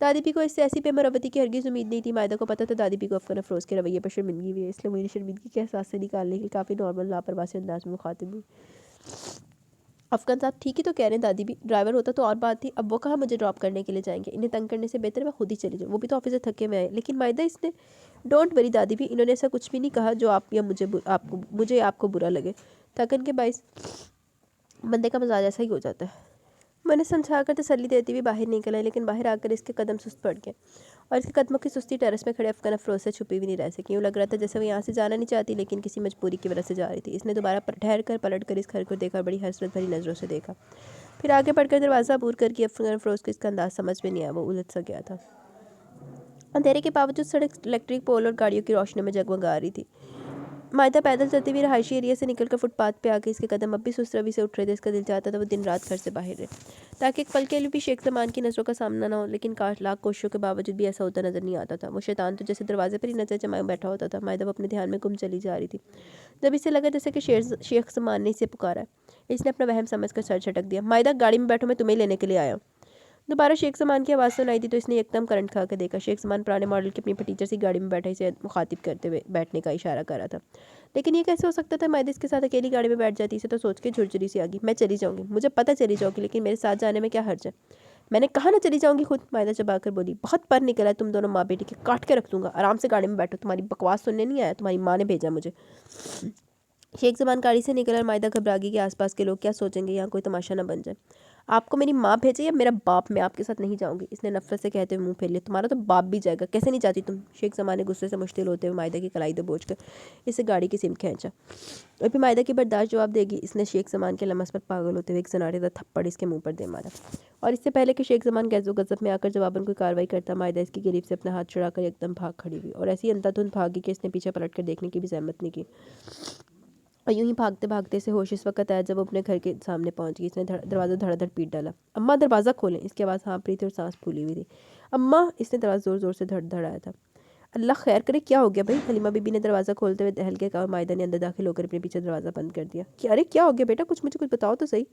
دادی بھی کو اس سے ایسی بے مربتی کی ہرگز امید نہیں تھی. مائدہ کو پتہ تھا دادی بھی کو افغان افروز کے رویے پر شرمندگی ہوئی ہے, اس لیے وہ انہیں شرمندگی کے احساس سے نکالنے کے لیے کافی نارمل لاپرواہ سے انداز میں مخاطب ہوئی. افغان صاحب ٹھیک ہی تو کہہ رہے ہیں دادی بھی, ڈرائیور ہوتا تو اور بات تھی. اب وہ کہاں مجھے ڈراپ کرنے کے لیے جائیں گے؟ انہیں تنگ کرنے سے بہتر ہے میں خود ہی چلی جاؤں, وہ بھی تو آفس سے تھکے میں آئے. لیکن مائدہ, اس نے ڈونٹ وری دادی بھی, انہوں نے ایسا کچھ بھی نہیں کہا جو آپ یا مجھے آپ کو برا لگے. تھکن کے باعث بندے کا مزاج ایسا ہی ہو جاتا ہے. میں نے سمجھا کر تسلی دیتی ہوئی باہر نکل آئی, لیکن باہر آ کر اس کے قدم سست پڑ گئے, اور اس کے قدموں کی سستی ٹیرس میں کھڑے افغان افروز سے چھپی بھی نہیں رہ سکی. یوں لگ رہا تھا جیسے وہ یہاں سے جانا نہیں چاہتی, لیکن کسی مجبوری کی وجہ سے جا رہی تھی. اس نے دوبارہ ٹھہر کر پلٹ کر اس گھر کو دیکھا, بڑی حسرت بھری نظروں سے دیکھا. پھر آگے بڑھ کر دروازہ عبور کر کے افغان افروز کو اس کا انداز سمجھ میں نہیں آیا. وہ الجھ سا گیا تھا. اندھیرے کے باوجود سڑک الیکٹرک پول اور گاڑیوں کی روشنی میں جگمگا رہی تھی. مائدہ پیدل چلتی ہوئی رہائشی ایریا سے نکل کر فٹ پاتھ پہ آ کے اس کے قدم اب بھی سست روی سے اٹھ رہے تھے. اس کا دل چاہتا تھا وہ دن رات گھر سے باہر رہے, تاکہ ایک پل کے لیے بھی شیخ زمان کی نظروں کا سامنا نہ ہو. لیکن لاکھ کوششوں کے باوجود بھی ایسا ہوتا نظر نہیں آتا تھا. وہ شیطان تو جیسے دروازے پر ہی نظر جمائے بیٹھا ہوتا تھا. مائدہ وہ اپنے دھیان میں گم چلی جا رہی تھی. جب اسے لگا جیسے کہ شیخ زمان نے اسے پکارا ہے, اس نے اپنا وہم سمجھ کر سر جھٹک دیا. مائدہ گاڑی میں بیٹھو, میں تمہیں لینے کے لیے آیا ہوں. دوبارہ شیخ زمان کی آواز سنائی دی تو اس نے ایک دم کرنٹ کھا کے دیکھا. شیخ زمان پرانے ماڈل کی اپنی پٹیچر سی گاڑی میں بیٹھا اسے مخاطب کرتے ہوئے بیٹھنے کا اشارہ کر رہا تھا. لیکن یہ کیسے ہو سکتا تھا؟ مائدہ اس کے ساتھ اکیلی گاڑی میں بیٹھ جاتی. اسے تو سوچ کے جھرجھری سی آ گئی. میں چلی جاؤں گی, مجھے پتہ چلی جاؤ گی, لیکن میرے ساتھ جانے میں کیا حرج ہے؟ میں نے کہا نہ چلی جاؤں گی خود. مائدہ چبا کر بولی. بہت پر نکلا ہے تم دونوں ماں بیٹی کے, کاٹ کے رکھ دوں گا. آرام سے گاڑی میں بیٹھو, تمہاری بکواس سننے نہیں آیا, تمہاری ماں نے بھیجا مجھے. شیخ زمان گاڑی سے نکلا اور مائدہ گھبرا گئی کہ آس پاس کے لوگ کیا سوچیں گے, یہاں کوئی تماشا نہ بن جائے. آپ کو میری ماں بھیجے یا میرا باپ، میں آپ کے ساتھ نہیں جاؤں گی، اس نے نفرت سے کہتے ہوئے منہ پھیر لیا۔ تمہارا تو باپ بھی جائے گا، کیسے نہیں جاتی تم؟ شیخ زمان نے غصے سے مشتعل ہوتے ہوئے مائدہ کی کلائی دبوچ کر اسے گاڑی کی سمت کھینچا۔ اور پھر مائدہ کی برداشت جواب دے گی، اس نے شیخ زمان کے لمس پر پاگل ہوتے ہوئے ایک سناٹے دار تھپڑ اس کے منہ پر دے مارا۔ اور اس سے پہلے کہ شیخ زمان غیظ و غضب میں آ کر جواباً کوئی کارروائی کرتا، مائدہ اس کی گریب سے اپنا ہاتھ چھڑا کر ایک دم بھاگ کھڑی ہوئی، اور ایسی اندھادھند بھاگی کہ اس نے پیچھے پلٹ کر دیکھنے کی بھی زحمت نہیں کی۔ اور یوں ہی بھاگتے بھاگتے سے ہوش اس وقت آیا جب وہ اپنے گھر کے سامنے پہنچ گئی۔ اس نے دروازہ دھڑا دھڑ پیٹ ڈالا۔ اماں دروازہ کھولیں، اس کی آواز ہانپ رہی تھی اور سانس پھولی ہوئی تھی۔ اماں، اس نے دروازہ زور زور سے دھڑایا تھا۔ اللہ خیر کرے، کیا ہو گیا بھائی؟ حلیمہ بی بی نے دروازہ کھولتے ہوئے ہلکے کہا، اور مائدہ نے اندر داخل ہو کر اپنے پیچھے دروازہ بند کر دیا۔ ارے کیا ہو گیا بیٹا، مجھے کچھ بتاؤ تو صحیح۔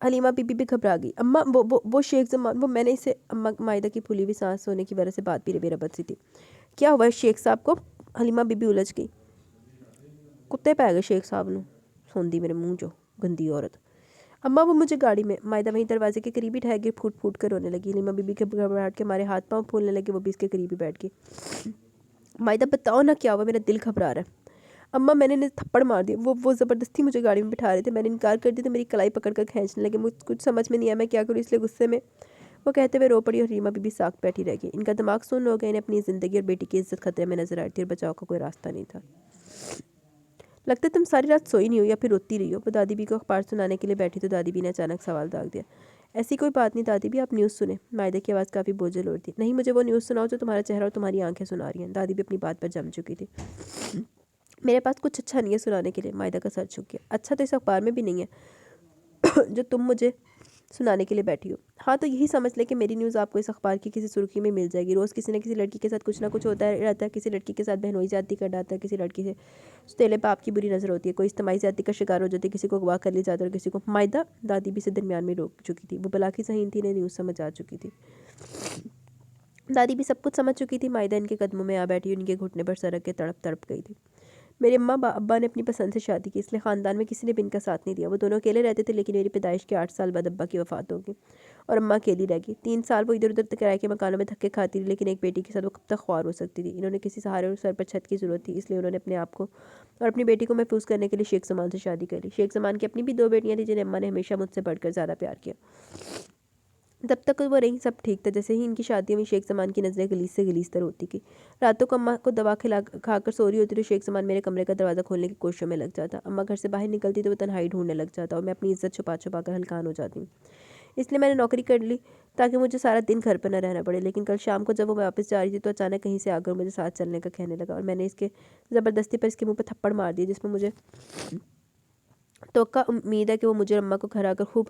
حلیمہ بی بی بھی گھبرا گئی۔ اماں وہ شیخ زمان، وہ میں نے اسے، اماں مائدہ کی پھولی ہوئی سانس ہونے کی وجہ سے بات بھی بے ربط سی تھی۔ کیا ہوا ہے شیخ صاحب کو؟ حلیمہ بی بی الجھ گئی۔ کتے پہ گئے شیخ صاحب نو، سوندی میرے منہ جو گندی عورت۔ اماں وہ مجھے گاڑی میں، مائدہ وہیں دروازے کے قریب ہی ٹھہر گئی، پھوٹ پھوٹ کر رونے لگی۔ حلیمہ بی بی کے گھبراہٹ کے مارے ہاتھ پاؤں پھولنے لگے، وہ بھی اس کے قریب ہی بیٹھ گئی۔ مائدہ بتاؤ نا کیا ہوا، میرا دل گھبرا رہا ہے۔ اماں میں نے انہیں تھپڑ مار دیا، وہ زبردستی مجھے گاڑی میں بٹھا رہے تھے، میں نے انکار کر دیا تو میری کلائی پکڑ کر کھینچنے لگے، مجھے کچھ سمجھ میں نہیں آیا میں کیا کروں، اس لیے غصے میں وہ کہتے ہوئے رو پڑی، اور حلیمہ بی بی ساکت بیٹھی رہ گئی۔ ان کا دماغ سن ہو گیا، انہیں اپنی زندگی اور بیٹی کی عزت خطرے میں نظر آ رہی تھی، اور بچاؤ کا کوئی راستہ نہیں تھا۔ لگتا ہے تم ساری رات سوئی نہیں ہو یا پھر روتی رہی ہو۔ وہ دادی بی کو اخبار سنانے کے لیے بیٹھی تو دادی بی نے اچانک سوال داغ دیا۔ ایسی کوئی بات نہیں دادی بی، آپ نیوز سنیں۔ مائدہ کی آواز کافی بوجھل ہو رہی تھی۔ نہیں، مجھے وہ نیوز سناؤ جو تمہارا چہرہ اور تمہاری آنکھیں سنا رہی ہیں۔ دادی بھی اپنی بات پر جم چکی تھی۔ میرے پاس کچھ اچھا نہیں ہے سنانے کے لیے۔ مائدہ کا سر جھک گیا۔ اچھا تو اس اخبار میں بھی نہیں ہے جو تم مجھے سنانے کے لیے بیٹھی ہو۔ ہاں تو یہی سمجھ لے کہ میری نیوز آپ کو اس اخبار کی کسی سرخی میں مل جائے گی۔ روز کسی نہ کسی لڑکی کے ساتھ کچھ نہ کچھ ہوتا رہتا ہے، کسی لڑکی کے ساتھ بہنوئی زیادتی کر ڈالتا ہے، کسی لڑکی سے سوتیلے باپ کی بری نظر ہوتی ہے، کوئی اجتماعی زیادتی کا شکار ہو جاتی ہے، کسی کو اغوا کر لی جاتا ہے، اور کسی کو۔ مائدہ، دادی بھی سے درمیان میں روک چکی تھی، وہ بلا کی ذہین تھی، انہیں نیوز سمجھ آ چکی تھی۔ دادی بھی سب کچھ سمجھ چکی تھی۔ مائدہ ان کے قدموں میں آ بیٹھی، ان کے گھٹنے پر سرک کے تڑپ تڑپ گئی تھی۔ میرے اماں ابا نے اپنی پسند سے شادی کی، اس لیے خاندان میں کسی نے بھی ان کا ساتھ نہیں دیا۔ وہ دونوں اکیلے رہتے تھے، لیکن میری پیدائش کے 8 سال بعد ابا کی وفات ہوگی اور اماں اکیلی رہ گئی۔ 3 سال وہ ادھر ادھر کرائے کے مکانوں میں دھکے کھاتی رہی، لیکن ایک بیٹی کے ساتھ وہ کب تک خوار ہو سکتی تھی؟ انہوں نے کسی سہارے اور سر پر چھت کی ضرورت تھی، اس لیے انہوں نے اپنے آپ کو اور اپنی بیٹی کو محفوظ کرنے کے لیے شیخ زمان سے شادی کر لی۔ شیخ زمان کی اپنی بھی 2 بیٹیاں تھیں جنہیں اماں نے ہمیشہ مجھ سے بڑھ کر زیادہ پیار کیا۔ جب تک وہ رہی سب ٹھیک تھا۔ جیسے ہی ان کی شادی ہوئی، شیخ زمان کی نظریں گلیز سے گلیز تر ہوتی گئی۔ راتوں کو اماں کو دوا کھا کر سو رہی ہوتی تو شیخ زمان میرے کمرے کا دروازہ کھولنے کی کوششوں میں لگ جاتا۔ اماں گھر سے باہر نکلتی تو وہ تنہائی ڈھونڈنے لگ جاتا، اور میں اپنی عزت چھپا چھپا کر ہلکان ہو جاتی ہوں۔ اس لیے میں نے نوکری کر لی تاکہ مجھے سارا دن گھر پر نہ رہنا پڑے۔ لیکن کل شام کو جب وہ واپس جا رہی تھی تو اچانک کہیں سے آ کر مجھے ساتھ چلنے کا کہنے لگا، اور میں نے اس کے زبردستی پر اس کے منہ پہ تھپڑ مار دی، جس میں مجھے توقع امید ہے کہ وہ مجھے اور اماں کو گھر آ کر خوب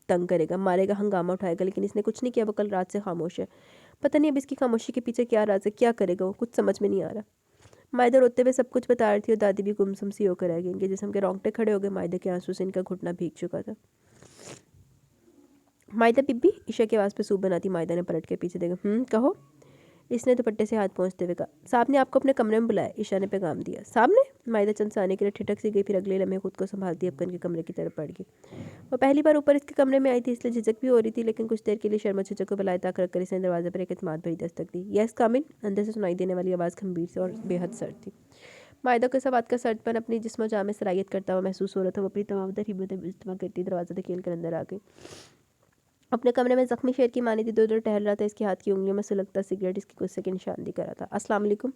تنگ کرے گا، مارے گا، ہنگامہ اٹھائے گا، لیکن اس نے کچھ نہیں کیا۔ وہ کل رات سے خاموش ہے۔ پتہ نہیں اب اس کی خاموشی کے پیچھے کیا راز ہے، کیا کرے گا وہ، کچھ سمجھ میں نہیں آ رہا۔ مائدہ روتے ہوئے سب کچھ بتا رہی تھی، اور دادی بھی گمسم سی ہو کر رہ گئی۔ ان کے جسم کے رونگٹے کھڑے ہو گئے، مائدہ کے آنسو سے ان کا گھٹنا بھیگ چکا تھا۔ مائدہ بی بی، عشاء کی آواز پہ سوپ بناتی مائدہ نے پلٹ کے پیچھے دیکھا۔ کہو، اس نے دوپٹے سے ہاتھ پہنچتے ہوئے کہا۔ صاحب نے آپ کو اپنے کمرے میں بلایا، عشاء نے پیغام دیا۔ صاحب نے؟ مائدہ چند ثانیے کے لیے ٹھٹک سی گئی، پھر اگلے لمحے خود کو سنبھالتی اپن کے کمرے کی طرف بڑھ گئی۔ وہ پہلی بار اوپر اس کے کمرے میں آئی تھی، اس لیے جھجک بھی ہو رہی تھی، لیکن کچھ دیر کے لیے شرم و جھجک کو بلائے طاق رکھ کر اس نے دروازے پر ایک اعتماد بھری دستک دی۔ یس کم ان، اندر سے سنائی دینے والی آواز گمبھیر سے اور بے حد سرد تھی۔ مائدہ کو اس بات کا سرد پن اپنی جسم و جان میں صلاحیت کرتا ہوا محسوس ہو رہا تھا۔ وہ اپنی تمام تر ہمتیں اجتماع کرتی دروازہ دھکیل کر اندر آ گئی۔ اپنے کمرے میں زخمی شیر کی مانند ادھر ادھر ٹہل رہا تھا، اس کے ہاتھ کی انگلیوں میں سلگتا سگریٹ اس کی غصے کی نشاندہی کر رہا تھا۔ السلام علیکم۔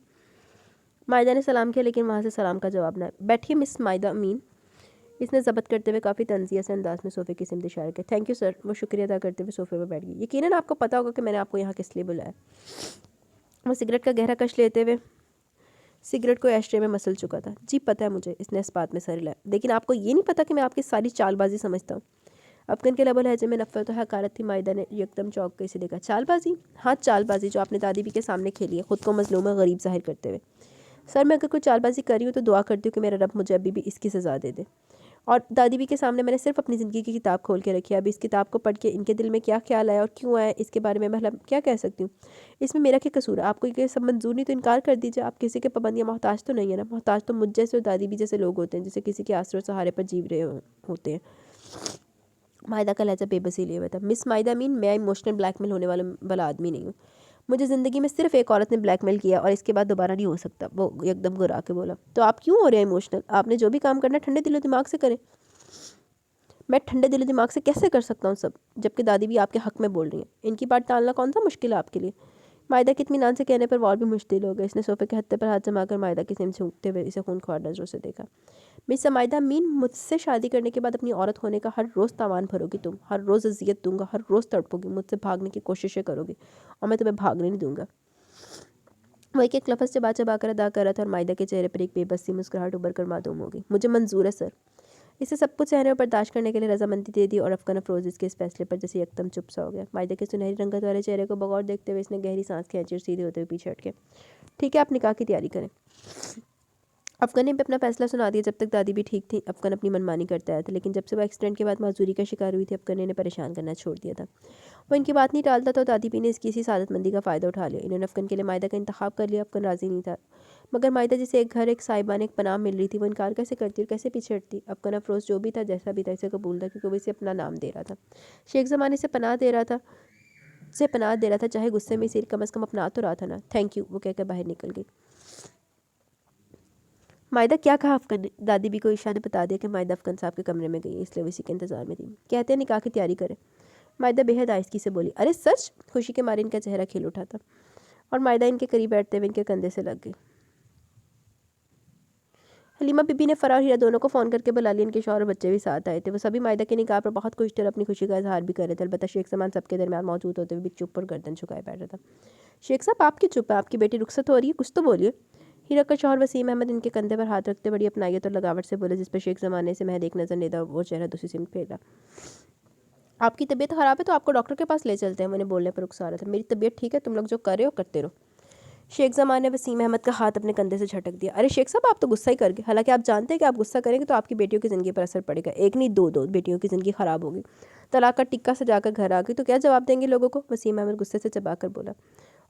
مائدہ نے سلام کیا، لیکن وہاں سے سلام کا جواب نہ آیا۔ بیٹھیے مس مائدہ امین، اس نے ضبط کرتے ہوئے کافی تنزیہ سے انداز میں صوفے کی سمت اشارہ کیا۔ تھینک یو سر، وہ شکریہ ادا کرتے ہوئے صوفے پر بیٹھ گئی۔ یقیناً آپ کو پتہ ہوگا کہ میں نے آپ کو یہاں کس لیے بلایا۔ وہ سگریٹ کا گہرا کش لیتے ہوئے سگریٹ کو ایشٹرے میں مسل چکا تھا۔ جی پتہ ہے مجھے، اس نے اس بات میں سر ہلایا۔ لیکن آپ کو یہ نہیں پتہ کہ میں آپ کی ساری چال بازی سمجھتا ہوں۔ افغان کے لب و لہجے میں نفرت و حقارت تھی۔ مائدہ نے یکدم چونک کے اسے دیکھا۔ چال بازی؟ ہاں چال بازی، جو آپ نے دادی بی کے سامنے کھیلی ہے، خود کو مظلوم و غریب ظاہر کرتے ہوئے۔ سر میں اگر کوئی چال بازی کر رہی ہوں تو دعا کرتی ہوں کہ میرا رب مجھے ابھی بھی اس کی سزا دے دے۔ اور دادی بی کے سامنے میں نے صرف اپنی زندگی کی کتاب کھول کے رکھی ہے۔ اب اس کتاب کو پڑھ کے ان کے دل میں کیا خیال آیا اور کیوں آیا، اس کے بارے میں میں کیا کہہ سکتی ہوں؟ اس میں میرا کیا قصور ہے؟ آپ کو یہ سب منظور نہیں تو انکار کر دیجیے۔ آپ کسی کے پابندیاں محتاج تو نہیں ہے نا؟ محتاج تو مجھ جیسے اور دادی بی جیسے لوگ ہوتے ہیں، جسے کسی کے آسرے اور سہارے پر جیو رہے ہوتے ہیں۔ مائدہ کا لہجہ بے بسی لیے ہوا تھا۔ مس مائدہ امین، میں ایموشنل بلیک میل ہونے والا آدمی نہیں ہوں۔ مجھے زندگی میں صرف ایک عورت نے بلیک میل کیا اور اس کے بعد دوبارہ نہیں ہو سکتا، وہ ایک دم گرا کے بولا۔ تو آپ کیوں ہو رہے ہیں ایموشنل؟ آپ نے جو بھی کام کرنا ہے ٹھنڈے دل و دماغ سے کریں۔ میں ٹھنڈے دل و دماغ سے کیسے کر سکتا ہوں سب، جبکہ دادی بھی آپ کے حق میں بول رہی ہیں؟ ان کی بات ٹالنا کون سا مشکل ہے آپ کے لیے؟ مائدہ کے اطمینان سے کہنے پر وار بھی مشتعل ہو گئے۔ اس نے صوفے کے ہتھے پر ہاتھ جما کر مائدہ کے سینے چھونکتے ہوئے اسے خونخوار نظروں سے دیکھا۔ مس مائدہ مین، مجھ سے شادی کرنے کے بعد اپنی عورت ہونے کا ہر روز تاوان بھرو گی تم، ہر روز اذیت دوں گا، ہر روز تڑپو گی، مجھ سے بھاگنے کی کوششیں کرو گی اور میں تمہیں بھاگنے نہیں دوں گا۔ وہ ایک ایک لفظ چبا چبا کر ادا کر رہا تھا اور مائدہ کے چہرے پر ایک بے بس سی مسکراہٹ ابھر کر معدوم ہو گئی۔ مجھے منظور ہے سر۔ اسے سب کچھ سہنے اور برداشت کرنے کے لیے رضامندی دے دی اور افغان افروز اس کے اس فیصلے پر جیسے یکدم چپ سا ہو گیا۔ مائدہ کے سنہری رنگت والے چہرے کو بغور دیکھتے ہوئے اس نے گہری سانس کھینچی اور سیدھے ہوتے ہوئے پیچھے ہٹ کے، ٹھیک ہے آپ نکاح کی تیاری کریں۔ افغان نے بھی اپنا فیصلہ سنا دیا۔ جب تک دادی بھی ٹھیک تھی افغان اپنی منمانی کرتا آیا تھا، لیکن جب سے وہ ایکسیڈنٹ کے بعد معذوری کا شکار ہوئی تھی افغان نے انہیں پریشان کرنا چھوڑ دیا تھا۔ وہ ان کی بات نہیں ٹالتا تھا، دادی بھی نے اس کی اسی سعادت مندی کا فائدہ اٹھا لیا۔ انہوں نے افغان کے لیے مائدہ کا انتخاب کر لیا۔ افغان راضی نہیں تھا، مگر مائدہ جسے ایک گھر، ایک صاحبان، ایک پناہ مل رہی تھی، وہ انکار کیسے کرتی اور کیسے پیچھے ہٹتی؟ افغان افروز جو بھی تھا، جیسا بھی تھا، اسے قبول تھا کیونکہ وہ اسے اپنا نام دے رہا تھا، شیخ زمانے سے پناہ دے رہا تھا، چاہے غصے میں اسے کم از کم اپنا تو رہا تھا نا۔ تھینک یو، وہ کہہ کر باہر نکل گئی۔ مائدہ کیا کہا افغان نے؟ دادی بھی کو عائشہ نے بتا دیا کہ مائدہ افغان صاحب کے کمرے میں گئی ہے، اس لیے وہ اسی کے انتظار میں تھی۔ کہتے ہیں نکاح کی تیاری کرے۔ مائدہ بے حد آہستگی سے بولی۔ ارے سچ؟ خوشی کے مارے ان کا چہرہ کھل اٹھا تھا اور مائدہ ان کے قریب بیٹھتے ہوئے ان کے کندھے سے لگ گئی۔ حلیمہ بی بی نے فرح اور ہیرا دونوں کو فون کر کے بلا لیا۔ ان کے شوہر اور بچے بھی ساتھ آئے تھے۔ وہ سبھی مائدہ کے نکاح پر بہت خوش تھے اور اپنی خوشی کا اظہار بھی کر رہے تھے، البتہ شیخ زمان سب کے درمیان موجود ہوتے ہوئے بھی چپ اور گردن جھکائے بیٹھا تھا۔ شیخ صاحب آپ کی چپ ہے؟ آپ کی بیٹی رخصت ہو رہی ہے، کچھ تو بولیے۔ ہیرا کا شوہر وسیم احمد ان کے کندھے پر ہاتھ رکھتے بڑی اپنائیت اور لگاوٹ سے بولے، جس پر شیخ زمانے سے محض ایک نظر نیدا وہ چہرہ دوسری سمت پھیرا۔ آپ کی طبیعت خراب ہے تو آپ کو ڈاکٹر کے پاس لے چلتے ہیں۔ وہ انہیں بولنے پر اکسا رہا تھا۔ میری طبیعت ٹھیک ہے، تم لوگ جو کر رہے ہو کرتے رہو۔ شیخ زمان نے وسیم احمد کا ہاتھ اپنے کندھے سے جھٹک دیا۔ ارے شیخ صاحب آپ تو غصہ ہی کر گئے، حالانکہ آپ جانتے ہیں کہ آپ غصہ کریں گے تو آپ کی بیٹیوں کی زندگی پر اثر پڑے گا، ایک نہیں دو بیٹیوں کی زندگی خراب ہوگی، طلاق کا ٹکا سجا کر گھر آ گئی تو کیا جواب دیں گے لوگوں کو؟ وسیم احمد غصے سے چبا کر بولا۔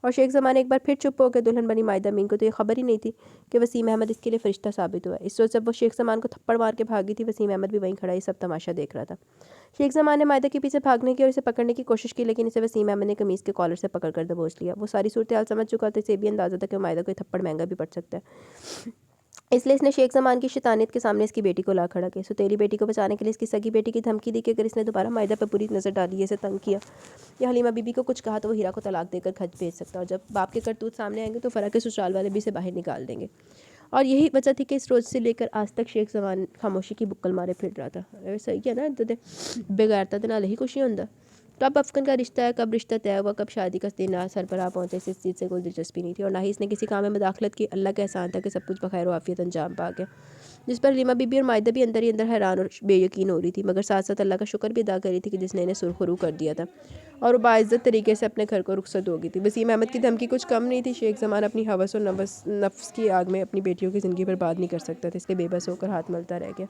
اور شیخ زمان ایک بار پھر چپ ہو گئے۔ دلہن بنی مائدہ مین کو تو یہ خبر ہی نہیں تھی کہ وسیم احمد اس کے لیے فرشتہ ثابت ہوا ہے۔ اس روز جب وہ شیخ زمان کو تھپڑ مار کے بھاگی تھی، وسیم احمد بھی وہیں کھڑا یہ سب تماشا دیکھ رہا تھا۔ شیخ زمان نے مائدہ کے پیچھے بھاگنے کی اور اسے پکڑنے کی کوشش کی، لیکن اسے وسیم احمد نے قمیص کے کالر سے پکڑ کر دبوچ لیا۔ وہ ساری صورتحال سمجھ چکا تھا، اسے بھی اندازہ تھا کہ مائدہ کو یہ تھپڑ مہنگا بھی پڑ سکتا ہے، اس لیے اس نے شیخ زمان کی شیطانیت کے سامنے اس کی بیٹی کو لا کھڑا کیا۔ سوتیلی بیٹی کو بچانے کے لیے اس کی سگی بیٹی کی دھمکی دی کہ اگر اس نے دوبارہ مائدہ پر بری نظر ڈالی یا اسے تنگ کیا یا حلیمہ بی بی کو کچھ کہا تو وہ ہیرا کو طلاق دے کر کھج بھیج سکتا، اور جب باپ کے کرتوت سامنے آئیں گے تو فرح کے سسرال والے بھی اسے باہر نکال دیں گے۔ اور یہی وجہ تھی کہ اس روز سے لے کر آج تک شیخ زمان خاموشی کی بکل مارے پھر رہا تھا۔ صحیح ہے نا، بغیرتا تو نال ہی خوشی ہوندا۔ کب افغان کا رشتہ ہے، کب رشتہ طے ہوا، کب شادی کا دن سر پر آ پہنچے، اس چیز سے کوئی دلچسپی نہیں تھی، اور نہ ہی اس نے کسی کام میں مداخلت کی۔ اللہ کا احسان تھا کہ سب کچھ بخیر و عافیت انجام پا گیا، جس پر حلیمہ بی بی اور مائدہ بھی اندر ہی اندر حیران اور بے یقین ہو رہی تھی، مگر ساتھ ساتھ اللہ کا شکر بھی ادا کر رہی تھی کہ جس نے انہیں سرخرو کر دیا تھا اور وہ باعزت طریقے سے اپنے گھر کو رخصت ہو گئی تھی۔ وسیم احمد کی دھمکی کچھ کم نہیں تھی۔ شیخ زمان اپنی ہوس اور نفس کی آگ میں اپنی بیٹیوں کی زندگی برباد نہیں کر سکتا تھا، اس لیے بے بس ہو کر ہاتھ ملتا رہ گیا۔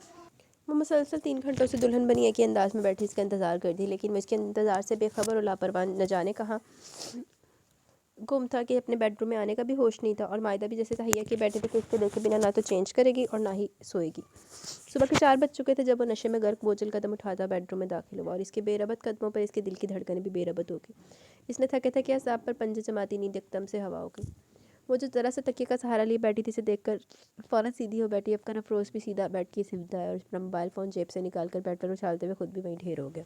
وہ مسلسل 3 گھنٹوں سے دلہن بنی ایک ہی انداز میں بیٹھی اس کا انتظار کرتی، لیکن وہ اس کے انتظار سے بے خبر اور لاپرواہ نہ جانے کہاں گم تھا کہ اپنے بیڈ روم میں آنے کا بھی ہوش نہیں تھا، اور مائدہ بھی جیسے تہیا کے بیٹھے تھے کہ اس کو دیکھے بنا نہ تو چینج کرے گی اور نہ ہی سوئے گی۔ صبح کے 4 بج چکے تھے جب وہ نشے میں غرق بوجھل قدم اٹھاتا بیڈ روم میں داخل ہوا، اور اس کے بے ربط قدموں پر اس کے دل کی دھڑکنیں بھی بے ربط ہو گئی۔ اس نے تھکے تھکے اعصاب پر پنجے جماتی نیند یکدم سے ہوا ہو گئی۔ وہ جو ذرا سے تکیے کا سہارا لیے بیٹھی تھی اسے دیکھ کر فوراً سیدھی ہو بیٹھی۔ افغان افروز بھی سیدھا بیٹھ کے سمت آیا اور اپنا موبائل فون جیب سے نکال کر بیڈ پر اچھالتے ہوئے خود بھی وہیں ڈھیر ہو گیا۔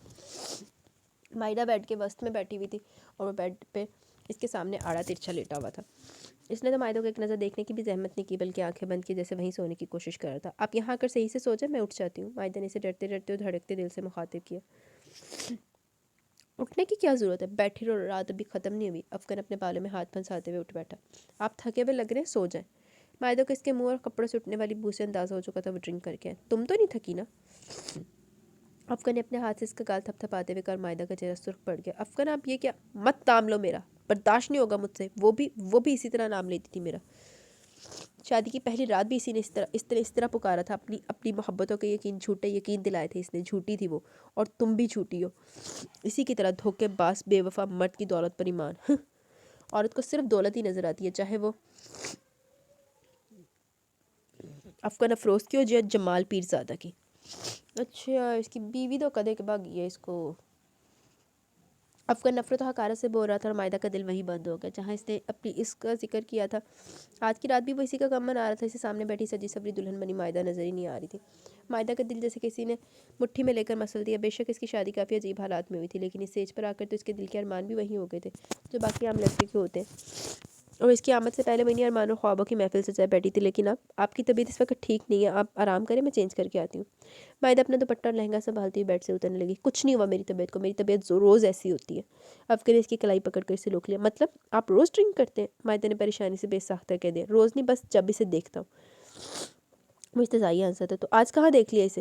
مائدہ بیڈ کے وسط میں بیٹھی ہوئی تھی اور وہ بیڈ پہ اس کے سامنے آڑا ترچھا لیٹا ہوا تھا۔ اس نے تو مائدہ کو ایک نظر دیکھنے کی بھی زحمت نہیں کی، بلکہ آنکھیں بند کی جیسے وہیں سونے کی کوشش کر رہا تھا۔ آپ یہاں آ کر صحیح سے سو جائیں، میں اٹھ جاتی ہوں، مائدہ نے اسے ڈرتے ڈرتے اور دھڑکتے دل سے مخاطب کیا۔ اٹھنے کی کیا ضرورت ہے، بیٹھی رہو، رات ابھی ختم نہیں ہوئی۔ افغان اپنے بالوں میں ہاتھ پھنساتے ہوئے اٹھ بیٹھا۔ آپ تھکے ہوئے لگ رہے ہیں، سو جائیں۔ مائدہ کو اس کے منہ اور کپڑوں سے اٹھنے والی بو سے اندازہ ہو چکا تھا وہ ڈرنک کر کے ہے۔ تم تو نہیں تھکی نا؟ افغان نے اپنے ہاتھ سے اس کا گال تھپ تھپاتے ہوئے کہا، مائدہ کا چہرہ سرخ پڑ گیا۔ افغان آپ یہ کیا، مت نام لو میرا، برداشت نہیں ہوگا مجھ سے، وہ بھی اسی طرح نام لیتی تھی میرا۔ شادی کی پہلی رات بھی اسی نے اس طرح پکارا تھا، اپنی محبتوں کے جھوٹے یقین دلائے تھے اس نے، جھوٹی تھی وہ، اور تم بھی جھوٹی ہو اسی کی طرح، دھوکے باز بے وفا مرد کی دولت پر ایمان۔ عورت کو صرف دولت ہی نظر آتی ہے، چاہے وہ افغان افروز کی ہو یا جمال پیرزادہ کی۔ اچھا، اس کی بیوی تو کدے کے بھاگی ہے، اس کو افغان نفرت و حقارت سے بول رہا تھا اور مائدہ کا دل وہیں بند ہو گیا جہاں اس نے اپنی اس کا ذکر کیا تھا۔ آج کی رات بھی وہ اسی کا غم منا رہا تھا۔ اسے سامنے بیٹھی سجی سبری دلہن بنی مائدہ نظر ہی نہیں آ رہی تھی۔ مائدہ کا دل جیسے کسی نے مٹھی میں لے کر مسل دیا۔ بے شک اس کی شادی کافی عجیب حالات میں ہوئی تھی، لیکن اس اسٹیج پر آ کر تو اس کے دل کے ارمان بھی وہی ہو گئے تھے جو باقی عام لڑکی کے ہوتے ہیں، اور اس کی آمد سے پہلے وہ انہیں ارمان و خوابوں کی محفل سجائے بیٹھی تھی۔ لیکن اب آپ کی طبیعت اس وقت ٹھیک نہیں ہے، آپ آرام کریں، میں چینج کر کے آتی ہوں۔ مائدہ اپنا دوپٹہ اور لہنگا سنبھالتی ہوئی بیڈ سے اترنے لگی۔ کچھ نہیں ہوا میری طبیعت کو، میری طبیعت روز ایسی ہوتی ہے۔ افغان نے اس کی کلائی پکڑ کر اسے روک لیا۔ مطلب آپ روز ڈرنک کرتے ہیں؟ مائدہ نے پریشانی سے بے ساختہ کہہ دیا۔ روز نہیں، بس جب اسے دیکھتا ہوں۔ وہ استحزائی آنسر تھا۔ تو آج کہاں دیکھ لیا اسے؟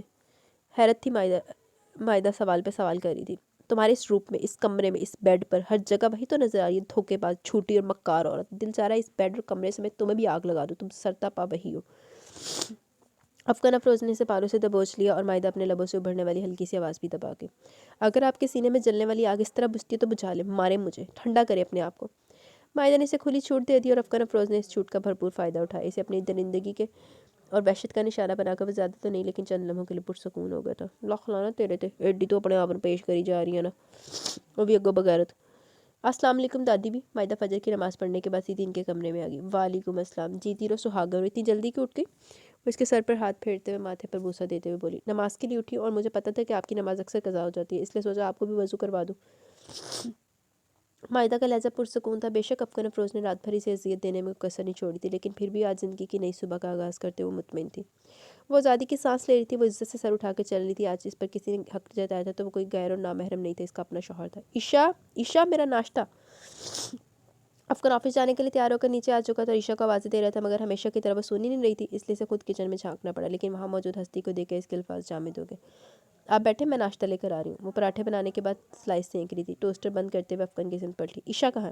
حیرت تھی مائدہ سوال پہ سوال کر رہی تھی۔ تمہارے اس روپ میں، اس کمرے میں، اس بیڈ پر، ہر جگہ وہی تو نظر آ رہی ہے، دھوکے باز، جھوٹی اور مکار عورت۔ دل چاہ رہا ہے اس بیڈ اور کمرے سمیت تمہیں بھی آگ لگا دو، تم سرتا پا وہی ہو۔ افغان افروز نے اسے پاروں سے دبوچ لیا اور مائدہ اپنے لبوں سے ابھرنے والی ہلکی سی آواز بھی دبا کے۔ اگر آپ کے سینے میں جلنے والی آگ اس طرح بجھتی ہے تو بجھا لے، مارے مجھے، ٹھنڈا کرے اپنے آپ کو۔ مائدہ نے اسے کھلی چھوٹ دے دی اور افغان افروز نے اس چھوٹ کا بھرپور فائدہ اٹھایا۔ اسے اپنی درندگی کے اور وحشت کا نشانہ بنا کر وہ زیادہ تو نہیں لیکن چند لمحوں کے لیے پرسکون ہو گیا تھا۔ لاکھ لانا تیرے تے، ایڈی تو اپنے آپ پیش کری جا رہی ہے نا، وہ بھی اگو بغیرت۔ السلام علیکم دادی بھی۔ مائدہ فجر کی نماز پڑھنے کے بعد سیدھی ان کے کمرے میں آ گئی۔ وعلیکم السلام۔ جیتی رہو سہاگا رہو، اتنی جلدی کیوں اٹھ گئی؟ وہ اس کے سر پر ہاتھ پھیرتے ہوئے ماتھے پر بوسہ دیتے ہوئے بولی۔ نماز کے لیے اٹھی اور مجھے پتہ تھا کہ آپ کی نماز اکثر قضا ہو جاتی ہے، اس لیے سوچا آپ کو بھی وضو کروا دوں۔ مائدہ کا لہجہ پرسکون تھا۔ بے شک افغان افروز نے رات بھر اسے اذیت دینے میں کوئی کسر نہیں چھوڑی تھی، لیکن پھر بھی آج زندگی کی نئی صبح کا آغاز کرتے ہوئے مطمئن تھی۔ وہ آزادی کی سانس لے رہی تھی، وہ عزت سے سر اٹھا کے چل رہی تھی۔ آج اس پر کسی نے حق جتایا تھا تو وہ کوئی غیر اور نامحرم نہیں تھا، اس کا اپنا شوہر تھا۔ عشاء میرا ناشتہ۔ افغان آفس جانے کے لیے تیار ہو کر نیچے آ چکا تھا، عشاء کو آوازیں دے رہا تھا، مگر ہمیشہ کی طرح وہ سنی نہیں رہی تھی، اس لیے اسے خود کچن میں جھانکنا پڑا، لیکن وہاں موجود ہستی کو دیکھ کر اس کے الفاظ جامد ہو گئے۔ آپ بیٹھے، میں ناشتہ لے کر آ رہی ہوں۔ وہ پراٹھے بنانے کے بعد سلائس سینک رہی تھی۔ ٹوسٹر بند کرتے ہوئے افغان کی سمت پلٹی۔ عشاء کہاں ہے؟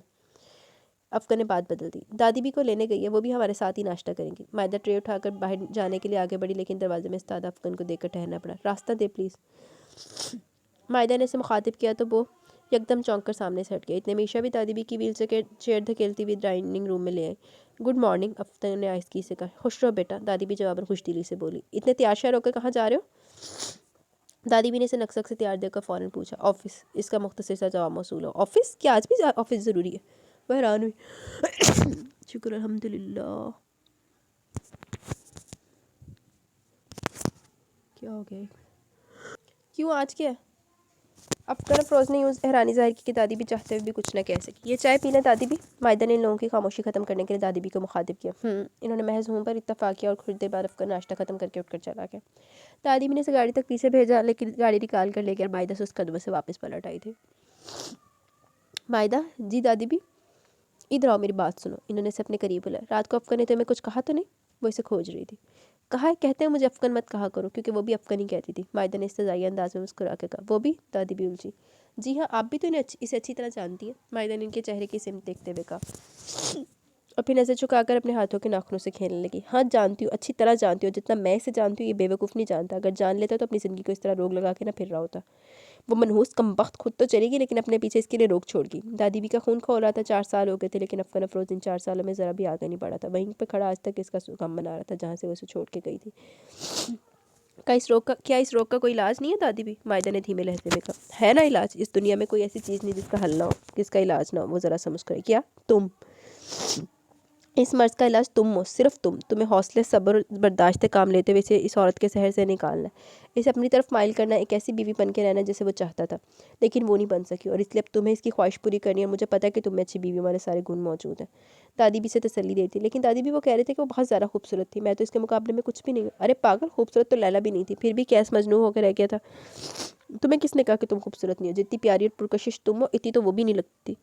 افغان نے بات بدل دی۔ دادی بھی کو لینے گئی ہے، وہ بھی ہمارے ساتھ ہی ناشتہ کریں گی۔ مائدہ ٹرے اٹھا کر باہر جانے کے لیے آگے بڑھی، لیکن دروازے میں استاد افغان کو دیکھ کر ٹھہرنا پڑا۔ راستہ دے پلیز۔ مائدہ نے اسے مخاطب کیا تو وہ یکدم چونک کر سامنے سے ہٹ گیا۔ اتنے میں عشاء بھی دادی بھی کی ویل چیئر دھکیلتی ہوئی ڈائننگ روم میں لے آئی۔ گڈ مارننگ، افغان نے آہستگی سے کہا۔ خوش رہو بیٹا، دادی بھی جواباً خوش دلی سے بولی۔ اتنے تیار شیار ہو کر کہاں جا رہے ہو؟ دادی بھی نے اسے نقصک سے تیار دے کر فوراً پوچھا۔ آفس، اس کا مختصر سا جواب موصول ہو۔ آفس؟ کیا آج بھی آفس ضروری ہے؟ وہ حیران ہوئی۔ شکر الحمدللہ۔ کیا ہو گیا؟ کیوں آج کیا ہے؟ افغان افروز نے یوں حیرانی ظاہر کی کہ دادی بھی چاہتے ہوئے بھی کچھ نہ کہہ سکی۔ یہ چائے پینا دادی بھی؟ مائدہ نے ان لوگوں کی خاموشی ختم کرنے کے لیے دادی بھی کو مخاطب کیا۔ انہوں نے محض ہوں پر اتفاق کیا اور کچھ دیر بعد افغان ناشتہ ختم کر کے اٹھ کر چلا گیا۔ دادی بھی نے اسے گاڑی تک پیچھے بھیجا، لیکن گاڑی نکال کر لے کر مائدہ سے اس قدموں سے واپس پلٹ آئی تھی۔ مائدہ، جی دادی بھی؟ ادھر آؤ، میری بات سنو۔ انہوں نے اسے اپنے قریب بلایا۔ رات کو افغان نے تمہیں کچھ کہا تو نہیں؟ وہ اسے کھوج رہی تھی۔ کہا ہے، کہتے ہیں مجھے افغان مت کہا کرو، کیونکہ وہ بھی افغان ہی کہتی تھی۔ مائدہ نے استحضائی انداز میں مسکرا کے کہا۔ وہ بھی؟ دادی بھی الجھی۔ جی ہاں، آپ بھی تو اسے اچھی طرح جانتی ہیں، مائدہ نے ان کے چہرے کی سمت دیکھتے ہوئے کہا، اور پھر نظر چکا کر اپنے ہاتھوں کے ناخنوں سے کھیلنے لگی۔ ہاں جانتی ہوں، اچھی طرح جانتی ہوں، جتنا میں اسے جانتی ہوں یہ بے وقوف نہیں جانتا۔ اگر جان لیتا تو اپنی زندگی کو اس طرح روک لگا کے نہ پھر رہا ہوتا۔ وہ منحوس کمبخت خود تو چلی گئی، لیکن اپنے پیچھے اس کے لیے روک چھوڑ گئی۔ دادی بھی کا خون کھول رہا تھا۔ 4 سال ہو گئے تھے، لیکن افغان افروز ان 4 سالوں میں ذرا بھی آگے نہیں بڑھا تھا۔ وہیں پہ کھڑا آج تک اس کا غم بنا رہا تھا جہاں سے وہ اسے چھوڑ کے گئی تھی۔ کیا اس روگ کا کوئی علاج نہیں ہے دادی بھی؟ مائدہ نے دھیمے لہجے میں کہا۔ ہے نا علاج، اس دنیا میں کوئی ایسی چیز نہیں جس کا حل نہ ہو، جس کا علاج نہ ہو۔ وہ ذرا سا مسکرائی۔ کیا؟ تم؟ اس مرض کا علاج تم ہو، صرف تم۔ تمہیں حوصلے، صبر اور برداشت سے کام لیتے ہوئے اس عورت کے سحر سے نکالنا ہے، اسے اپنی طرف مائل کرنا ہے، ایک ایسی بیوی بن کے رہنا جیسے وہ چاہتا تھا، لیکن وہ نہیں بن سکی، اور اس لیے اب تمہیں اس کی خواہش پوری کرنی ہے۔ اور مجھے پتہ ہے کہ تم میں اچھی بیوی والے سارے گن موجود ہیں۔ دادی بھی سے تسلی دیتی، لیکن دادی بھی وہ کہہ رہے تھے کہ وہ بہت زیادہ خوبصورت تھی، میں تو اس کے مقابلے میں کچھ بھی نہیں ہوں۔ ارے پاگل، خوبصورت تو لیلا بھی نہیں تھی، پھر بھی کیس مجنوں ہو کے رہ گیا تھا۔ تمہیں کس نے کہا کہ تم خوبصورت نہیں ہو؟ جتنی پیاری اور پرکشش تم ہو، اتنی تو وہ بھی نہیں لگتی۔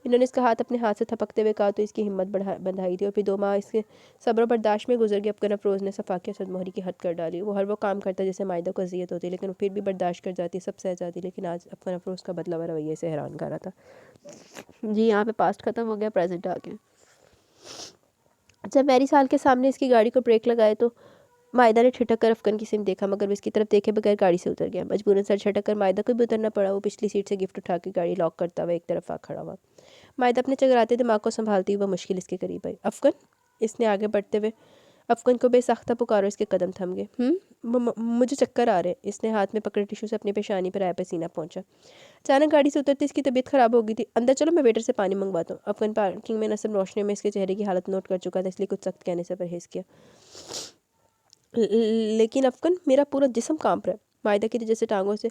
انہوں نے اس کا ہاتھ اپنے ہاتھ سے تھپکتے ہوئے کہا تو اس کی ہمت بندھائی تھی، اور پھر 2 ماہ اس کے صبر و برداشت میں گزر گئے۔ افغان افروز نے صفاقیہ صد مہری کی حد کر ڈالی۔ وہ ہر وہ کام کرتا جیسے مائدہ کو اذیت ہوتی، لیکن وہ پھر بھی برداشت کر جاتی، سب سہ جاتی، لیکن آج افغان افروز کا بدلہ ہوا رویے سے حیران کر رہا تھا۔ جی یہاں پہ پاسٹ ختم ہو گیا، پریزنٹ آ گیا۔ جب میری سال کے سامنے اس کی گاڑی کو بریک لگائے تو مائدہ نے ٹھٹک کر افغان کی سمت دیکھا، مگر وہ اس کی طرف دیکھے بغیر گاڑی سے اتر گیا۔ مجبوراً سر جھٹک کر مائدہ کو بھی اترنا پڑا۔ وہ پچھلی سیٹ سے گفٹ اٹھا کے گاڑی لاک کرتا ہوا ایک طرف آ کھڑا ہوا۔ مائدہ اپنے چکراتے دماغ کو سنبھالتی ہوئی وہ مشکل اس کے قریب آئی۔ افغان، اس نے آگے بڑھتے ہوئے افغان کو بے ساختہ پکارو، اس کے قدم تھم گئے۔ مجھے چکر آ رہے ہیں۔ اس نے ہاتھ میں پکڑے ٹیشو سے اپنی پیشانی پر آیا پسینہ پہنچا۔ اچانک گاڑی سے اترتے اس کی طبیعت خراب ہو گئی تھی۔ اندر چلو، میں ویٹر سے پانی منگواتا ہوں۔ افغان پارکنگ میں نصب روشنی میں اس کے چہرے کی حالت نوٹ کر چکا تھا، اس لیے کچھ سخت کہنے سے پرہیز کیا۔ لیکن افغان، میرا پورا جسم کانپ رہا ہے۔ مائدہ کی تو جیسے ٹانگوں سے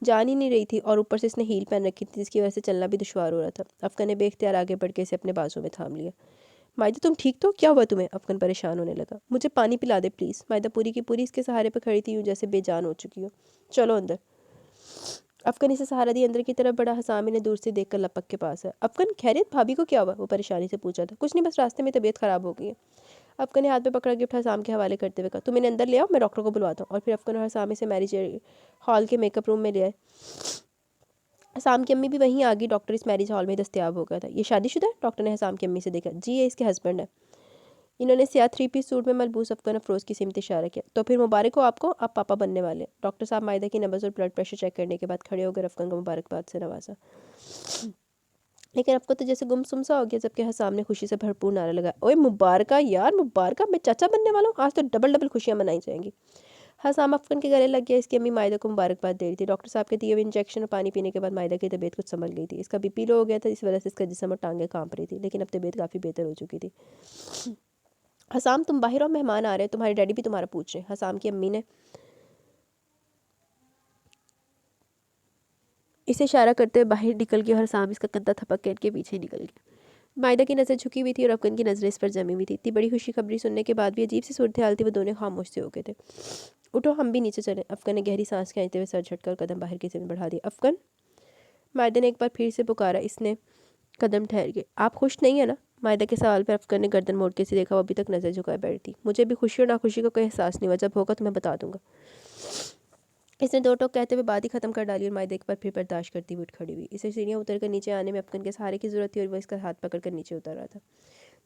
جان ہی نہیں رہی تھی، اور اوپر سے اس نے ہیل پہن رکھی تھی جس کی وجہ سے چلنا بھی دشوار ہو رہا تھا۔ افغان نے بے اختیار آگے بڑھ کے اسے اپنے بازو میں تھام لیا۔ مائدہ تم ٹھیک تو؟ کیا ہوا تمہیں؟ افغان پریشان ہونے لگا۔ مجھے پانی پلا دے پلیز۔ مائدہ پوری کی پوری اس کے سہارے پہ کھڑی تھی، یوں جیسے بے جان ہو چکی ہو۔ چلو اندر۔ افغان اسے سہارا دی اندر کی طرف بڑھا۔ حسامی نے دور سے دیکھ کر لپک کے پاس ہے۔ افغان خیریت؟ بھابھی کو کیا ہوا؟ وہ پریشانی سے پوچھا تھا۔ کچھ نہیں، بس راستے میں طبیعت خراب ہو گئی ہے۔ افغان نے ہاتھ میں پکڑا گفٹ حسام کے حوالے کرتے ہوئے کہا، تم انہیں اندر لے آؤ، میں ڈاکٹر کو بلواتا ہوں۔ اور پھر افغان اور حسام اسے میرج ہال کے میک اپ روم میں لے آئے۔ حسام کی امی بھی وہیں آ گئی۔ ڈاکٹر اس میرج ہال میں دستیاب ہو گیا تھا۔ یہ شادی شدہ ہے؟ ڈاکٹر نے حسام کی امی سے دیکھا۔ جی، یہ اس کے ہسبینڈ ہے۔ انہوں نے سیاہ 3 پیس سوٹ میں ملبوس افغان افروز کی سمت اشارہ کیا۔ تو پھر مبارک ہو آپ کو، آپ پاپا بننے والے ہیں۔ ڈاکٹر صاحب مائدہ کی نبض اور بلڈ پریشر چیک کرنے کے بعد کھڑے ہو کر افغان کو مبارکباد سے نوازا۔ لیکن اب کو تو جیسے گم سم سا ہو گیا، جبکہ حسام نے خوشی سے بھرپور نعرہ لگا، اوے مبارکہ یار، مبارکہ، میں چاچا بننے والا ہوں، آج تو ڈبل ڈبل خوشیاں منائی جائیں گی۔ حسام افغان کے گلے لگ گیا۔ اس کی امی مائدہ کو مبارکباد دے رہی تھی۔ ڈاکٹر صاحب کے دیے ہوئے انجیکشن اور پانی پینے کے بعد مائدہ کی طبیعت کچھ سنبھل گئی تھی۔ اس کا بی پی لو ہو گیا تھا، اس وجہ سے اس کا جسم اور ٹانگیں کانپ رہی تھی، لیکن اب طبیعت کافی بہتر ہو چکی تھی۔ حسام تم باہر ہو، مہمان آ رہے ہیں، تمہارے ڈیڈی بھی تمہارا پوچھ رہے ہیں۔ حسام کی امی نے اسے اشارہ کرتے ہوئے باہر نکل گیا اور حسام اس کا کندھا تھپک کے ان کے پیچھے نکل گیا۔ مائدہ کی نظر جھکی ہوئی تھی اور افغان کی نظریں اس پر جمی ہوئی تھی۔ اتنی بڑی خوشی خبری سننے کے بعد بھی عجیب سی صورتحال تھی، وہ دونوں خاموش سے ہو گئے تھے۔ اٹھو، ہم بھی نیچے چلیں۔ افغان نے گہری سانس کھینچتے ہوئے سر جھٹکا اور قدم باہر کی طرف بڑھا دیا۔ افغان، مائدہ نے ایک بار پھر سے پکارا۔ اس نے قدم ٹھہر گئے۔ آپ خوش نہیں ہیں نا؟ مائدہ کے سوال پر افغان نے گردن موڑ کے اسے دیکھا، وہ ابھی تک نظر جھکائے بیٹھی تھی۔ مجھے بھی خوشی اور ناخوشی کا کوئی احساس نہیں ہوا، جب ہوگا تو میں بتا دوں گا۔ اس نے 2 ٹوک کہتے ہوئے بات ہی ختم کر ڈالی اور مائدہ ایک بار پھر برداشت کرتی ہوئی اٹھ کھڑی ہوئی۔ اسے سیڑھیاں اتر کر نیچے آنے میں افغان کے سہارے کی ضرورت تھی اور وہ اس کا ہاتھ پکڑ کر نیچے اتر رہا تھا۔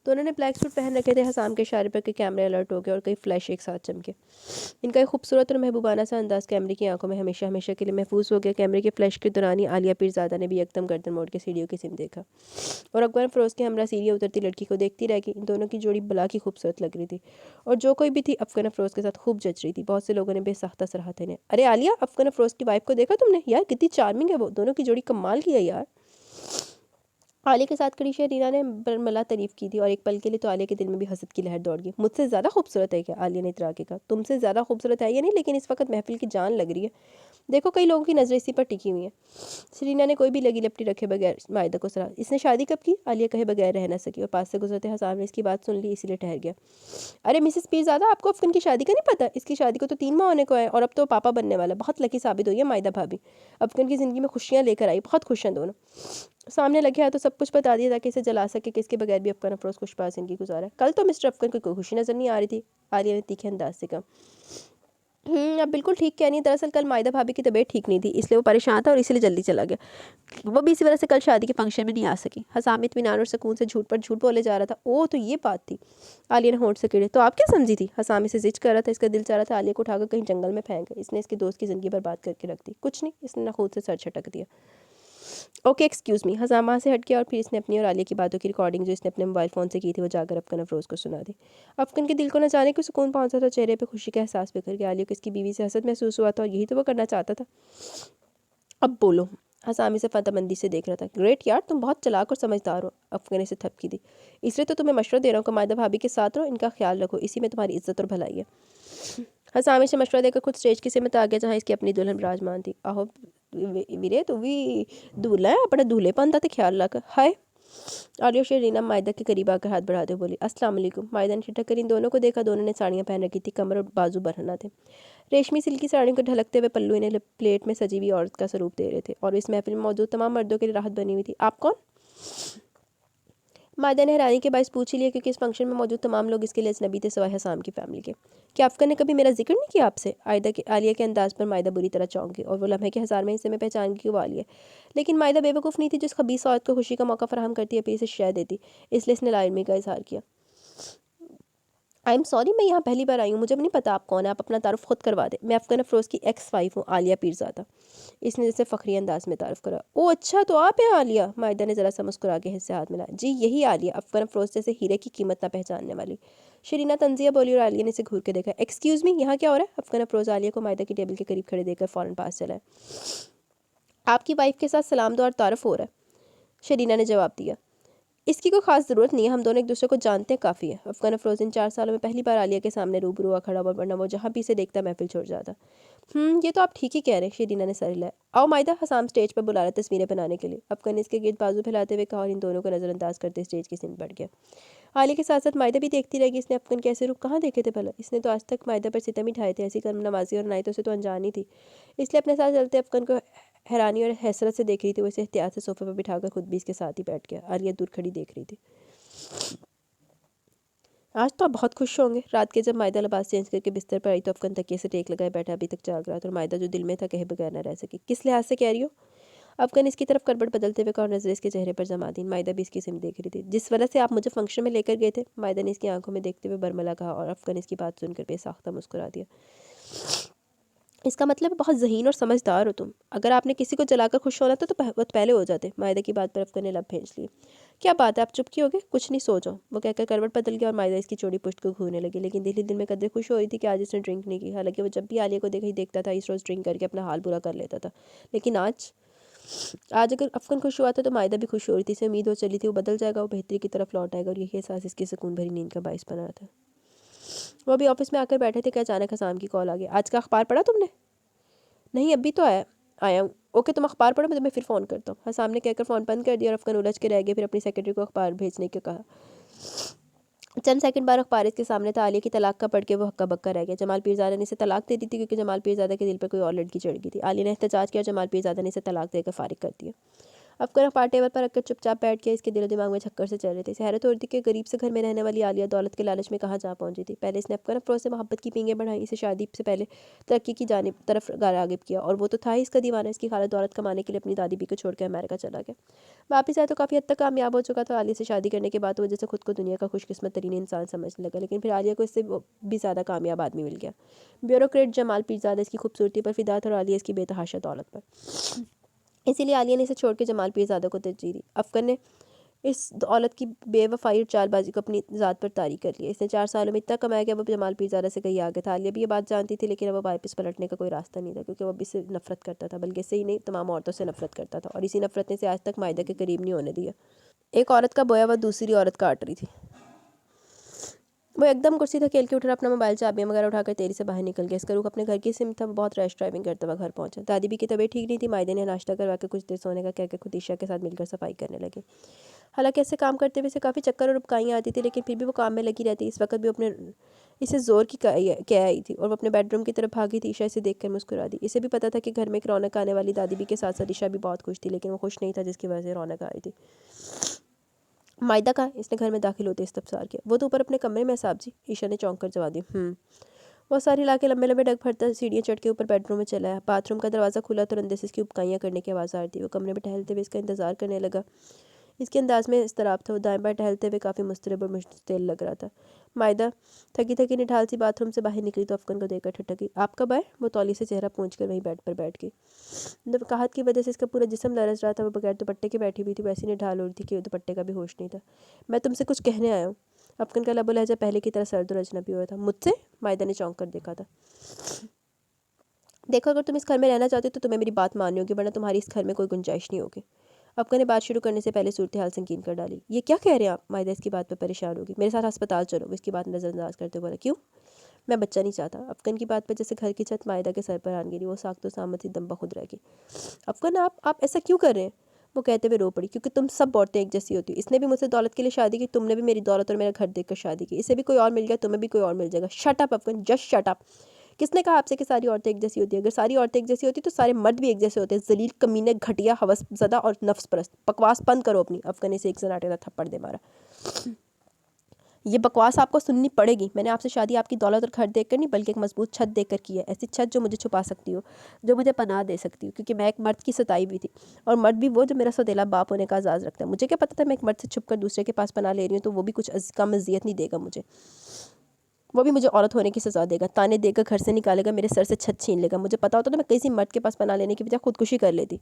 دونوں نے بلیک سوٹ پہن رکھے تھے۔ حسام کے اشارے پر کئی کیمرے الرٹ ہو گئے اور کئی فلیش ایک ساتھ چمکے۔ ان کا ایک خوبصورت اور محبوبانہ سا انداز کیمرے کی آنکھوں میں ہمیشہ ہمیشہ کے لیے محفوظ ہو گیا۔ کیمرے کے فلیش کے دوران ہی عالیہ پیرزادہ نے بھی یکدم گردن موڑ کے سیڑھیوں کی سمت دیکھا اور افغان فروز کے ہمراہ سیڑھیاں اترتی لڑکی کو دیکھتی رہ گئی۔ ان دونوں کی جوڑی بلا کی خوبصورت لگ رہی تھی، اور جو کوئی بھی تھی افغان افروز کے ساتھ خوب جچ رہی تھی۔ بہت سے لوگوں نے بے ساختہ سراہا تھا انہیں۔ ارے عالیہ، افغان افروز کی وائف کو دیکھا تم نے؟ یار کتنی چارمنگ ہے وہ، دونوں کی جوڑی کمال کی ہے یار۔ عالیہ کے ساتھ کھڑی شہرینا نے برملا تعریف کی تھی، اور ایک پل کے لیے تو عالیہ کے دل میں بھی حسد کی لہر دوڑ گئی۔ مجھ سے زیادہ خوبصورت ہے کیا؟ عالیہ نے اترا کے کہا۔ تم سے زیادہ خوبصورت ہے یا نہیں، لیکن اس وقت محفل کی جان لگ رہی ہے۔ دیکھو کئی لوگوں کی نظریں اسی پر ٹکی ہوئی ہیں۔ سرینا نے کوئی بھی لگی لپٹی رکھے بغیر مائدہ کو سراہا۔ اس نے شادی کب کی؟ عالیہ کہے بغیر رہ نہ سکی، اور پاس سے گزرتے حسام نے اس کی بات سن لی، اسی لیے ٹھہر گیا۔ ارے مسز پیرزادہ، آپ کو افغان کی شادی کا نہیں پتہ؟ اس کی شادی کو تو 3 ماہ ہونے کو ہے، اور اب تو پاپا بننے والا ہے۔ بہت لکی ثابت ہوئی ہے مائدہ بھابی، افغان کی زندگی میں خوشیاں لے کر آئی، بہت خوش ہیں دونوں۔ سامنے لگے ہے تو سب کچھ بتا دیا تاکہ اسے جلا سکے کہ اس کے بغیر بھی افغان افروز خوش باز زندگی گزارا ہے۔ کل تو مسٹر افغان کو کوئی خوشی نظر نہیں آ رہی تھی، عالیہ نے تیکھے انداز سے کہا۔ اب بالکل ٹھیک کہہ نہیں، دراصل کل مائدہ بھابی کی طبیعت ٹھیک نہیں تھی، اس لیے وہ پریشان تھا اور اسی لیے جلدی چلا گیا۔ وہ بھی اسی وجہ سے کل شادی کے فنکشن میں نہیں آ سکی۔ حسام اطمینان اور سکون سے جھوٹ پر جھوٹ بولے جا رہا تھا۔ اوہ، تو یہ بات تھی۔ عالیہ نے ہونٹ سے کڑے۔ تو آپ کیا سمجھی تھی؟ حسام اسے زج کر رہا تھا، اس کا دل چاہ رہا تھا عالیہ کو اٹھا کر کہیں جنگل میں پھینک اس نے اس کے دوست کی زندگی برباد کر کے رکھ دی۔ کچھ نہیں، اس نے خود سے سر چھٹک دیا۔ Okay excuse me. حسام وہاں سے ہٹ گیا اور پھر اس نے اپنی اور عالیہ کی باتوں کی ریکارڈنگ جو اس نے اپنے موبائل فون سے کی تھی وہ جا کر افغان افروز کو سنا دی۔ افغان کے دل کو نہ جانے کو سکون پہنچا تھا، چہرے پہ خوشی کا احساس بکھر گیا۔ عالیہ کو اس کی بیوی سے حسد محسوس ہوا تھا، اور یہی تو وہ کرنا چاہتا تھا۔ اب بولو۔ حسام اسے فتح مندی سے دیکھ رہا تھا۔ گریٹ یار، تم بہت چلاک اور سمجھدار ہو۔ افغان نے اسے تھپکی دی۔ اس لیے تو تمہیں مشورہ دے رہا ہوں کہ مائدہ بھابی کے ساتھ رہو، ان کا خیال رکھو، اسی میں تمہاری عزت اور بھلائی ہے۔ حسام اسے مشورہ دے کر خود اسٹیج کی سمت آ گیا جہاں اس کی اپنی دلہن براجمان تھی۔ آہو ویرے، تو بھی دولہا ہے، اپنے دولہے پن دا تے خیال رکھ۔ ہائے! عالیہ اور شہرینا مائدہ کے قریب آ کر ہاتھ بڑھاتے ہوئے بولی۔ السلام علیکم۔ مائدہ نے ٹھٹک کر ان دونوں کو دیکھا۔ دونوں نے ساڑیاں پہن رکھی تھی، کمر اور بازو برہنہ تھے۔ ریشمی سلکی ساڑیوں کو ڈھلکتے ہوئے پلو انہیں پلیٹ میں سجی ہوئی عورت کا سروپ دے رہے تھے، اور اس محفل میں موجود تمام مردوں کے لیے راحت بنی ہوئی تھی۔ آپ کون؟ مائدہ نے حیرانی کے باعث پوچھ ہی لیا، کیونکہ اس فنکشن میں موجود تمام لوگ اس کے لیے اجنبی تھے سوائے حسام کی فیملی کے۔ کیا افغان نے کبھی میرا ذکر نہیں کیا آپ سے؟ عالیہ کے انداز پر مائدہ بری طرح چونک گئی، اور وہ لمحے کے 1000ویں حصے میں پہچان گئی کہ وہ عالیہ ہے۔ لیکن مائدہ بے وقوف نہیں تھی جو اس خبیث عورت کو خوشی کا موقع فراہم کرتی ہے پھر اسے شے دیتی، اس لیے اس نے لا علمی کا اظہار کیا۔ آئی ایم سوری، میں یہاں پہلی بار آئی ہوں، مجھے نہیں پتا آپ کون ہیں، آپ اپنا تعارف خود کروا دیں. میں افغان افروز کی ایکس وائف ہوں، عالیہ پیرزادہ. اس نے جیسے فخری انداز میں تعارف کرا. او اچھا، تو آپ ہیں عالیہ؟ مائدہ نے ذرا سا مسکرا کے حصے ہاتھ ملایا. جی یہی عالیہ، افغان افروز جیسے ہیرے کی قیمت نہ پہچاننے والی. شرینہ طنزیہ بولی اور عالیہ نے اسے گھور کے دیکھا. ایکسکیوز می، یہاں کیا ہو رہا ہے؟ افغان افروز عالیہ کو مائدہ کی ٹیبل کے قریب کھڑے دیکھ کر فوراً پاس چلا ہے. آپ کی وائف کے ساتھ سلام دعا اور تعارف ہو رہا ہے، شرینہ نے جواب دیا. اس کی کوئی خاص ضرورت نہیں ہے، ہم دونوں ایک دوسرے کو جانتے ہیں، کافی ہے. افغان افروز ان 4 سالوں میں پہلی بار عالیہ کے سامنے روبرو ہوا کھڑا ہوا، ورنہ وہ جہاں بھی اسے دیکھتا محفل چھوڑ جاتا. یہ تو آپ ٹھیک ہی کہہ رہے ہیں، شرینہ نے سر ہلایا. آؤ مائدہ، حسام اسٹیج پر بلا رہا تصویریں بنانے کے لیے. افغان اس کے گرد بازو پھیلاتے ہوئے کہا اور ان دونوں کو نظر انداز کرتے اسٹیج کی سمت بڑھ گیا. عالیہ کے ساتھ ساتھ مائدہ بھی دیکھتی رہ گئی. اس نے افغان کے ایسے رخ کہاں دیکھے تھے بھلا؟ اس نے تو آج تک مائدہ پر ستم ہی ڈھائے تھے، ایسی کم نوازی اور نائتوں سے تو انجان ہی تھی. اس لیے اپنے ساتھ چلتے افغان کو حیرانی اور حسرت سے دیکھ رہی تھی. وہ اسے احتیاط سے صوفے پر بٹھا کر خود بھی اس کے ساتھ ہی بیٹھ گیا. عالیہ دور کھڑی دیکھ رہی تھی. آج تو آپ بہت خوش ہوں گے. رات کے جب مائدہ لباس چینج کر کے بستر پر آئی تو افغان تکیے سے ٹیک لگائے بیٹھا ابھی تک جاگ رہا تھا، اور مائدہ جو دل میں تھا کہے بغیر نہ رہ سکی. کس لحاظ سے کہہ رہی ہو؟ افغان اس کی طرف کربٹ بدلتے ہوئے کہا اور نظر اس کے چہرے پر جما دیں. مائدہ بھی اس کی سمت دیکھ رہی تھی. جس وجہ سے آپ مجھے فنکشن میں لے کر گئے تھے، مائدہ نے اس کی آنکھوں میں دیکھتے ہوئے برملا کہا، اور افغان اس کی بات سن کر بے ساختہ مسکرا دیا. اس کا مطلب ہے بہت ذہین اور سمجھدار ہو تم. اگر آپ نے کسی کو جلا کر خوش ہونا تھا تو بہت پہلے ہو جاتے. مائدہ کی بات پر افغان نے لب بھینچ لیے. کیا بات ہے، آپ چپ کیوں ہو گئے؟ کچھ نہیں، سو جاؤ. وہ کہہ کر کروٹ بدل گیا اور مائدہ اس کی چوڑی پشت کو گھورنے لگی. لیکن دل ہی دل میں قدرے خوش ہو رہی تھی کہ آج اس نے ڈرنک نہیں کی. حالانکہ وہ جب بھی عالیہ کو دیکھتا تھا اس روز ڈرنک کر کے اپنا حال برا کر لیتا تھا. لیکن آج اگر افغان خوش ہوا تھا تو مائدہ بھی خوش ہو رہی تھی. اسے امید ہو چلی تھی وہ بدل جائے گا، وہ بہتری کی طرف لوٹ آئے گا، اور یہی احساس اس کی سکون بھری نیند کا باعث بنا تھا. وہ ابھی آفس میں آ کر بیٹھے تھے کہ اچانک حسام کی کال آ گئی. آج کا اخبار پڑھا تم نے؟ نہیں، ابھی تو آیا ہوں. اوکے، تم اخبار پڑھو، میں تمہیں پھر فون کرتا ہوں. حسام نے کہہ کر فون بند کر دیا اور افغان الجھ کے رہ گیا. پھر اپنی سیکرٹری کو اخبار بھیجنے کو کہا. چند سیکنڈ بعد اخبار اس کے سامنے تھا. عالیہ کی طلاق کا پڑھ کے وہ ہکا بکا رہ گیا. جمال پیرزادہ نے اسے طلاق دے دی تھی کیونکہ جمال پیرزادہ کے دل پر کوئی اور لڑکی چڑھ گئی تھی. عالیہ نے احتجاج کیا اور جمال پیرزادہ نے اسے طلاق دے کر فارغ کر دیا. افغان اخبار ٹیبل پر رکھ کر چپ چاپ بیٹھ گیا. اس کے دل و دماغ میں چکر سے چل رہے تھے. اسے حیرت ہو رہی تھی کہ غریب سے گھر میں رہنے والی عالیہ دولت کے لالچ میں کہاں جا پہنچی تھی. پہلے اس نے افغان افروز سے محبت کی پینگیں بڑھائیں، اسے شادی سے پہلے ترقی کی طرف راغب کیا، اور وہ تو تھا ہی اس کا دیوانہ. اس کی خالہ دولت کمانے کے لیے اپنی دادی بھی کو چھوڑ کے امریکہ چلا گیا. واپس آیا تو کافی حد تک کامیاب ہو چکا تھا. عالیہ سے شادی کرنے کے بعد وہ جیسے خود کو دنیا کا خوش قسمت ترین انسان سمجھنے لگا. لیکن پھر عالیہ کو اس سے بھی زیادہ کامیاب آدمی مل گیا. بیوروکریٹ جمال پیرزادہ اس کی خوبصورتی پر فدا تھا اور عالیہ اس کی بے تحاشا دولت پر. اسی لیے عالیہ نے اسے چھوڑ کے جمال پیرزادہ کو ترجیح دی. افغان نے اس دولت کی بے وفائی اور چال بازی کو اپنی ذات پر طاری کر لیا. اس نے 4 سالوں میں اتنا کمایا کہ وہ جمال پیرزادہ سے کہیں آگے تھا. عالیہ بھی یہ بات جانتی تھی، لیکن اب وہ واپس پلٹنے کا کوئی راستہ نہیں تھا، کیونکہ وہ اب اس سے نفرت کرتا تھا. بلکہ اس سے ہی نہیں، تمام عورتوں سے نفرت کرتا تھا، اور اسی نفرت نے اسے آج تک مائدہ کے قریب نہیں ہونے دیا. ایک عورت کا بویا وہ دوسری عورت کاٹ رہی تھی. وہ ایک دم کرسی دھکیل کے اٹھ رہا، اپنا موبائل چابیاں وغیرہ اٹھا کر تیزی سے باہر نکل گیا. اس کا رخ اپنے گھر کی سمت تھا. وہ بہت ریش ڈرائیونگ کرتا ہوا گھر پہنچا. دادی بھی کی طبیعت ٹھیک نہیں تھی. مائدہ نے ناشتہ کروا کے کچھ دیر سونے کا کہہ کے خود عشاء کے ساتھ مل کر صفائی کرنے لگے. حالانکہ ایسے کام کرتے ہوئے اسے کافی چکر اور ابکائیاں آتی تھی، لیکن پھر بھی وہ کام میں لگی رہتی. اس وقت بھی اسے زور کی کہہ آئی تھی اور وہ اپنے بیڈ روم کی طرف بھاگی تھی. عشاء اسے دیکھ کر مسکرا دی. اسے بھی پتا تھا کہ گھر میں ایک رونق آنے والی. دادی بھی کے ساتھ ساتھ عشاء بھی بہت خوش تھی، لیکن وہ خوش نہیں تھا جس کی وجہ سے رونق آئی تھی. مائدہ کہاں؟ اس نے گھر میں داخل ہوتے استفسار کیا. وہ تو اوپر اپنے کمرے میں صاحب جی، عشاء نے چونک کر جواب دیا. وہ ساری علاقے لمبے لمبے ڈگ بھرتا سیڑھیاں چڑھ کے اوپر بیڈ روم میں چلا ہے. باتھ روم کا دروازہ کھلا تو اندر سے اس کی ابکائیاں کرنے کی آواز آ رہی تھی. وہ کمرے میں ٹہلتے ہوئے اس کا انتظار کرنے لگا. اس کے انداز میں اضطراب تھا. وہ دائیں بائیں ٹہلتے ہوئے کافی مضطرب اور مشتعل لگ رہا تھا. مائدہ تھکی تھکی نڈھال سی باتھ روم سے باہر نکلی تو افغان کو دیکھ کر ٹھٹکی. آپ کب آئے؟ وہ تولی سے چہرہ پونچھ کر وہیں بیڈ پر بیٹھ گئی. نفقاہت کی وجہ سے اس کا پورا جسم لرز رہا تھا. وہ بغیر دوپٹے کے بیٹھی ہوئی تھی. ویسی نڈھال ہو رہی تھی کہ دوپٹے کا بھی ہوش نہیں تھا. میں تم سے کچھ کہنے آیا ہوں. افغان کا لب و لہجہ پہلے کی طرح سرد اور اجنبی ہوا تھا. مجھ سے؟ مائدہ نے چونک کر دیکھا تھا. دیکھو، اگر تم اس گھر میں رہنا چاہتے ہو تو تمہیں میری بات ماننی ہوگی، ورنہ تمہاری اس گھر میں کوئی گنجائش نہیں ہوگی. افغان نے بات شروع کرنے سے پہلے صورتحال سنگین کر ڈالی. یہ کیا کہہ رہے ہیں آپ؟ مائدہ اس کی بات پر پریشان ہوگی. میرے ساتھ ہسپتال چلو. وہ اس کی بات نظر انداز کرتے بولا. کیوں؟ میں بچہ نہیں چاہتا. افغان کی بات پر جیسے گھر کی چھت مائدہ کے سر پر آن گری. وہ ساخت و سامت سی دم بخود رہ گئی. افغان، آپ ایسا کیوں کر رہے ہیں؟ وہ کہتے ہوئے رو پڑی. کیونکہ تم سب عورتیں ایک جیسی ہوتی ہو. اس نے بھی مجھ سے دولت کے لیے شادی کی، تم نے بھی میری دولت اور میرا گھر دیکھ کر شادی کی. اسے بھی کوئی اور مل گیا، تمہیں بھی کوئی اور مل جائے گا. Shut up Afghan, just shut up. کس نے کہا آپ سے کہ ساری عورتیں ایک جیسی ہوتی ہیں؟ اگر ساری عورتیں ایک جیسی ہوتی تو سارے مرد بھی ایک جیسے ہوتے ہیں. ذلیل، کمینے، گھٹیا، ہوس زدہ اور نفس پرست. بکواس بند کرو اپنی. افغان نے اسے ایک زناٹے کا تھپڑ دے مارا. یہ بکواس آپ کو سننی پڑے گی. میں نے آپ سے شادی آپ کی دولت اور گھر دیکھ کر نہیں، بلکہ ایک مضبوط چھت دیکھ کر کی ہے. ایسی چھت جو مجھے چھپا سکتی ہو، جو مجھے پناہ دے سکتی ہو. کیونکہ میں ایک مرد کی ستائی بھی تھی، اور مرد بھی وہ جو میرا سوتیلا باپ ہونے کا اعزاز رکھتا ہے. مجھے کیا پتا تھا میں ایک مرد سے چھپ کر دوسرے کے پاس پناہ لے رہی ہوں تو وہ بھی کچھ کم اذیت نہیں دے گا مجھے. وہ بھی مجھے عورت ہونے کی سزا دے گا، تانے دے گا، گھر سے نکالے گا، میرے سر سے چھت چھین لے گا. مجھے پتا ہوتا تو میں کسی مرد کے پاس پناہ لینے کی بجائے خودکشی کر لیتی.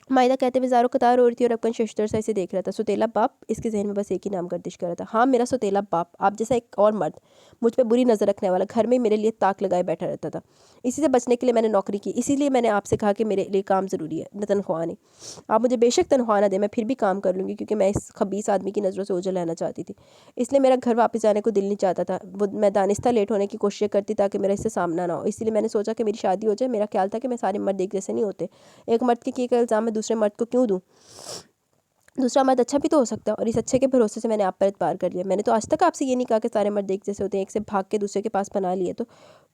مائدہ کہتے ہوئے زارو قطار ہو رہی تھی اور افغان ششتر سے اسے دیکھ رہا تھا. سوتیلا باپ، اس کے ذہن میں بس ایک ہی نام گردش کر رہا تھا. ہاں، میرا سوتیلا باپ، آپ جیسا ایک اور مرد، مجھ پہ بری نظر رکھنے والا، گھر میں میرے لیے تاک لگائے بیٹھا رہتا تھا. اسی سے بچنے کے لیے میں نے نوکری کی. اسی لیے میں نے آپ سے کہا کہ میرے لیے کام ضروری ہے، نہ تنخواہ نہیں. آپ مجھے بے شک تنخواہ نہ دیں، میں پھر بھی کام کر لوں گی، کیونکہ میں اس خبیث آدمی کی نظروں سے اوجھل رہنا چاہتی تھی. اس لیے میرا گھر واپس جانے کو دل نہیں چاہتا تھا. میں دانستہ لیٹ ہونے کی کوشش کرتی تاکہ میرا اس سے سامنا نہ ہو. اسی لیے میں نے سوچا کہ میری شادی ہو جائے. میرا خیال تھا کہ میں سارے مرد ایک جیسے نہیں ہوتے. ایک مرد کے کیے گئے الزام میں دوسرے مرد کو کیوں دوں؟ دوسرا مرد اچھا بھی تو ہو سکتا ہے، اور اس اچھے کے بھروسے سے میں نے آپ پر اعتبار کر لیا. میں نے تو آج تک آپ سے یہ نہیں کہا کہ سارے مرد ایک جیسے ہوتے ہیں. ایک سے بھاگ کے دوسرے کے پاس پناہ لیے تو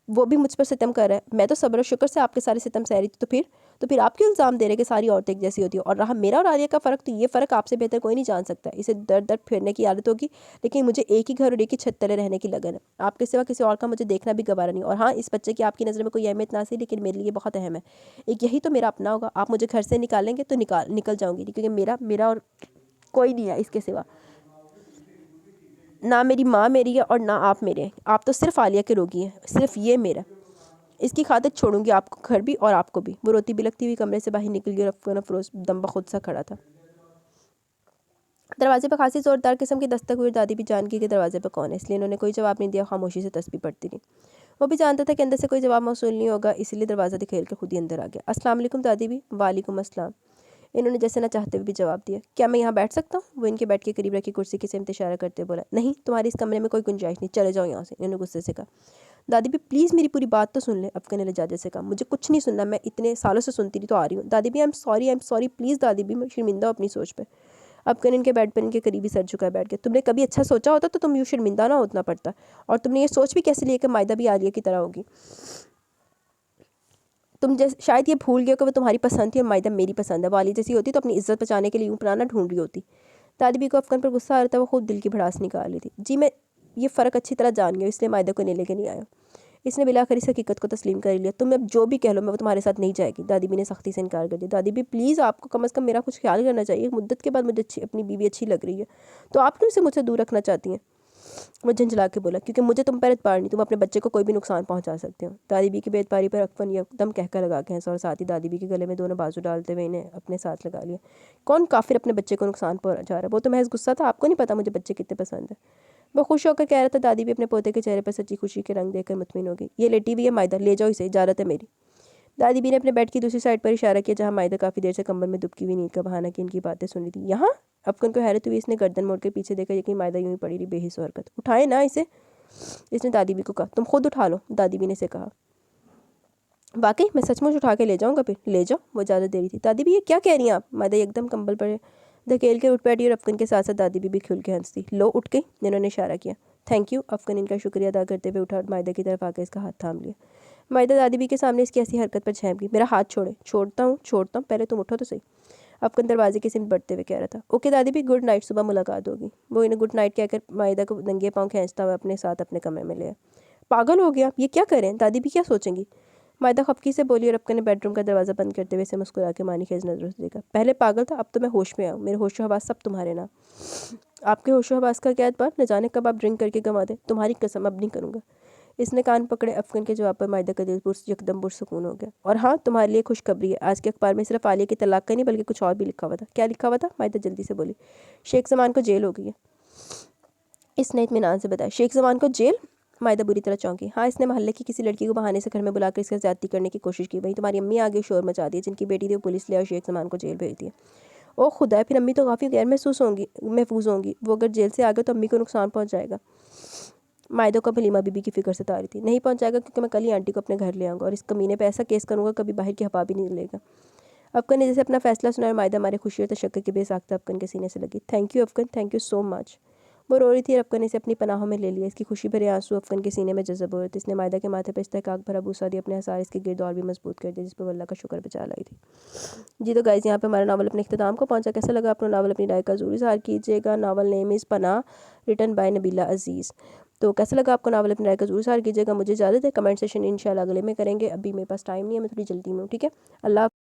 وہ بھی مجھ پر ستم کر رہا ہے. میں تو صبر و شکر سے آپ کے سارے ستم سہ رہی تھی. تو پھر آپ کیوں الزام دے رہے کہ ساری عورتیں ایک جیسی ہوتی ہیں؟ اور رہا میرا اور عالیہ کا فرق، تو یہ فرق آپ سے بہتر کوئی نہیں جان سکتا. اسے در در پھرنے کی عادت ہوگی، لیکن مجھے ایک ہی گھر اور ایک ہی چھت تلے رہنے کی لگن ہے. آپ کے سوا کسی اور کا مجھے دیکھنا بھی گوارا نہیں. اور ہاں، اس بچے کی آپ کی نظر میں کوئی اہمیت نہ سی، لیکن میرے لیے بہت اہم ہے. ایک یہی تو میرا اپنا ہوگا. آپ مجھے گھر سے نکالیں گے تو نکل جاؤں گی، کیونکہ میرا اور کوئی نہیں ہے اس کے سوا. نہ میری ماں میری ہے اور نہ آپ میرے ہیں. آپ تو صرف عالیہ کے روگی ہیں، صرف یہ میرا. اس کی خاطر چھوڑوں گی آپ کو گھر بھی اور آپ کو بھی. وہ روتی بلکتی ہوئی کمرے سے باہر نکل گئی اور افغان افروز دم بخود سا کھڑا تھا. دروازے پہ خاصی زوردار قسم کی دستک ہوئی. دادی بھی جان گئی کہ دروازے پہ کون ہے، اس لیے انہوں نے کوئی جواب نہیں دیا، خاموشی سے تسبیح پڑھتی رہی. وہ بھی جانتا تھا کہ اندر سے کوئی جواب موصول نہیں ہوگا، اسی لیے دروازہ دکھیل کے خود ہی اندر آ گیا. السلام علیکم دادی بھی. وعلیکم السلام. انہوں نے جیسے نہ چاہتے ہوئے بھی جواب دیا. کیا میں یہاں بیٹھ سکتا ہوں؟ وہ ان کے بیٹھ کے قریب رکھی کرسی کی سمت اشارہ کرتے بولا. نہیں، تمہاری اس کمرے میں کوئی گنجائش نہیں، چلے جاؤ یہاں سے. انہوں نے غصے سے کہا. دادی بھی پلیز میری پوری بات تو سن لیں. افغان نے لجاجت سے کہا. مجھے کچھ نہیں سننا، میں اتنے سالوں سے سنتی رہی تو آ رہی ہوں. دادی بھی آئی ایم سوری پلیز. دادی بھی میں شرمندہ ہوں اپنی سوچ پہ. افغان ان کے بیڈ پر ان کے قریبی سر جھکائے بیٹھ گیا. تم نے کبھی اچھا سوچا ہوتا تو تم یوں شرمندہ نہ ہونا پڑتا. اور تم نے یہ سوچ بھی کیسے لیا کہ مائدہ بھی عالیہ کی طرح ہوگی؟ تم شاید یہ بھول گئے کہ وہ تمہاری پسند تھی اور مائدہ میری پسند ہے. وہ عالیہ جیسی ہوتی تو اپنی عزت بچانے کے لیے یوں پناہ ڈھونڈ رہی ہوتی. دادی بھی کو افغان پر غصہ آ رہا تھا. وہ خود دل کی بھڑاس نکال لی تھی. جی میں یہ فرق اچھی طرح جان گیا، اس لیے مائدہ کو لے کے نہیں آیا. اس نے بلاخر اس حقیقت کو تسلیم کر لیا. تم اب جو بھی کہہ لو، میں وہ تمہارے ساتھ نہیں جائے گی. دادی بھی نے سختی سے انکار کر دیا. دادی بھی پلیز، آپ کو کم از کم میرا کچھ خیال کرنا چاہیے. ایک مدت کے بعد مجھے اپنی بیوی اچھی لگ رہی ہے، تو آپ کیوں اسے مجھ سے دور رکھنا چاہتی ہیں؟ وہ جھنجھلا کے بولا. کیونکہ مجھے تم پر اعتبار نہیں، تم اپنے بچے کو کوئی بھی نقصان پہنچا سکتے ہو. دادی بی کی بے اعتباری پر افغان دم کہہ کر لگا کے ہنسا اور ساتھ ہی دادی بی کے گلے میں دونوں بازو ڈالتے ہوئے انہیں اپنے ساتھ لگا لیا. کون کافر اپنے بچے کو نقصان پہنچا رہا ہے؟ وہ تو محض غصہ تھا. آپ کو نہیں پتا مجھے بچے کتنے پسند ہیں. وہ خوش ہو کر کہہ رہا تھا. دادی بھی اپنے پوتے کے چہرے پر سچی خوشی کے رنگ دیکھ کر مطمئن ہو گئی. یہ لیٹی ہوئی ہے مائدہ، لے جاؤ اسے، اجازت ہے میری. دادی بی نے اپنے بیڈ کی دوسری سائڈ پر اشارہ کیا، جہاں مائدہ کافی دیر سے کمبل میں دبکی ہوئی نیند کا بہانہ کہ ان کی باتیں سن رہی تھی. یہاں؟ افغان کو حیرت ہوئی. اس نے گردن موڑ کے پیچھے دیکھا، یقین مائدہ یوں ہی پڑی رہی بے حس حرکت. اٹھائے نا اسے. اس نے دادی بی کو کہا. تم خود اٹھا لو، دادی بی نے اسے کہا. واقعی میں سچ مچ اٹھا کے لے جاؤں گا؟ پھر لے جاؤ. وہ اجازت دے رہی تھی. دادی بی یہ کیا کہہ رہی ہیں آپ؟ مائدہ ایک دم کمبل پر دھکیل کے اٹھ بیٹھی اور افغان کے ساتھ ساتھ دادی بی بھی کھل کے ہنستی. لو اٹھ گئی. انہوں نے اشارہ کیا. Thank you. افغان ان کا شکریہ ادا کرتے ہوئے اٹھا اور مائدہ کی طرف آ کے اس کا ہاتھ تھام لیا. مائدہ دادی بی کے سامنے اس کی ایسی حرکت پر جھینپ گئی. میرا ہاتھ چھوڑے. چھوڑتا ہوں، پہلے تم اٹھو تو صحیح. افغان دروازے کی سمت بڑھتے ہوئے کہہ رہا تھا. اوکے دادی بی، گڈ نائٹ، صبح ملاقات ہوگی. وہ انہیں گڈ نائٹ کہہ کر مائدہ کو ننگے پاؤں کھینچتا ہوا اپنے ساتھ اپنے کمرے میں لیا. پاگل ہو گیا، یہ کیا کریں؟ دادی بھی کیا سوچیں گی؟ مائدہ خفگی سے بولی اور افغان نے بیڈ روم کا دروازہ بند کرتے ہوئے اسے مسکرا کے معنی خیز نظروں سے دیکھا. پہلے پاگل تھا، اب تو میں ہوش میں آؤں. میرے ہوش و حواس سب تمہارے نام. آپ کے ہوش و حواس کا کیا اعتبار؟ نہ جانے کب آپ ڈرنک کر کے گنوا دیں. تمہاری قسم، اب نہیں کروں گا. اس نے کان پکڑے. افغان کے جواب پر مائدہ کا دل یکدم پرسکون ہو گیا. اور ہاں، تمہارے لیے خوشخبری ہے. آج کے اخبار میں صرف عالیہ کی طلاق کا نہیں بلکہ کچھ اور بھی لکھا ہوا تھا. کیا لکھا ہوا تھا؟ مائدہ جلدی سے بولی. شیخ زمان کو جیل ہو گئی ہے. اس نے اطمینان سے بتایا. شیخ زمان کو جیل؟ مائدہ بری طرح چونکی. ہاں، اس نے محلے کی کسی لڑکی کو بہانے سے گھر میں بلا کر اس کا زیادتی کرنے کی کوشش کی. وہیں تمہاری امی آگے شور مچا دیا. جن کی بیٹی تھی وہ پولیس لے اور شیخ زمان کو جیل بھیج دیا. او خدا، پھر امی تو کافی غیر محفوظ ہوں گی. وہ اگر جیل سے آگے تو امی کو نقصان پہنچ جائے گا. مائدہ کو حلیمہ بی بی کی فکر ستا رہی تھی. نہیں پہنچ جائے گا، کیونکہ میں کل ہی آنٹی کو اپنے گھر لے آؤں گا اور اس کمینے پہ ایسا کیس کروں گا کبھی باہر کی ہوا بھی نہیں لے گا. افغان نے جیسے اپنا فیصلہ سنا اور مائدہ ہمارے خوشی اور تشکر کے بے ساختہ افغان کے سینے سے لگی. Thank you Afghan, thank you so much. وہ رو رہی تھی اور افغان نے اسے اپنی پناہوں میں لے لیا. اس کی خوشی بھرے آنسو افغان کے سینے میں جذب ہو رہے تھے. اس نے مائدہ کے ماتھے پہ استحقاق بھرا بوسہ دیا. اپنے آثار اس کے گرد اور بھی مضبوط کر دیا، جس پر وہ اللہ کا شکر بچا لائی تھی. جی تو گائز، یہاں پہ ہمارا ناول اپنے اختتام کو پہنچا. کیسا لگا آپ کو ناول؟ اپنی رائے کا ضرور اظہار کیجیے گا. ناول نیم از پناہ، ریٹن بائی نبیلہ عزیز. تو کیسا لگا آپ کو ناول؟ اپنی رائے کا ضرور اظہار کیجیے گا. مجھے اجازت ہے. کمنٹ سیشن انشاءاللہ اگلے میں کریں گے. ابھی میرے پاس ٹائم نہیں ہے، میں تھوڑی جلدی میں ہوں. ٹھیک ہے، اللہ